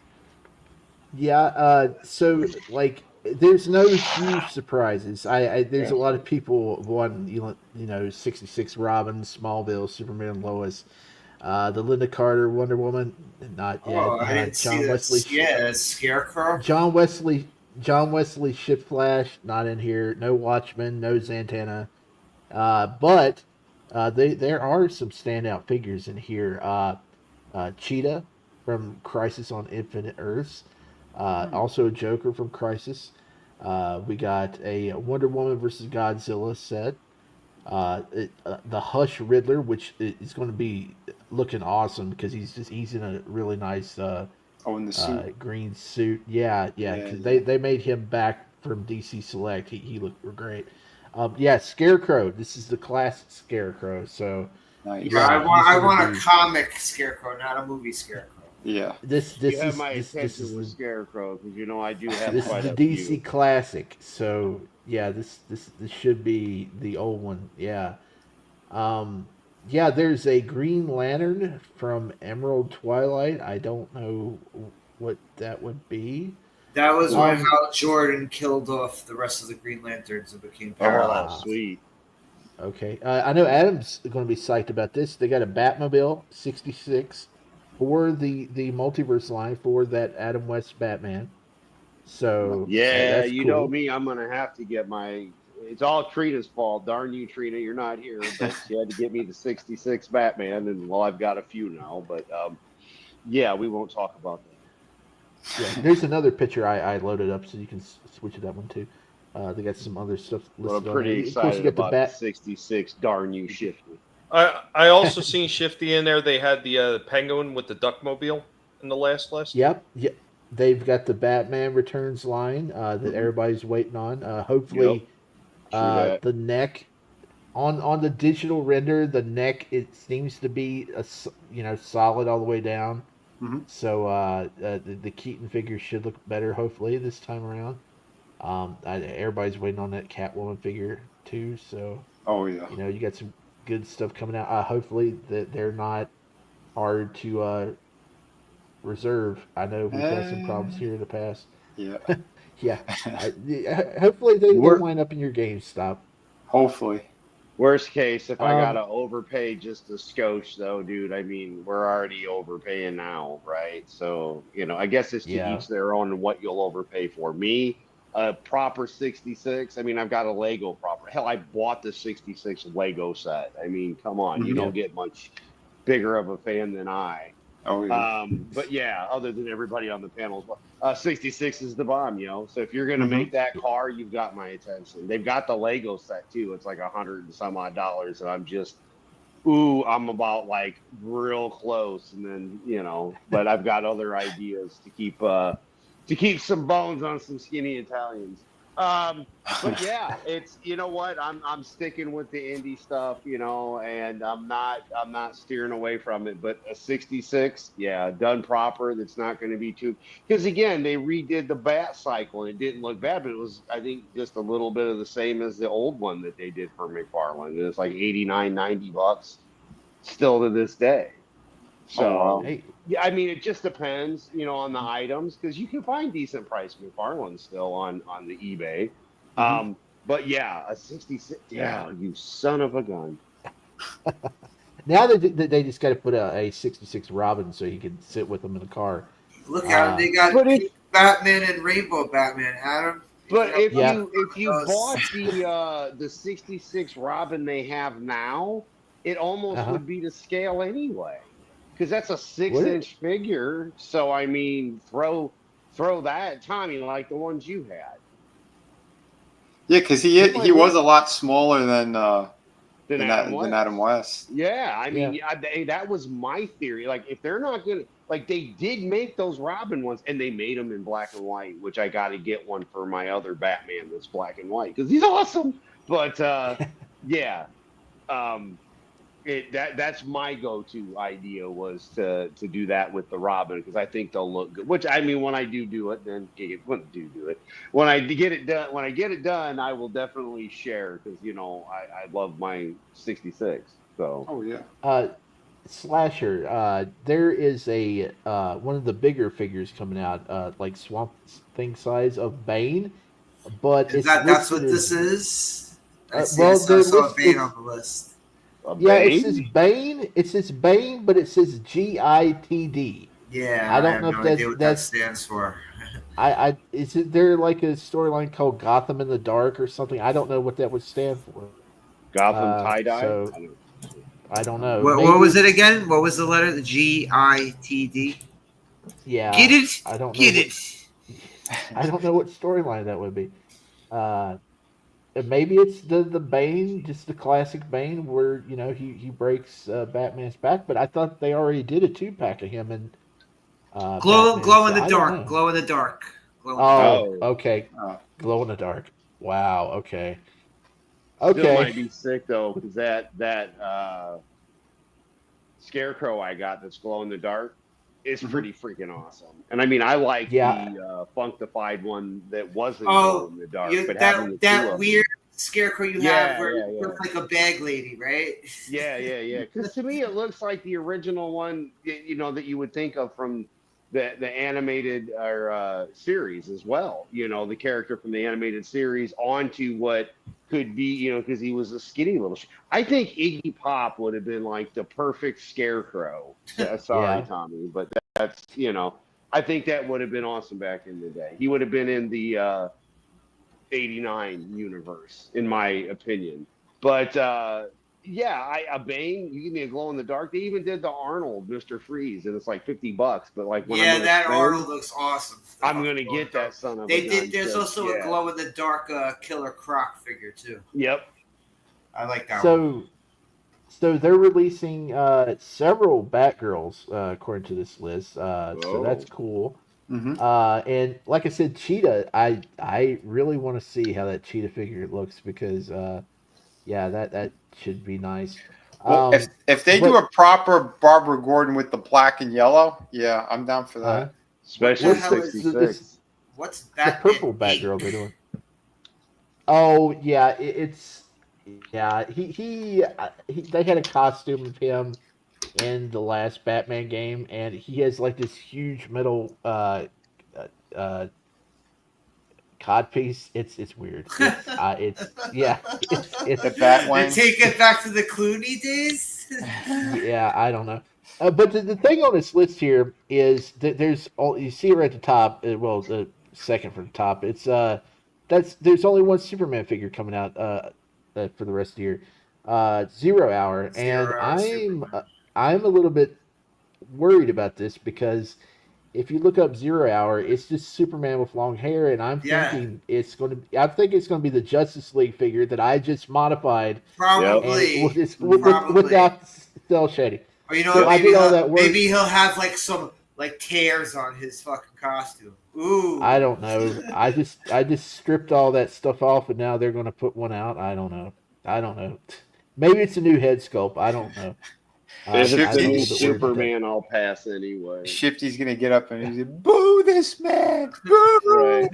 Yeah, so like there's no huge surprises. There's a lot of people wanting 66 Robin, Smallville, Superman, Lois, the Linda Carter Wonder Woman, not yet. Oh, I didn't see that. Yeah, Scarecrow. John Wesley Ship Flash, not in here. No Watchmen, no Zatanna. But there are some standout figures in here. Cheetah from Crisis on Infinite Earths. Also a Joker from Crisis. We got a Wonder Woman versus Godzilla set. The Hush Riddler, which is going to be looking awesome because he's in a really nice in the suit. Green suit. Yeah, because they made him back from DC Select. He looked great. Scarecrow. This is the classic Scarecrow. So nice. Yeah, I want a comic Scarecrow, not a movie Scarecrow. Yeah. This you have is my this attention is with Scarecrow because I do have this quite is a the DC few. classic. So yeah, this should be the old one. Yeah. There's a Green Lantern from Emerald Twilight. I don't know what that would be. That was when Hal Jordan killed off the rest of the Green Lanterns and became Parallax. Sweet. Okay. I know Adam's going to be psyched about this. They got a Batmobile 66 for the multiverse line for that Adam West Batman. So that's you cool. know me, I'm gonna have to get it's all Trina's fault. Darn you, Trina, you're not here, but she had to get me the 66 Batman, and I've got a few now, but we won't talk about that. Yeah, there's another picture I loaded up so you can switch to that one too. They got some other stuff listed. Well, I'm pretty excited about the 66. Darn you, Shifty. I also seen Shifty in there. They had the Penguin with the Duckmobile in the last list. Yep. They've got the Batman Returns line that everybody's waiting on. Hopefully, the neck on the digital render, the neck it seems to be solid all the way down. Mm-hmm. So the Keaton figure should look better. Hopefully this time around. Everybody's waiting on that Catwoman figure too. So you got some good stuff coming out. Hopefully that they're not hard to reserve. I know we've had some problems here in the past. Yeah. Yeah. Hopefully they wind up in your GameStop. Hopefully. Worst case, if I gotta overpay just a scotch, though, dude. I mean, we're already overpaying now, right? So I guess it's to each their own and what you'll overpay for. Me, a proper 66. I mean, I've got a Lego proper. Hell, I bought the 66 Lego set. I mean, come on, you don't get much bigger of a fan than I. Oh, yeah. But yeah, other than everybody on the panel, 66 is the bomb, So if you're gonna make that car, you've got my attention. They've got the Lego set too. It's like $100 and some odd, and I'm just, I'm about like real close, and then but I've got other ideas to keep some bones on some skinny Italians. But yeah, it's what I'm sticking with the indie stuff, and I'm not steering away from it. But a 66, done proper. That's not going to be too, because again, they redid the Bat Cycle and it didn't look bad, but it was, I think, just a little bit of the same as the old one that they did for McFarlane. And it's like $89, $90 still to this day. So, wow. yeah, I mean, it just depends, on the items, because you can find decent price McFarlane still on the eBay. But yeah, a 66. Yeah, you son of a gun. Now they just got to put a 66 Robin so he can sit with them in the car. Look out! They got Pink Batman and Rainbow Batman, Adam. But if you bought the 66 Robin they have now, it almost would be to scale anyway, because that's a 6-inch figure. So I mean, throw that, Tommy, like the ones you had. Yeah, because he was a lot smaller than Adam West. Yeah, I mean, that was my theory. Like, if they're not gonna, like, they did make those Robin ones, and they made them in black and white, which I got to get one for my other Batman that's black and white because he's awesome. But yeah, that's my go-to idea was to do that with the Robin because I think they'll look good. Which I mean, when I do it, then when I get it done, I will definitely share because I love my 66. So Slasher, there is a one of the bigger figures coming out, like Swamp Thing size of Bane, but that's what this is. I saw Bane on the list. It says Bane. It says Bane, but it says GITD. Yeah, I don't know if idea what that stands for. Is it there like a storyline called Gotham in the Dark or something? I don't know what that would stand for. Gotham tie-dye? So, I don't know. What was it again? What was the letter? The GITD? Yeah. Get it? I don't know. Get it. I don't know what storyline that would be. Maybe it's the Bane, just the classic Bane, where he breaks Batman's back. But I thought they already did a 2-pack of him and glow in the dark. Glow in the dark. Okay. Glow in the dark. Wow. Okay. Still might be sick though, because that Scarecrow I got that's glow in the dark is pretty freaking awesome. And I mean, I like the Functified one that wasn't glow in the dark, but having that weird Scarecrow you have where it looks like a bag lady, right? Yeah. Because to me, it looks like the original one, that you would think of from the animated series as well. The character from the animated series onto what could be, because he was a skinny little. I think Iggy Pop would have been like the perfect Scarecrow. Sorry, Tommy, but that's I think that would have been awesome back in the day. He would have been in the 89 universe, in my opinion. But a Bane, you give me a glow in the dark. They even did the Arnold Mr. Freeze, and it's like $50. But like when Arnold looks awesome. I'm gonna get that son of. There's also a glow in the dark Killer Croc figure too. Yep, I like that one. So they're releasing several Batgirls according to this list. So that's cool. And like I said, Cheetah, I really want to see how that Cheetah figure looks because that should be nice. Well, if they do a proper Barbara Gordon with the black and yellow, I'm down for that. Especially 66. What's that? The purple Batgirl they're doing. Oh yeah, he they had a costume of him in the last Batman game, and he has like this huge metal codpiece. It's weird. It's the Batwing. Take it back to the Clooney days. Yeah, I don't know. But the thing on this list here is that there's you see right at the top. The second from the top. It's there's only one Superman figure coming out for the rest of the year. 0 Hour, and I'm a little bit worried about this because if you look up 0 Hour, it's just Superman with long hair, and I'm thinking it's going to be the Justice League figure that I just modified. Probably. Without cell shading. Or maybe he'll have like some tears on his fucking costume. Ooh. I don't know. I just stripped all that stuff off, and now they're going to put one out. I don't know. Maybe it's a new head sculpt. I don't know. If it's a new Superman, I'll pass anyway. Shifty's gonna get up and he's like, "Boo this man! Boo!"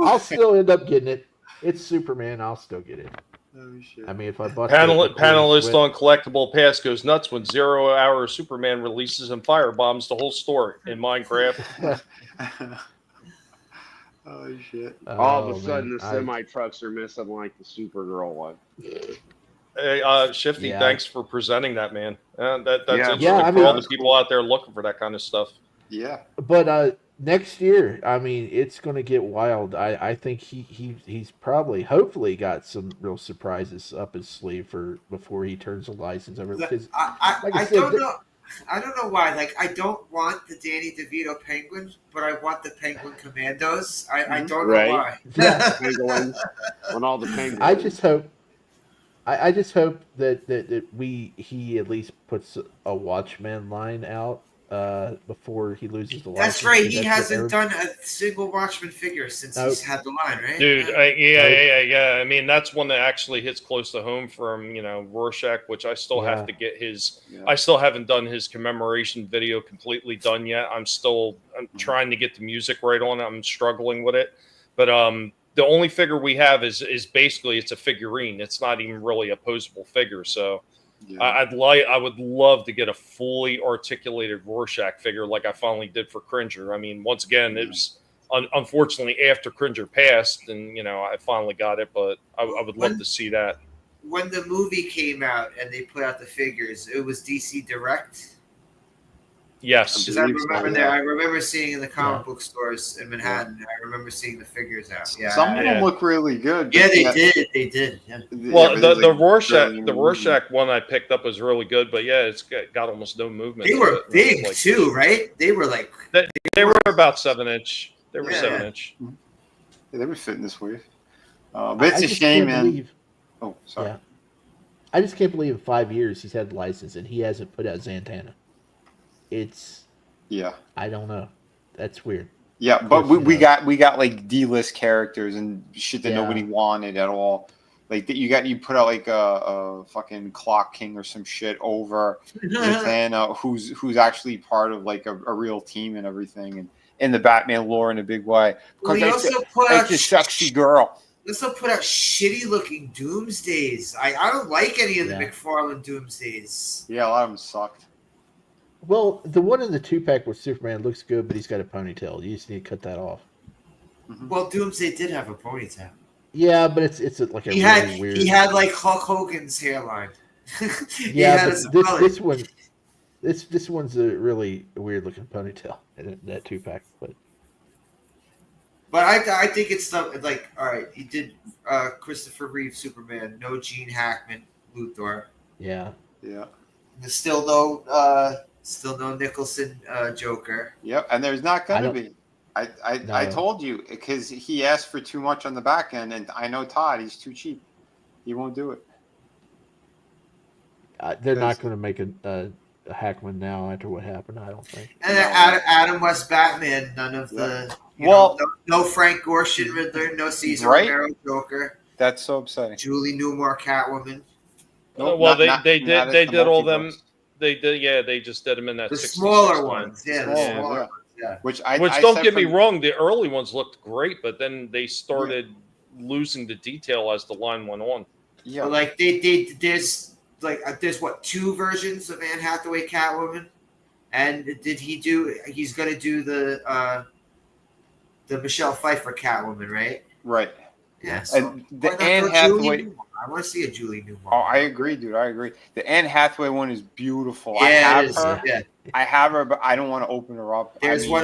I'll still end up getting it. It's Superman. I'll still get it. Oh shit! I mean, if I bought Panelist on Collectible Past goes nuts when 0 Hour Superman releases and firebombs the whole store in Minecraft. Oh shit! All of a sudden, the semi trucks are missing like the Supergirl one. Hey, Shifty, Yeah. thanks for presenting that, man. That's Yeah, interesting yeah, I for mean- all the people out there looking for that kind of stuff. Yeah. But next year, I mean, it's going to get wild. I think he's probably, hopefully, got some real surprises up his sleeve for before he turns the license over. Because, I don't know. I don't know why. Like, I don't want the Danny DeVito Penguins, but I want the Penguin Commandos. I don't know why. Yeah. Penguins. On all the penguins. I just hope. I just hope that he at least puts a Watchman line out before he loses the license. That's right. He hasn't done a single Watchmen figure since he's had the line, right? Dude, yeah. I mean, that's one that actually hits close to home from, Rorschach, which I still have to get his. Yeah. I still haven't done his commemoration video completely done yet. I'm trying to get the music right on it. I'm struggling with it, but the only figure we have is basically it's a figurine. It's not even really a posable figure. So yeah. I would love to get a fully articulated Rorschach figure like I finally did for Cringer. I mean, once again, it was unfortunately after Cringer passed, and I finally got it. But I would love to see that. When the movie came out and they put out the figures, it was DC Direct. Yes, because I remember seeing in the comic book stores in Manhattan. I remember seeing the figures out. Yeah, some of them look really good. Yeah, they did. They did. Yeah. Well, the Rorschach one I picked up was really good, but yeah, it's got almost no movement. They were big too, right? They were like they were about 7-inch. They were 7-inch. Yeah, they were fitting this wave. But it's a shame, man. Oh, sorry. Yeah. I just can't believe in 5 years he's had the license and he hasn't put out Zatanna. I don't know. That's weird. Yeah, but we got like D-list characters and shit that nobody wanted at all. Like you put out like a fucking Clock King or some shit over Zatanna, who's actually part of like a real team and everything, and in the Batman lore in a big way. Because we also put out a sexy girl. They also put out shitty looking Doomsdays. I don't like any of the McFarlane Doomsdays. Yeah, a lot of them sucked. Well, the one in the 2-pack with Superman looks good, but he's got a ponytail. You just need to cut that off. Mm-hmm. Well, Doomsday did have a ponytail. Yeah, but it's like a really weird. He had like Hulk Hogan's hairline. Yeah, but this one's a really weird looking ponytail in that 2-pack. But I think it's like, all right, he did Christopher Reeve Superman, no Gene Hackman Luthor. Yeah. There's still no Nicholson Joker. Yep, and there's not going to be. I told you, because he asked for too much on the back end, and I know Todd, he's too cheap. He won't do it. They're not going to make a Hackman now after what happened, I don't think. And Adam West Batman, none of the... no Frank Gorshin Riddler, no Cesar Romero Joker. That's so upsetting. Julie Newmar Catwoman. Well, they did all them. They did, yeah. They just did them in that the smaller ones, yeah. Which don't get me wrong, the early ones looked great, but then they started losing the detail as the line went on. Yeah, like there's what 2 versions of Anne Hathaway Catwoman, and he's going to do the Michelle Pfeiffer Catwoman, right? Right. Yeah. So and the Anne Hathaway. I want to see a Julie Newmar. Oh, I agree, dude. I agree. The Anne Hathaway one is beautiful. Yeah, I have it her. is. Yeah. I have her, but I don't want to open her up. There's one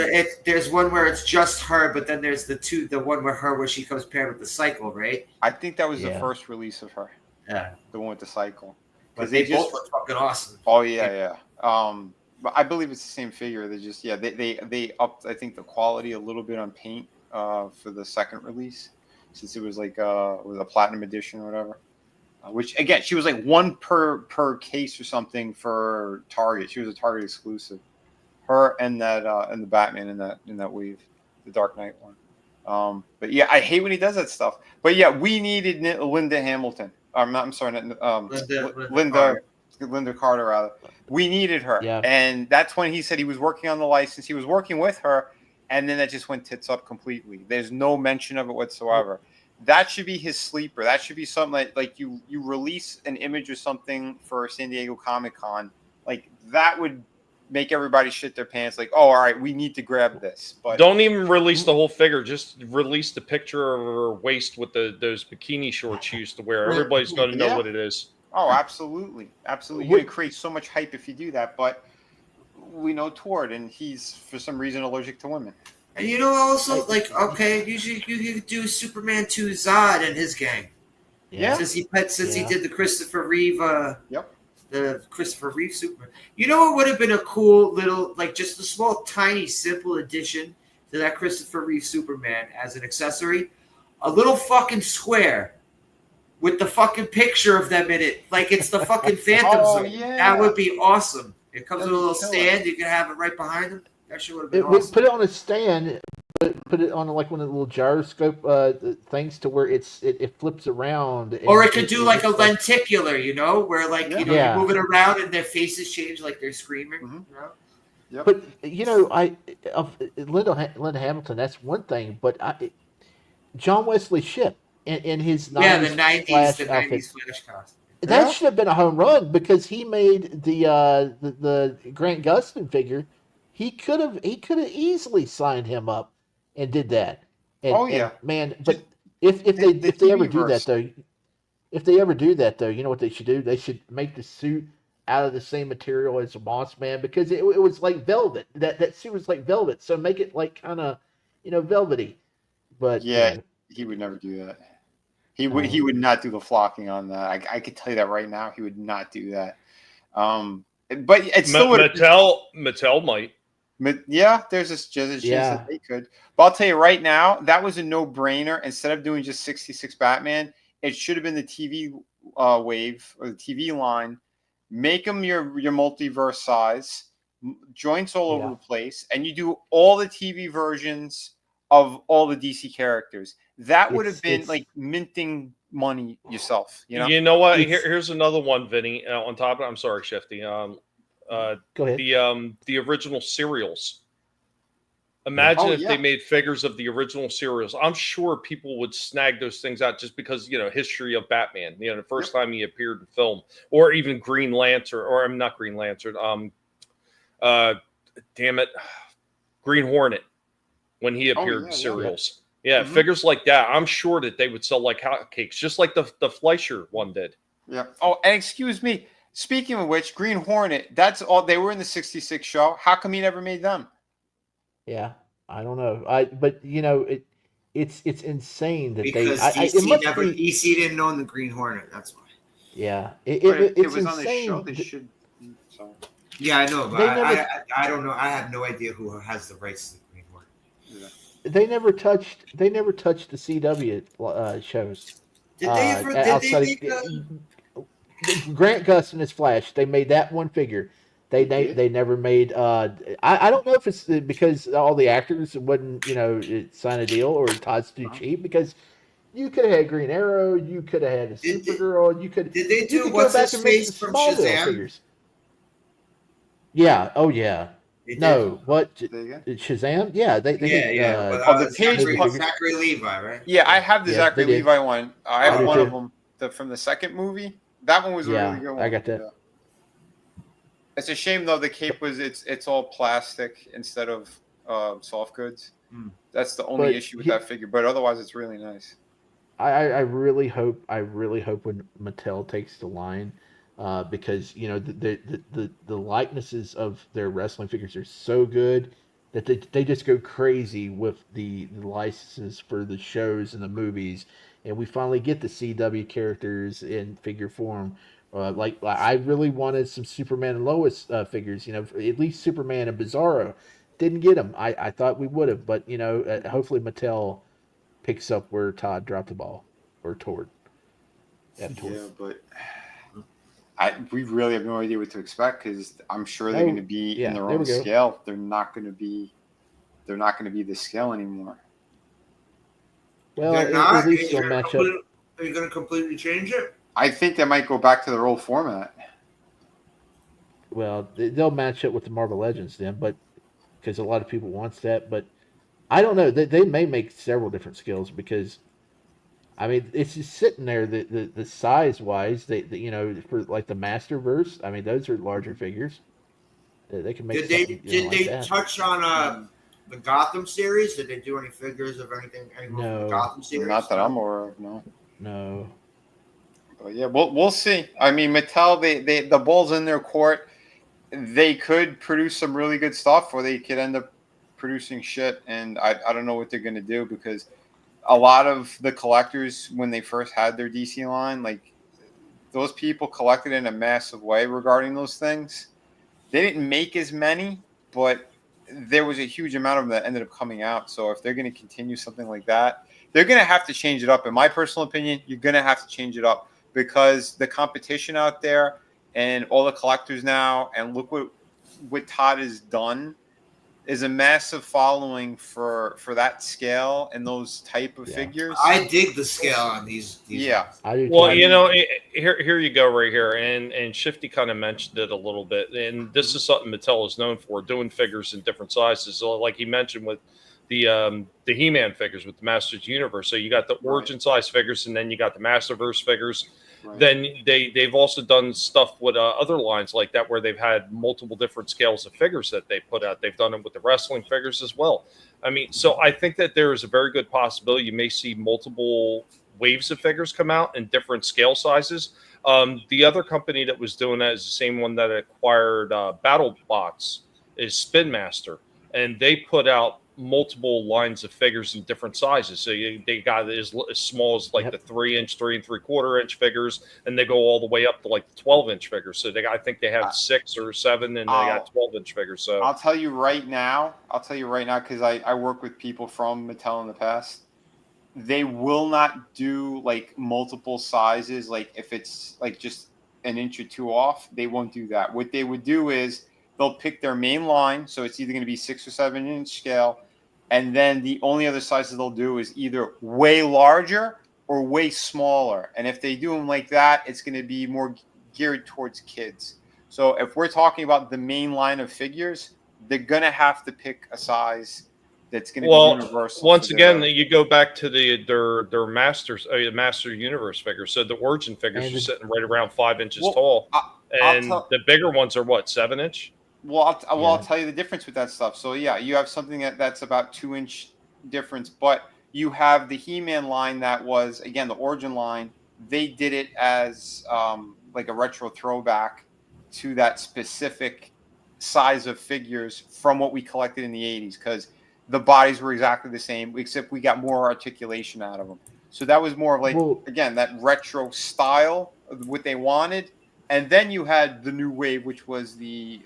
where it's just her, but then there's the one where she comes paired with the Cycle, right? I think that was the first release of her. Yeah. The one with the Cycle. But they both look fucking awesome. Oh yeah. But I believe it's the same figure. They just they upped, I think, the quality a little bit on paint for the second release, since it was like with a platinum edition or whatever. Which again, she was like 1 per case or something for Target. She was a Target exclusive. Her and that and the Batman in that wave, the Dark Knight one. But yeah, I hate when he does that stuff. But yeah, we needed Linda Hamilton. I'm sorry, Linda Carter rather. We needed her, and that's when he said he was working on the license. He was working with her, and then that just went tits up completely. There's no mention of it whatsoever. that should be his sleeper. That should be something like you release an image or something for San Diego Comic-Con. Like that would make everybody shit their pants. Like, oh, all right, we need to grab this. But don't even release the whole figure. Just release the picture of her waist with those bikini shorts she used to wear. Everybody's going to know what it is. Oh, absolutely, absolutely. You're going to create so much hype if you do that. But we know Tord, and he's for some reason allergic to women. And you know, also like, okay, you could do Superman 2 Zod and his gang. Yeah. Since he did the Christopher Reeve. Yep. The Christopher Reeve Superman. You know what would have been a cool little, like, just a small, tiny, simple addition to that Christopher Reeve Superman as an accessory? A little fucking square with the fucking picture of them in it, like it's the fucking Phantom Zone. Yeah. That would be awesome. It comes with a little stand. You can have it right behind them. That shit would have been Would awesome. put it on a stand, put it on like one of the little gyroscope things to where it flips around. Or it could do like a lenticular, you know, where like you move it around and their faces change like they're screaming. You know? Yep. But you know, Linda Hamilton. That's one thing, but John Wesley Shipp in his 90s the 90s, Flash the outfit. 90s Flash costume. That should have been a home run because he made the Grant Gustin figure. He could have easily signed him up and did that. And, man! But if they ever do that though, you know what they should do? They should make the suit out of the same material as Moss Man because it was like velvet. That suit was like velvet, so make it like kind of velvety. But he would never do that. He would not do the flocking on that. I could tell you that right now. He would not do that. But it's still Mattel might. Yeah, there's a chance that they could. But I'll tell you right now, that was a no-brainer. Instead of doing just 66 Batman, it should have been the TV wave or the TV line. Make them your multiverse size, joints all over the place, and you do all the TV versions of all the DC characters. That would have been like minting money yourself. You know what? Here's another one, Vinny. On top of it, I'm sorry, Shifty. Go ahead. The original serials. Imagine if they made figures of the original serials. I'm sure people would snag those things out just because history of Batman. The first time he appeared in film, or even Green Lantern, or I'm not Green Lantern. Damn it, Green Hornet when he appeared in serials. Yeah, figures like that. I'm sure that they would sell like hotcakes, just like the Fleischer one did. Yeah. Oh, and excuse me. Speaking of which, Green Hornet, that's all they were in the 66 show. How come he never made them? Yeah, I don't know. But it's insane that because DC didn't own the Green Hornet. That's why. Yeah, it was insane. On the show. They should. So. Yeah, I know, but I don't know. I have no idea who has the rights to the Green Hornet. Yeah. They never touched the CW shows. Did they ever? Grant Gustin is Flash. They made that one figure. They never made. I don't know if it's because all the actors wouldn't sign a deal or Todd's too cheap because you could have had Green Arrow, you could have had a Supergirl, you could. Did they do what's his face from Shazam? Figures. Yeah. Oh yeah. No. What? Shazam? Yeah. They Zachary Levi, right? Yeah, I have the Zachary Levi one. I have one of them from the second movie. That one was a really good one. I got that. Yeah. It's a shame though. The cape was it's all plastic instead of soft goods. That's the only issue with that figure. But otherwise, it's really nice. I really hope when Mattel takes the line, because the likenesses of their wrestling figures are so good that they just go crazy with the licenses for the shows and the movies, and we finally get the CW characters in figure form. Like I really wanted some Superman and Lois figures, at least Superman and Bizarro. Didn't get them. I thought we would have, but hopefully Mattel picks up where Todd dropped the ball or Tord. Yeah, but we really have no idea what to expect because I'm sure they're going to be in their own scale. They're not going to be the scale anymore. Well, at least they'll match up. Are you going to completely change it? I think they might go back to their old format. Well, they'll match up with the Marvel Legends then, but because a lot of people wants that. But I don't know. They may make several different scales because I mean, it's just sitting there. The size wise, you know, for like the Masterverse. I mean, those are larger figures. They can make Did they something like that. touch on the Gotham series? Did they do any figures of anything from the No. Gotham series? Not that I'm aware of. No. No. But yeah, we'll see. I mean, Mattel, the ball's in their court. They could produce some really good stuff, or they could end up producing shit. And I don't know what they're gonna do, because a lot of the collectors, when they first had their DC line, like, those people collected in a massive way regarding those things. They didn't make as many, but there was a huge amount of them that ended up coming out. So if they're going to continue something like that, they're going to have to change it up. In my personal opinion, you're going to have to change it up, because the competition out there and all the collectors now, and look what Todd has done, is a massive following for that scale and those type of figures. I dig the scale on these yeah. Well, you know, here you go right here, and Shifty kind of mentioned it a little bit, and this is something Mattel is known for, doing figures in different sizes. So, like he mentioned with the He-Man figures with the Masters Universe, so you got the origin size figures, and then you got the Masterverse figures. Right. Then they've also done stuff with other lines like that, where they've had multiple different scales of figures that they put out. They've done it with the wrestling figures as well. I mean, so I think that there is a very good possibility you may see multiple waves of figures come out in different scale sizes. The other company that was doing that is the same one that acquired BattleBots, is Spin Master, and they put out multiple lines of figures in different sizes. So they got as small as like the 3-inch, 3 3/4-inch figures, and they go all the way up to like the 12-inch figures. So I think they have 6 or 7, and they got 12-inch figures. So I'll tell you right now, because I work with people from Mattel in the past. They will not do like multiple sizes. Like if it's like just an inch or two off, they won't do that. What they would do is they'll pick their main line. So it's either going to be 6 or 7-inch scale. And then the only other sizes they'll do is either way larger or way smaller. And if they do them like that, it's going to be more geared towards kids. So if we're talking about the main line of figures, they're going to have to pick a size that's going to be universal. Once again, you go back to their Masters, Master Universe figures. So the origin figures are sitting right around 5 inches tall. And the bigger ones are what, 7-inch? Well, I'll tell you the difference with that stuff. So yeah, you have something that's about 2-inch difference, but you have the He-Man line that was, again, the origin line. They did it as like a retro throwback to that specific size of figures from what we collected in the 80s, because the bodies were exactly the same, except we got more articulation out of them. So that was more of like, again, that retro style of what they wanted. And then you had the new wave, which was the new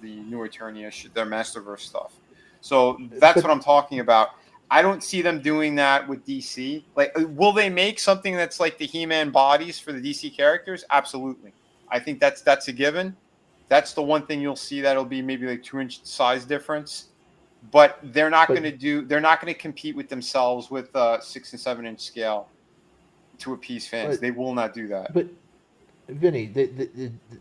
Eternia, their Masterverse stuff. So that's what I'm talking about. I don't see them doing that with DC. Like, will they make something that's like the He-Man bodies for the DC characters? Absolutely. I think that's a given. That's the one thing you'll see that'll be maybe like 2-inch size difference. But they're not going to compete with themselves with a 6 and 7-inch scale to appease fans. They will not do that. But Vinny,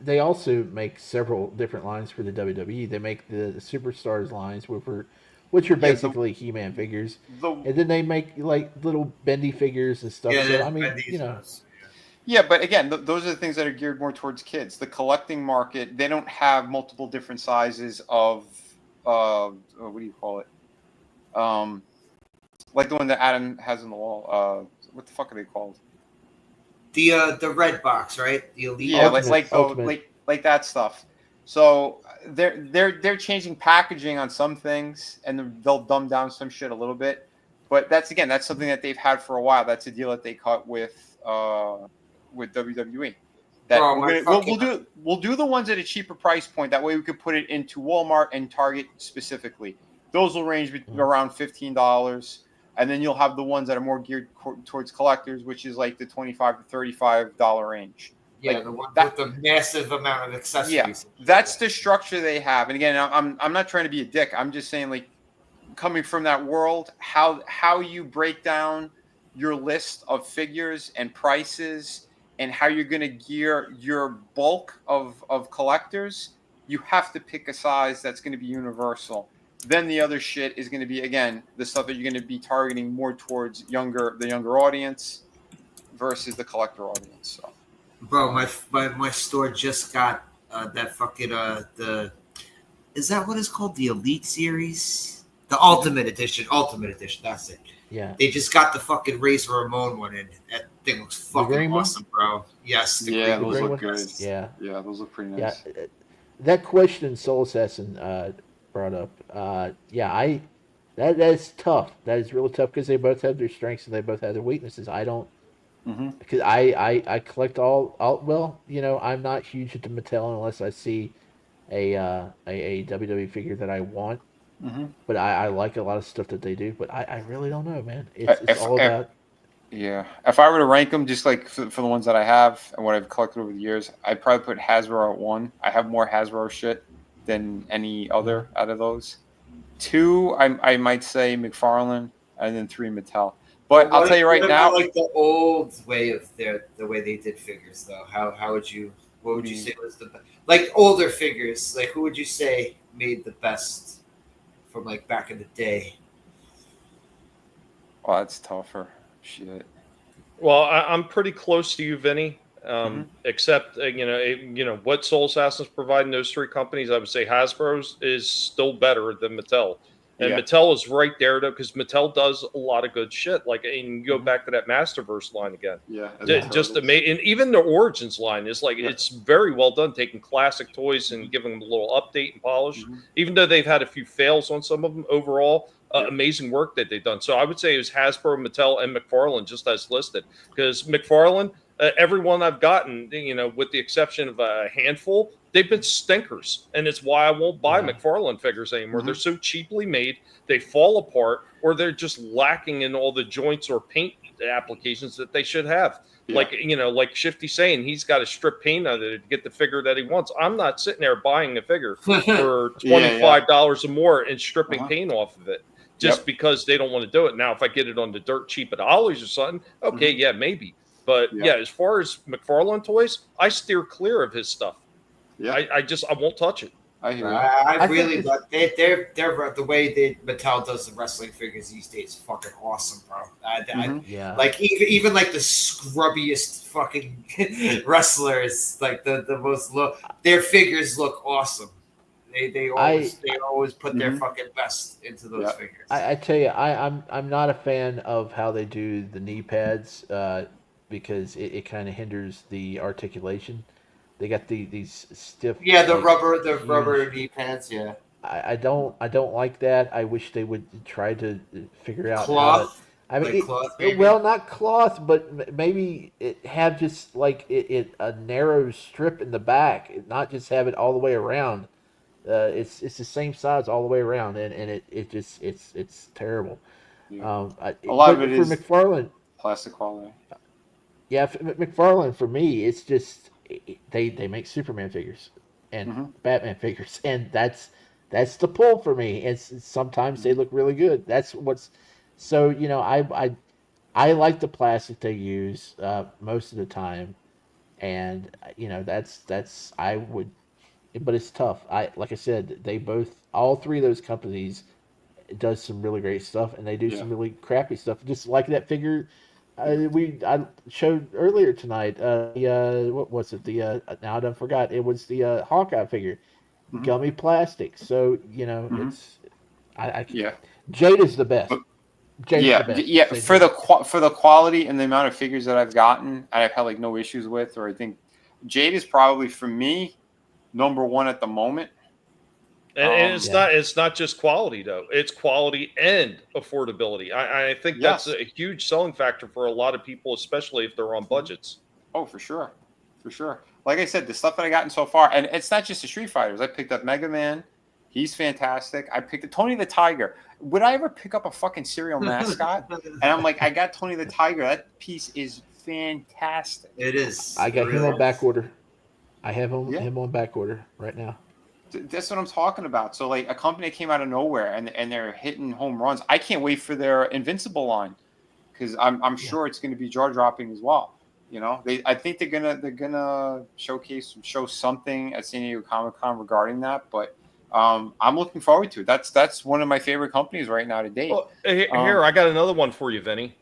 they also make several different lines for the WWE. They make the Superstars lines, which are basically He-Man figures, and then they make like little bendy figures and stuff. So I mean, you know. Yeah, but again, those are the things that are geared more towards kids. The collecting market, they don't have multiple different sizes of what do you call it? Like the one that Adam has on the wall. What the fuck are they called? The red box, right? The elite. Yeah, like that stuff. So they're changing packaging on some things, and they'll dumb down some shit a little bit. But that's something that they've had for a while. That's a deal that they cut with WWE. That we'll do the ones at a cheaper price point. That way we could put it into Walmart and Target specifically. Those will range around $15. And then you'll have the ones that are more geared towards collectors, which is like the $25 to $35 range. Yeah, like the one with the massive amount of accessories. Yeah, that's the structure they have. And again, I'm not trying to be a dick. I'm just saying, like, coming from that world, how you break down your list of figures and prices and how you're going to gear your bulk of collectors, you have to pick a size that's going to be universal. Then the other shit is going to be, again, the stuff that you're going to be targeting more towards the younger audience versus the collector audience. So, bro, my store just got that fucking is that what it's called? The Elite Series, the Ultimate Edition. That's it. Yeah. They just got the fucking Razor Ramon one in. That thing looks fucking awesome, bro. Yes. those look good. Yeah. Yeah, those look pretty nice. Yeah. That question Soul Assassin brought up. That's tough. That is really tough because they both have their strengths and they both have their weaknesses. I don't, because I collect all. Well, I'm not huge into Mattel unless I see a WWE figure that I want. But I like a lot of stuff that they do. But I really don't know, man. It's all about. Yeah, if I were to rank them, just like for the ones that I have and what I've collected over the years, I'd probably put Hasbro at 1. I have more Hasbro shit than any other out of those. 2, I might say McFarlane, and then 3 Mattel. But I'll tell you right now, like the old way of the way they did figures, though. How would you? What would you say was the best? Like older figures? Like who would you say made the best from like back in the day? Oh, that's tougher. Shit. Well, I'm pretty close to you, Vinny. Except what Soul Assassin's providing those 3 companies, I would say Hasbro's is still better than Mattel. And Mattel is right there though, because Mattel does a lot of good shit. Like, and you go back to that Masterverse line again. Yeah, just amazing. And even the Origins line is like it's very well done, taking classic toys and giving them a little update and polish. Even though they've had a few fails on some of them, overall, amazing work that they've done. So I would say it was Hasbro, Mattel, and McFarlane, just as listed. Because McFarlane, everyone I've gotten, with the exception of a handful, they've been stinkers, and it's why I won't buy McFarlane figures anymore. They're so cheaply made, they fall apart, or they're just lacking in all the joints or paint applications that they should have. Like Shifty saying, he's got to strip paint out of it to get the figure that he wants. I'm not sitting there buying a figure for $25 or more and stripping paint off of it just because they don't want to do it. Now, if I get it on the dirt cheap at Ollie's or something, okay, maybe. But as far as McFarlane toys, I steer clear of his stuff. Yeah, I won't touch it. I hear you. I really love they're the way Mattel does the wrestling figures these days. Fucking awesome, bro. Like even like the scrubbiest fucking wrestlers, like the most their figures look awesome. They always put their fucking best into those figures. I tell you, I'm not a fan of how they do the knee pads because it kind of hinders the articulation. They got these stiff. Yeah, the rubber knee pads. Yeah. I don't like that. I wish they would try to figure out cloth. Well, not cloth, but maybe have just like a narrow strip in the back, not just have it all the way around. It's the same size all the way around, and it's terrible. Yeah. A lot of it is for McFarlane plastic quality. Yeah, McFarlane for me, it's just they make Superman figures and Batman figures, and that's the pull for me. And sometimes they look really good. That's what's so I like the plastic they use most of the time, and that's I would, but it's tough. Like I said, all 3 of those companies does some really great stuff, and they do some really crappy stuff. Just like that figure. I showed earlier tonight. What was it? Now I don't forgot. It was the Hawkeye figure, gummy plastic. So it's Jade is the best. Jade's the best. For the quality and the amount of figures that I've gotten, I've had like no issues with, or I think Jade is probably for me number 1 at the moment. And it's not just quality though; it's quality and affordability. I think that's a huge selling factor for a lot of people, especially if they're on budgets. Oh, for sure. Like I said, the stuff that I gotten so far, and it's not just the Street Fighters. I picked up Mega Man. He's fantastic. I picked up Tony the Tiger. Would I ever pick up a fucking cereal mascot? And I'm like, I got Tony the Tiger. That piece is fantastic. It is. I got him on back order. I have him on back order right now. That's what I'm talking about. So like a company came out of nowhere and they're hitting home runs. I can't wait for their Invincible line because I'm sure it's going to be jaw dropping as well. I think they're gonna show something at San Diego Comic-Con regarding that. But I'm looking forward to it. That's one of my favorite companies right now to date. Well, here, I got another one for you, Vinny.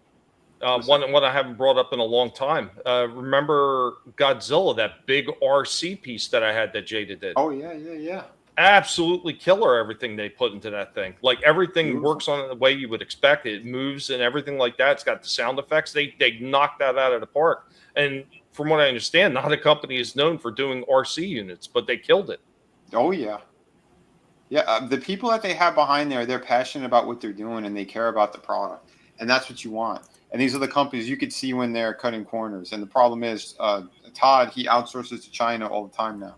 One I haven't brought up in a long time. Remember Godzilla, that big RC piece that I had that Jada did? Oh yeah. Absolutely killer, everything they put into that thing. Like everything Beautiful. works on it the way you would expect. It moves and everything like that. It's got the sound effects. They knocked that out of the park. And from what I understand, not a company is known for doing RC units, but they killed it. Oh yeah. Yeah, the people that they have behind there, they're passionate about what they're doing and they care about the product. And that's what you want. And these are the companies you could see when they're cutting corners. And the problem is, Todd, he outsources to China all the time now.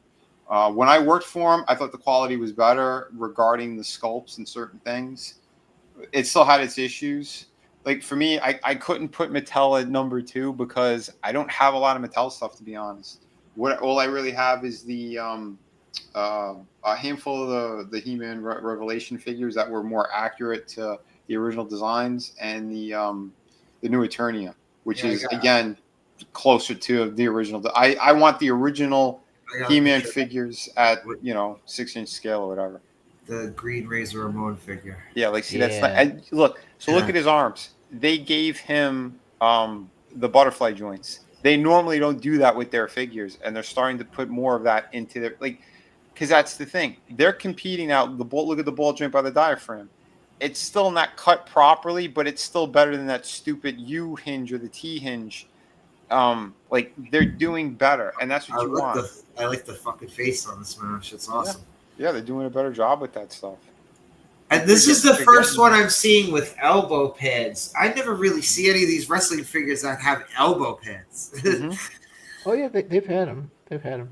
When I worked for him, I thought the quality was better regarding the sculpts and certain things. It still had its issues. Like for me, I couldn't put Mattel at number 2 because I don't have a lot of Mattel stuff, to be honest. All I really have is the a handful of the He-Man Revelation figures that were more accurate to the original designs, and the new Eternia, which is again closer to the original. I want the original He-Man figures at 6-inch scale or whatever. The Green Razor Ramon figure. Yeah, like see that's look. So look at his arms. They gave him the butterfly joints. They normally don't do that with their figures, and they're starting to put more of that into their because that's the thing. They're competing out. Look at the ball joint by the diaphragm. It's still not cut properly, but it's still better than that stupid U hinge or the T hinge. They're doing better, and that's what you want. I like the fucking face on this man. Shit's awesome. Yeah, they're doing a better job with that stuff. And this is the first one I'm seeing with elbow pads. I never really see any of these wrestling figures that have elbow pads. Mm-hmm. Oh yeah, they've had them. They've had them.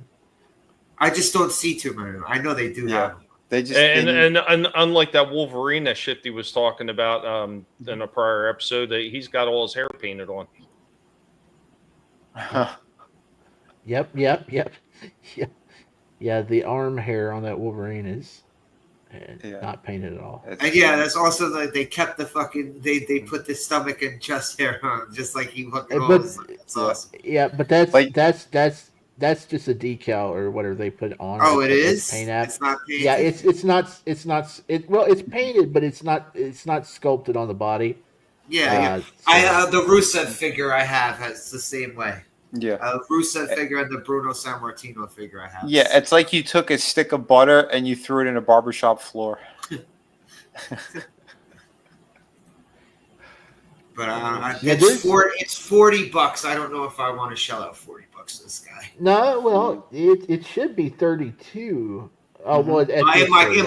I just don't see too many of them. I know they do have them. They just and unlike that Wolverine that Shifty was talking about in a prior episode, he's got all his hair painted on. Yep. Yeah, the arm hair on that Wolverine is not painted at all. And yeah, that's also like they kept the fucking they put the stomach and chest hair on just like he fucking was. It's awesome. Yeah, but that's just a decal or whatever they put on. Oh, it is. Paint app. It's not painted. Yeah, it's not. Well, it's painted, but it's not sculpted on the body. Yeah. The Rusev figure I have has the same way. Yeah. Rusev figure and the Bruno Sammartino figure I have. Yeah, it's like you took a stick of butter and you threw it in a barbershop floor. But it's $40. I don't know if I want to shell out $40 to this guy. No, well, it should be 32. Oh well, in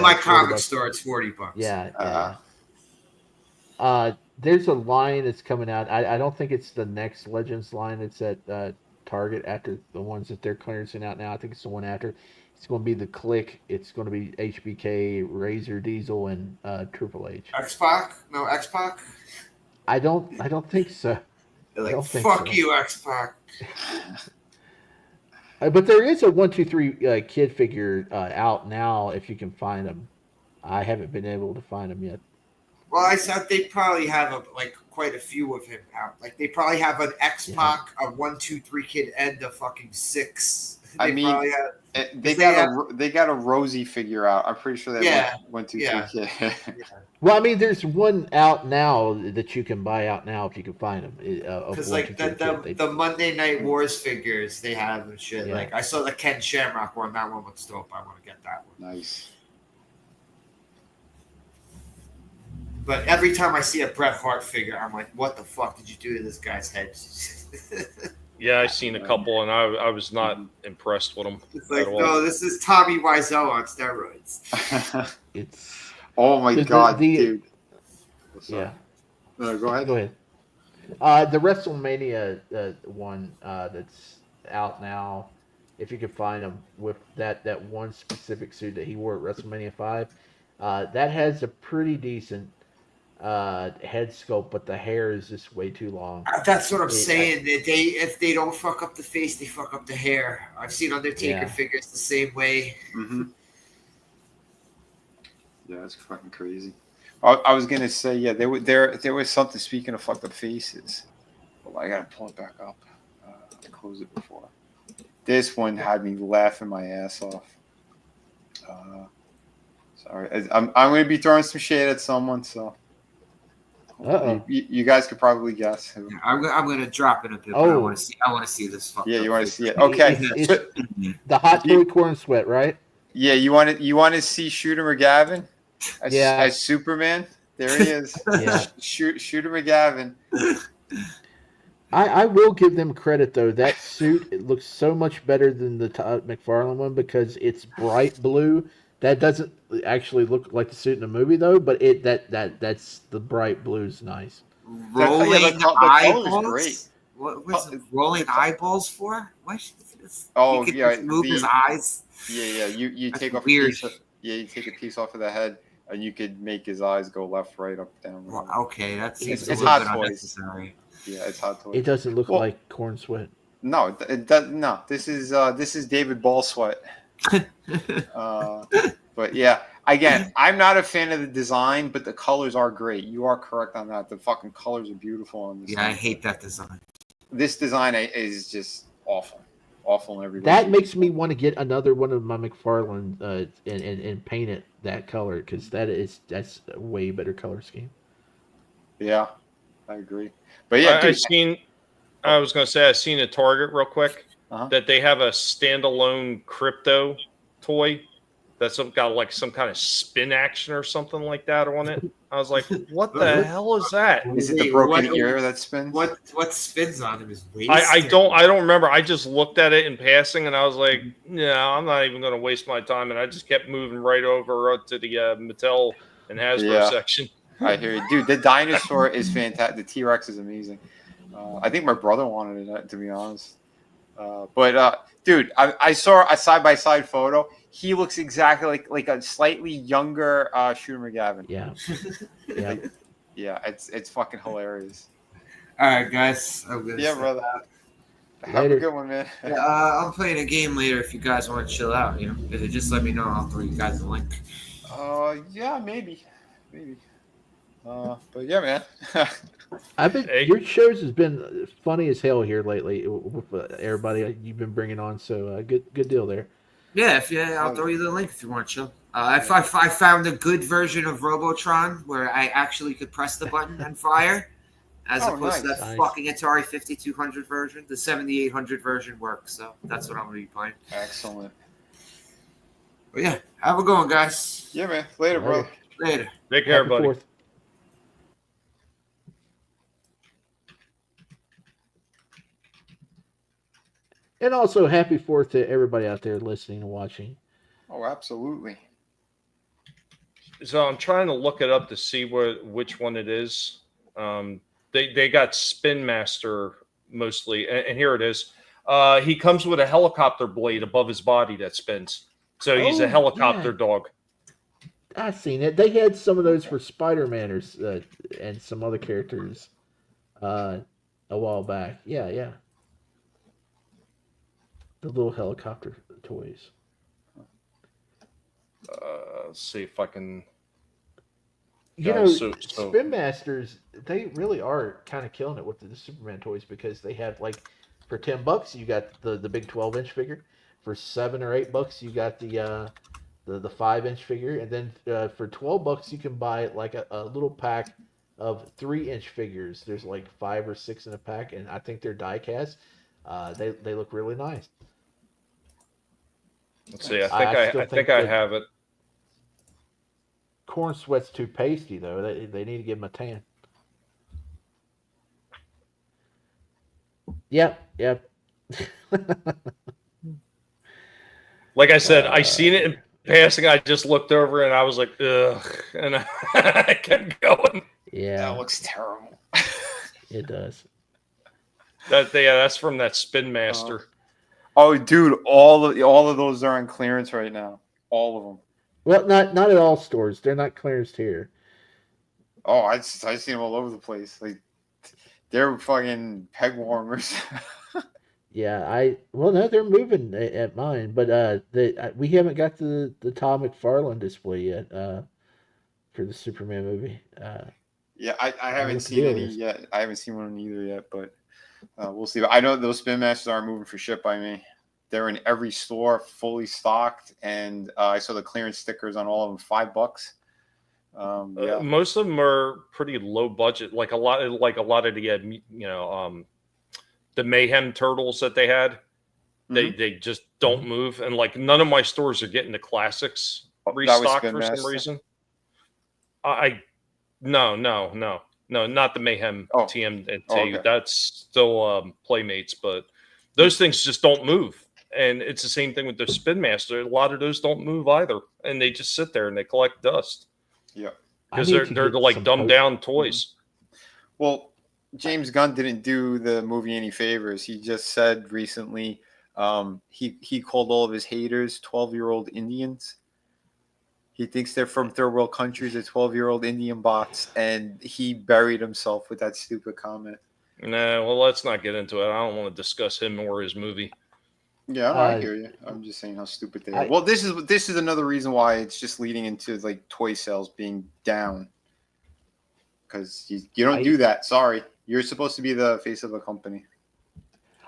my comic store, it's $40. Yeah. There's a line that's coming out. I don't think it's the next Legends line that's at Target after the ones that they're clearancing out now. I think it's the one after. It's going to be the Click. It's going to be HBK, Razor, Diesel, and Triple H. X-Pac? No X-Pac? I don't think so. They're like, fuck you, X-Pac. But there is a 1, 2, 3 kid figure out now if you can find them. I haven't been able to find them yet. Well, I thought they probably have quite a few of him out. Like they probably have an X-Pac, a 1, 2, 3 kid, and a fucking 6. They got a Rosie figure out. I'm pretty sure they have 1, 2, 3 kid. Well, I mean, there's one out now that you can buy out now if you can find them. Because the Monday Night Wars figures they have and shit. Yeah. Like I saw the Ken Shamrock one. That one looks dope. I want to get that one. Nice. But every time I see a Bret Hart figure, I'm like, what the fuck did you do to this guy's head? Yeah, I've seen a couple, and I was not impressed with them. It's like, no, this is Tommy Wiseau on steroids. Oh my god, dude. Yeah. No, go ahead. Go ahead. The WrestleMania one that's out now, if you can find them with that one specific suit that he wore at WrestleMania 5, that has a pretty decent head sculpt, but the hair is just way too long. That's what I'm saying. If they don't fuck up the face, they fuck up the hair. I've seen Undertaker figures the same way. Mm-hmm. Yeah, that's fucking crazy. I was gonna say, yeah, there was something. Speaking of fucked up faces, well, I gotta pull it back up. I closed it before. This one had me laughing my ass off. Sorry, I'm going to be throwing some shade at someone, so you guys could probably guess who. Yeah, I'm going to drop it a bit. But I want to see this. Yeah, you want to see it? Okay, the hot toy corn sweat, right? Yeah, you want to see Shooter McGavin as Superman? There he is. Yeah. Shooter McGavin. I will give them credit though. That suit, it looks so much better than the McFarlane one because it's bright blue. That doesn't actually look like the suit in the movie though, but that's the bright blue's nice. Rolling the eyeballs. Great. What was rolling eyeballs for? What? Oh, he could yeah, just move his eyes. Yeah. You That's take a weird. piece. You take a piece off of the head, and you could make his eyes go left, right, up, down. Well, okay, that seems it's a little hot bit toys. unnecessary. Yeah, it's hot toys. It doesn't look like corn sweat. No, it does. No, this is David Ball Sweat. But yeah, again, I'm not a fan of the design, but the colors are great. You are correct on that. The fucking colors are beautiful on this. Yeah, I hate that design. This design is just awful in every way. That makes me want to get another one of my McFarlane and paint it that color because that's a way better color scheme. Yeah, I agree. But yeah, I was going to say, I've seen at Target real quick that they have a standalone crypto toy that's got like some kind of spin action or something like that on it. I was like, what the hell is that? Is it the broken ear that spins? What spins on him is waste. I don't remember. I just looked at it in passing and I was like, no, I'm not even going to waste my time. And I just kept moving right over to the Mattel and Hasbro section. I hear you. Dude, the dinosaur is fantastic. The T-Rex is amazing. I think my brother wanted it, to be honest. Dude, I saw a side-by-side photo. He looks exactly like a slightly younger Shooter McGavin. Yeah. Yeah, it's fucking hilarious. All right, guys. Brother. Have a good one, man. Yeah, I'm playing a game later if you guys want to chill out. Just let me know. I'll throw you guys the link. Yeah, maybe. But yeah, man. Your shows has been funny as hell here lately with everybody you've been bringing on. So good deal there. Yeah, I'll throw you the link if you want to chill. I found a good version of Robotron where I actually could press the button and fire, as opposed to that fucking Atari 5200 version. The 7800 version works, so that's what I'm going to be playing. Excellent. But yeah, have a good one, guys. Yeah, man. Later, bro. Later. Take care, buddy. Forth. And also, happy 4th to everybody out there listening and watching. Oh, absolutely. So I'm trying to look it up to see which one it is. They got Spin Master mostly, and here it is. He comes with a helicopter blade above his body that spins. So he's a helicopter dog. I've seen it. They had some of those for Spider-Man and some other characters a while back. Yeah. The little helicopter toys. Let's see if I can. Spin Masters, they really are kind of killing it with the Superman toys because they have like for $10 you got the big 12-inch figure. For $7 or $8 you got the 5-inch figure, and then for $12 you can buy like a little pack of 3-inch figures. There's like 5 or 6 in a pack, and I think they're die cast. They look really nice. Let's see. I think I have it. Corn Sweat's too pasty though. They need to give him a tan. Yep. Like I said, I seen it in passing. I just looked over and I was like, ugh, and I kept going. Yeah, that looks terrible. It does. That's from that Spin Master. Oh, dude, all of those are on clearance right now. All of them. Well, not at all stores. They're not clearanced here. Oh, I see them all over the place. Like they're fucking peg warmers. Yeah, no, they're moving at mine, but we haven't got the Tom McFarlane display yet for the Superman movie. Yeah, I haven't seen any yet. I haven't seen one either yet, but we'll see. But I know those Spin Masters aren't moving for shit by me. They're in every store, fully stocked, and I saw the clearance stickers on all of them, $5. Yeah. Most of them are pretty low budget. Like a lot of the the Mayhem turtles that they had. They just don't move, and like none of my stores are getting the classics restocked for some reason. No, not the Mayhem TMNT. okay. That's still Playmates, but those things just don't move. And it's the same thing with the Spin Master. A lot of those don't move either, and they just sit there and they collect dust. Yeah, because they're like dumbed down toys. Well, James Gunn didn't do the movie any favors. He just said recently he called all of his haters 12-year-old Indians. He thinks they're from third world countries, they're 12-year-old Indian bots, and he buried himself with that stupid comment. Nah, well, let's not get into it. I don't want to discuss him or his movie. Yeah, I hear you. I'm just saying how stupid they are. Well, this is another reason why it's just leading into like toy sales being down. Because you don't do that. Sorry, you're supposed to be the face of a company.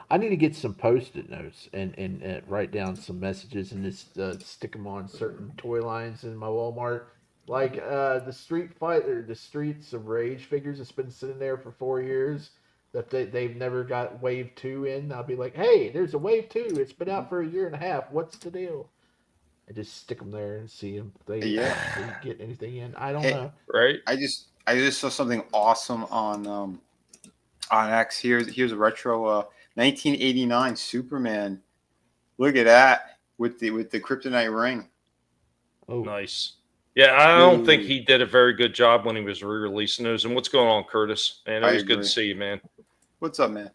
I need to get some Post-it notes and write down some messages and just stick them on certain toy lines in my Walmart. Like the Street Fighter, the Streets of Rage figures that's been sitting there for 4 years that they've never got Wave 2 in. I'll be like, hey, there's a Wave 2. It's been out for a year and a half. What's the deal? I just stick them there and see if they get anything in. I don't know. Right? I just saw something awesome on X. Here's a retro 1989 Superman. Look at that with the kryptonite ring. Oh, nice. Yeah, I don't think he did a very good job when he was re-releasing those. And what's going on, Curtis? Man, always good to see you, man. What's up, man?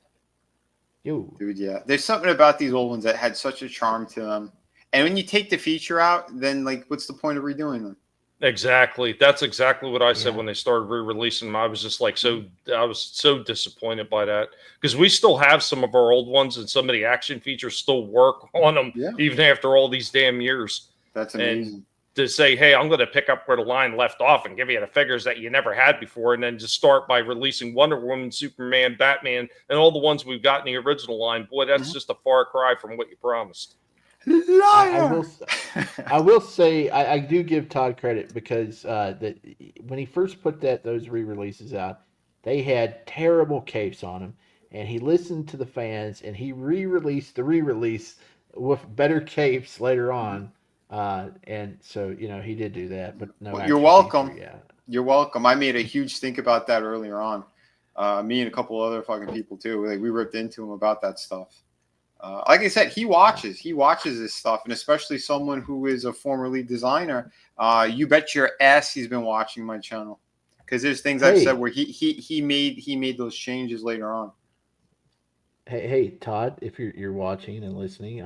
Yo, dude. Yeah, there's something about these old ones that had such a charm to them. And when you take the feature out, then like, what's the point of redoing them? Exactly. That's exactly what I said when they started re-releasing them. I was just like, I was so disappointed by that because we still have some of our old ones and some of the action features still work on them even after all these damn years. That's amazing. And to say, hey, I'm going to pick up where the line left off and give you the figures that you never had before, and then just start by releasing Wonder Woman, Superman, Batman, and all the ones we've got in the original line. Boy, that's just a far cry from what you promised. I will say I do give Todd credit because that when he first put those re-releases out, they had terrible capes on them, and he listened to the fans and he re-released the re-release with better capes later on, and so he did do that. But no, well, you're welcome. You're welcome. I made a huge stink about that earlier on. Me and a couple other fucking people too. Like we ripped into him about that stuff. Like I said, he watches this stuff, and especially someone who is a former lead designer. You bet your ass he's been watching my channel because there's things I've said where he made those changes later on. Hey, Todd, if you're watching and listening,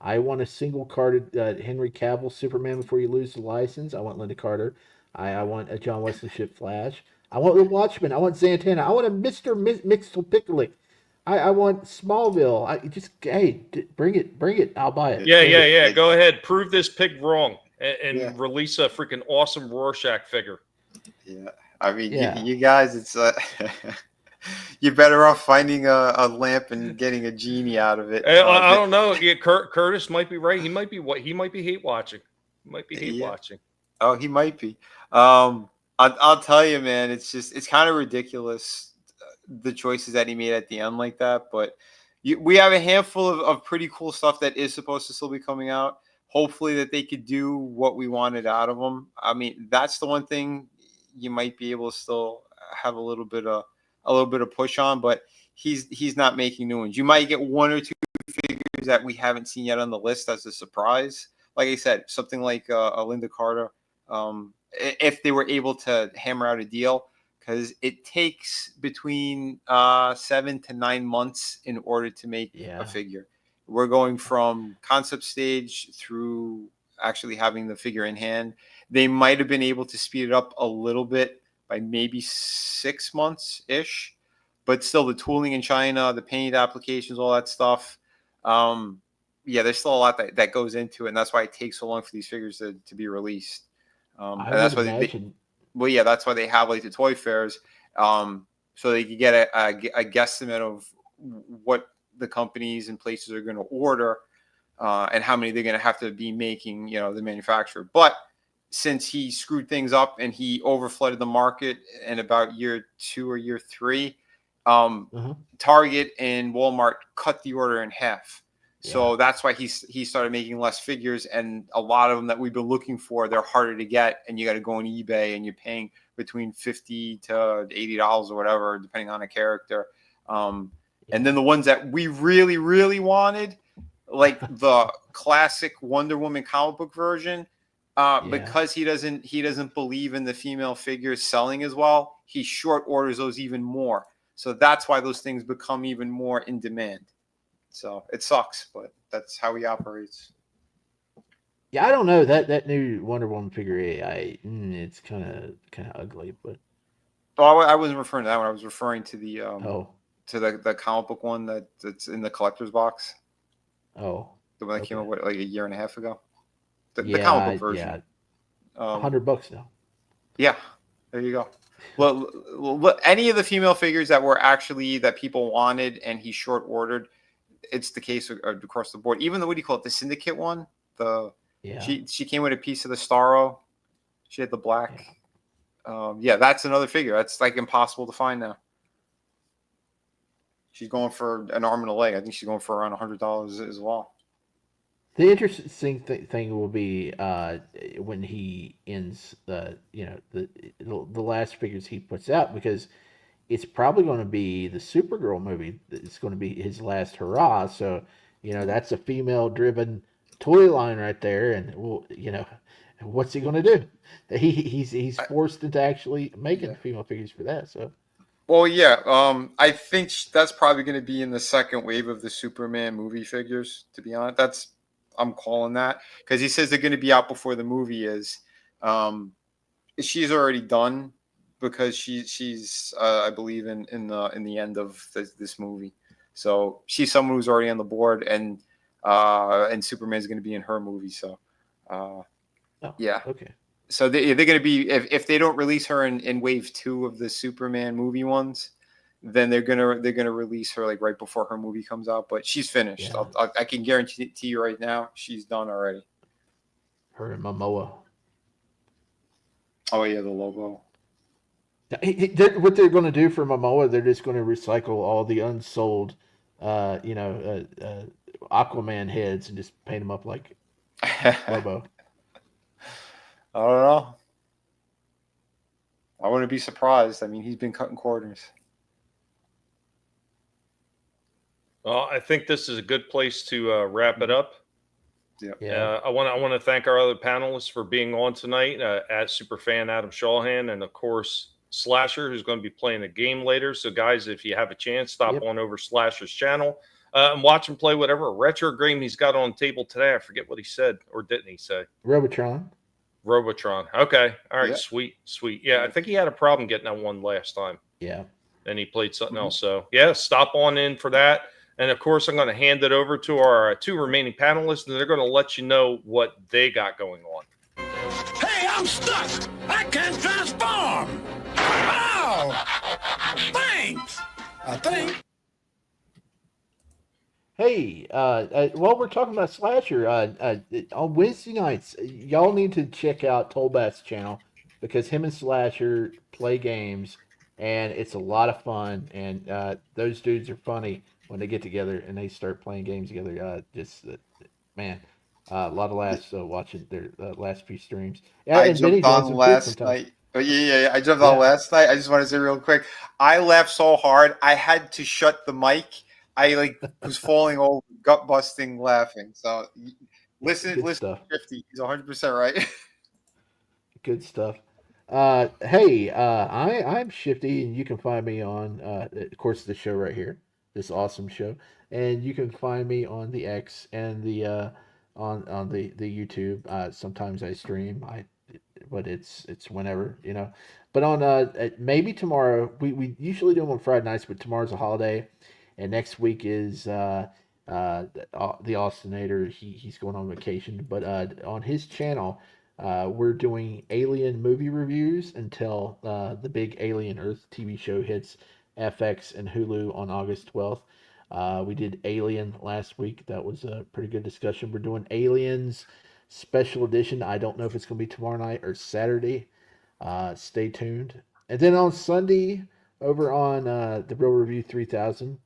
I want a single carded Henry Cavill Superman before you lose the license. I want Linda Carter. I want a John Wesley Shipp Flash. I want the Watchmen. I want Zatanna. I want a Mr. Mixel Pickling. I want Smallville. Bring it. I'll buy it. Yeah. Go ahead. Prove this pig wrong and release a freaking awesome Rorschach figure. Yeah. I mean, you guys, it's you're better off finding a lamp and getting a genie out of it. I don't know. Yeah, Curtis might be right. He might be hate watching. He might be hate watching. Oh, he might be. I'll tell you, man. It's kind of ridiculous. The choices that he made at the end like that, but we have a handful of pretty cool stuff that is supposed to still be coming out. Hopefully that they could do what we wanted out of them. I mean, that's the one thing you might be able to still have a little bit of push on, but he's not making new ones. You might get one or two figures that we haven't seen yet on the list as a surprise. Like I said, something like a Linda Carter, if they were able to hammer out a deal. Because it takes between 7 to 9 months in order to make a figure. We're going from concept stage through actually having the figure in hand. They might have been able to speed it up a little bit by maybe 6 months-ish. But still, the tooling in China, the paint applications, all that stuff. There's still a lot that goes into it. And that's why it takes so long for these figures to be released. And that's why that's why they have like the toy fairs, so they can get a guesstimate of what the companies and places are going to order and how many they're going to have to be making, the manufacturer. But since he screwed things up and he overflooded the market in about year 2 or year 3, Target and Walmart cut the order in half. So that's why he started making less figures, and a lot of them that we've been looking for, they're harder to get, and you got to go on eBay, and you're paying between $50 to $80 or whatever, depending on a character. And then the ones that we really, really wanted, like the classic Wonder Woman comic book version, because he doesn't believe in the female figures selling as well, he short orders those even more. So that's why those things become even more in demand. So it sucks, but that's how he operates. Yeah, I don't know that new Wonder Woman figure. It's kind of ugly, but I wasn't referring to that one. I was referring to the to the comic book one that's in the collector's box. Oh, the one that came out like a year and a half ago. The comic book version. Yeah, $100 now. Yeah, there you go. Well, any of the female figures that people wanted and he short ordered, it's the case across the board. Even the, what do you call it, the Syndicate one? She came with a piece of the Starro. She had the black. That's another figure. That's like impossible to find now. She's going for an arm and a leg. I think she's going for around $100 as well. The interesting thing will be when he ends the last figures he puts out, because it's probably going to be the Supergirl movie. It's going to be his last hurrah. So, that's a female-driven toy line right there. And, what's he going to do? He's forced into actually making female figures for that. So, well, I think that's probably going to be in the second wave of the Superman movie figures, to be honest. I'm calling that, because he says they're going to be out before the movie is. She's already done, because she's I believe in the end of this movie. So she's someone who's already on the board, and Superman's going to be in her movie. So okay. So they're going to be, if they don't release her in wave 2 of the Superman movie ones, then they're gonna release her like right before her movie comes out. But she's finished. Yeah. I can guarantee you right now, she's done already. Her and Momoa. Oh yeah, the logo. What they're going to do for Momoa, they're just going to recycle all the unsold, Aquaman heads and just paint them up like Lobo. I don't know. I wouldn't be surprised. I mean, he's been cutting corners. Well, I think this is a good place to wrap it up. Yeah. I want to thank our other panelists for being on tonight. At Superfan Adam Shawhan, and of course Slasher, who's going to be playing the game later. So, guys, if you have a chance, stop on over Slasher's channel and watch him play whatever retro game he's got on the table today. I forget what he said, or didn't he say? Robotron. Okay. All right. Yeah. Sweet. Yeah, I think he had a problem getting that one last time. Yeah. And he played something else. So, stop on in for that. And, of course, I'm going to hand it over to our 2 remaining panelists, and they're going to let you know what they got going on. Hey, I'm stuck. I can't transform. Oh, thanks. I think. Hey, while we're talking about Slasher, on Wednesday nights, y'all need to check out Tolbath's channel, because him and Slasher play games, and it's a lot of fun, and those dudes are funny when they get together and they start playing games together. A lot of laughs watching their last few streams. I jumped on last night. I jumped on last night. I just want to say real quick, I laughed so hard I had to shut the mic. I was falling over, gut busting, laughing. So listen to Shifty. He's 100% right. Good stuff. Hey, I'm Shifty, and you can find me on, of course, the show right here, this awesome show, and you can find me on the X and the on the YouTube. Sometimes I stream, but it's whenever, But on maybe tomorrow, we usually do them on Friday nights, but tomorrow's a holiday, and next week is the Austinator. He's going on vacation, but on his channel. We're doing Alien movie reviews until the big Alien Earth TV show hits FX and Hulu on August 12th. We did Alien last week. That was a pretty good discussion. We're doing Aliens Special Edition. I don't know if it's going to be tomorrow night or Saturday. Stay tuned. And then on Sunday, over on the Real Review 3000,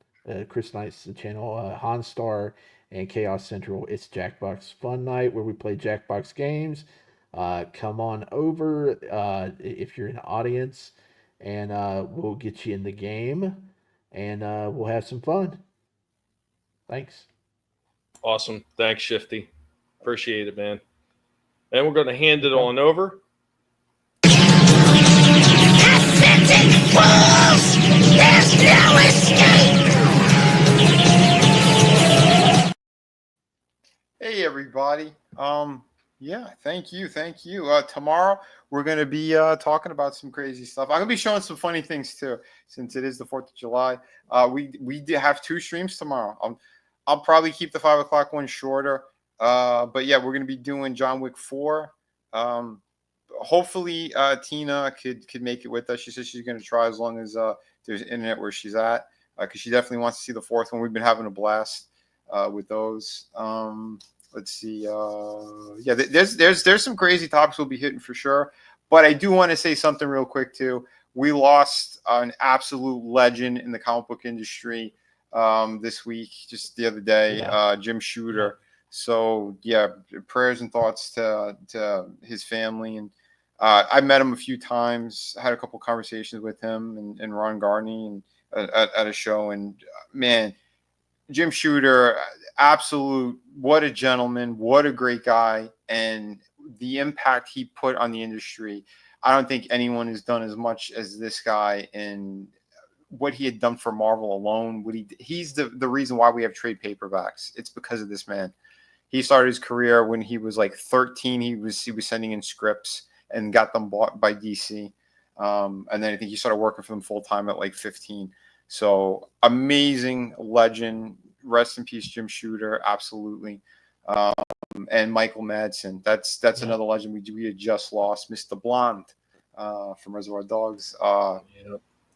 Chris Knight's channel, Han Star and Chaos Central, it's Jackbox Fun Night where we play Jackbox games. Come on over if you're in the audience, and we'll get you in the game, and we'll have some fun. Thanks. Awesome. Thanks, Shifty. Appreciate it, man. And we're going to hand it on over. Authentic fools! There's no escape! Hey, everybody. Yeah, thank you. Tomorrow we're going to be talking about some crazy stuff. I'm going to be showing some funny things too, since it is the 4th of July. We have 2 streams tomorrow. I'll probably keep the 5 o'clock one shorter. But yeah, we're going to be doing John Wick 4. Hopefully Tina could make it with us. She says she's going to try as long as there's internet where she's at, because she definitely wants to see the 4th one. We've been having a blast with those. Let's see. Yeah, there's some crazy topics we'll be hitting for sure. But I do want to say something real quick too. We lost an absolute legend in the comic book industry this week, just the other day, Jim Shooter. So yeah, prayers and thoughts to his family. And I met him a few times, had a couple conversations with him and Ron Garney and at a show. And man, Jim Shooter, absolute, what a gentleman, what a great guy, and the impact he put on the industry. I don't think anyone has done as much as this guy, and what he had done for Marvel alone. He's the reason why we have trade paperbacks. It's because of this man. He started his career when he was like 13. He was sending in scripts and got them bought by DC. And then I think he started working for them full time at like 15. So amazing legend. Rest in peace, Jim Shooter. Absolutely. And Michael Madsen. That's another legend we had just lost. Mr. Blonde from Reservoir Dogs.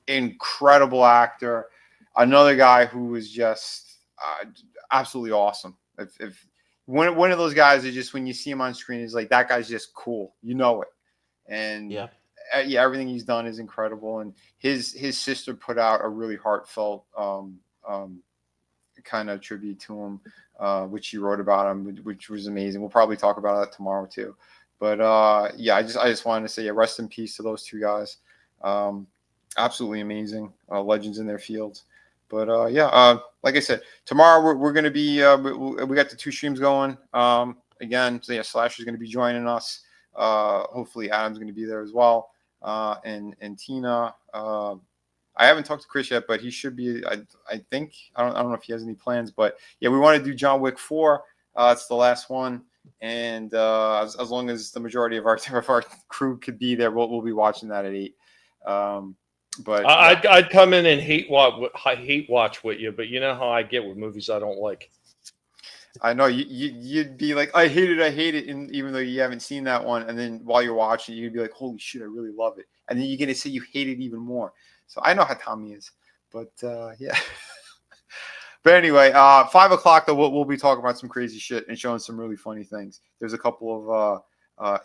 Incredible actor. Another guy who was just absolutely awesome. If one of those guys is just, when you see him on screen, is like, that guy's just cool. You know it. And yeah, everything he's done is incredible. And his sister put out a really heartfelt kind of tribute to him, which she wrote about him, which was amazing. We'll probably talk about that tomorrow too. But yeah, I just wanted to say, rest in peace to those 2 guys. Absolutely amazing legends in their fields. But like I said, tomorrow we're going to be we got the 2 streams going again. So yeah, Slasher's going to be joining us. Hopefully Adam's going to be there as well, and Tina. I haven't talked to Chris yet, but he should be. I think I don't know if he has any plans, but yeah, we want to do John Wick 4. It's the last one, and as long as the majority of our crew could be there, we'll be watching that at 8. But I'd come in and hate watch with you, but you know how I get with movies I don't like. I know you'd be like, I hate it, and even though you haven't seen that one, and then while you're watching, you'd be like, holy shit, I really love it, and then you're gonna say you hate it even more. So I know how Tommy is, but yeah. But anyway, 5 o'clock though, we'll be talking about some crazy shit and showing some really funny things. There's a couple of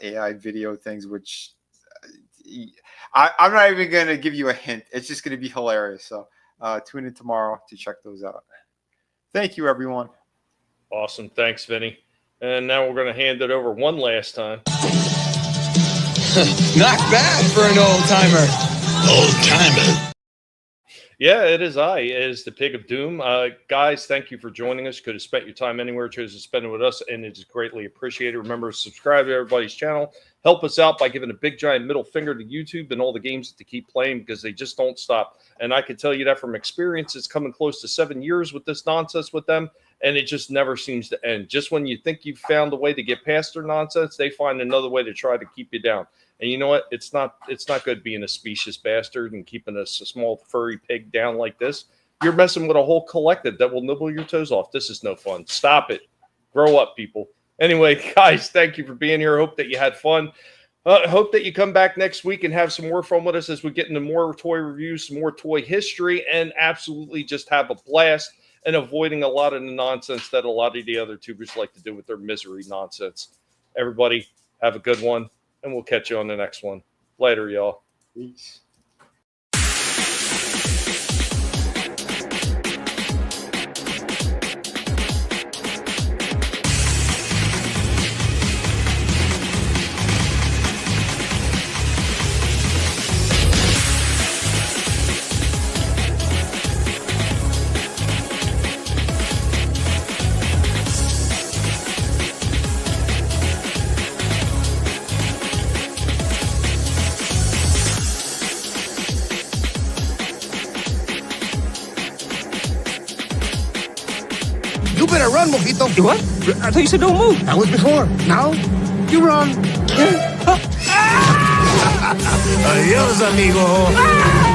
AI video things which. I'm not even going to give you a hint. It's just going to be hilarious. So tune in tomorrow to check those out. Thank you, everyone. Awesome. Thanks, Vinny. And now we're going to hand it over one last time. Not bad for an old-timer. Old-timer. Yeah, it is It is the Pig of Doom. Guys, thank you for joining us. Could have spent your time anywhere, chose to spend it with us, and it is greatly appreciated. Remember to subscribe to everybody's channel. Help us out by giving a big, giant middle finger to YouTube and all the games that they keep playing, because they just don't stop. And I can tell you that from experience. It's coming close to 7 years with this nonsense with them, and it just never seems to end. Just when you think you've found a way to get past their nonsense, they find another way to try to keep you down. And you know what? It's not good being a specious bastard and keeping a small furry pig down like this. You're messing with a whole collective that will nibble your toes off. This is no fun. Stop it. Grow up, people. Anyway, guys, thank you for being here. Hope that you had fun. Hope that you come back next week and have some more fun with us as we get into more toy reviews, some more toy history, and absolutely just have a blast. and avoiding a lot of the nonsense that a lot of the other tubers like to do with their misery nonsense. Everybody, have a good one, and we'll catch you on the next one. Later, y'all. Peace. You better run, Mojito. You what? I thought you said don't move. That was before. Now, you run. Adios, amigo.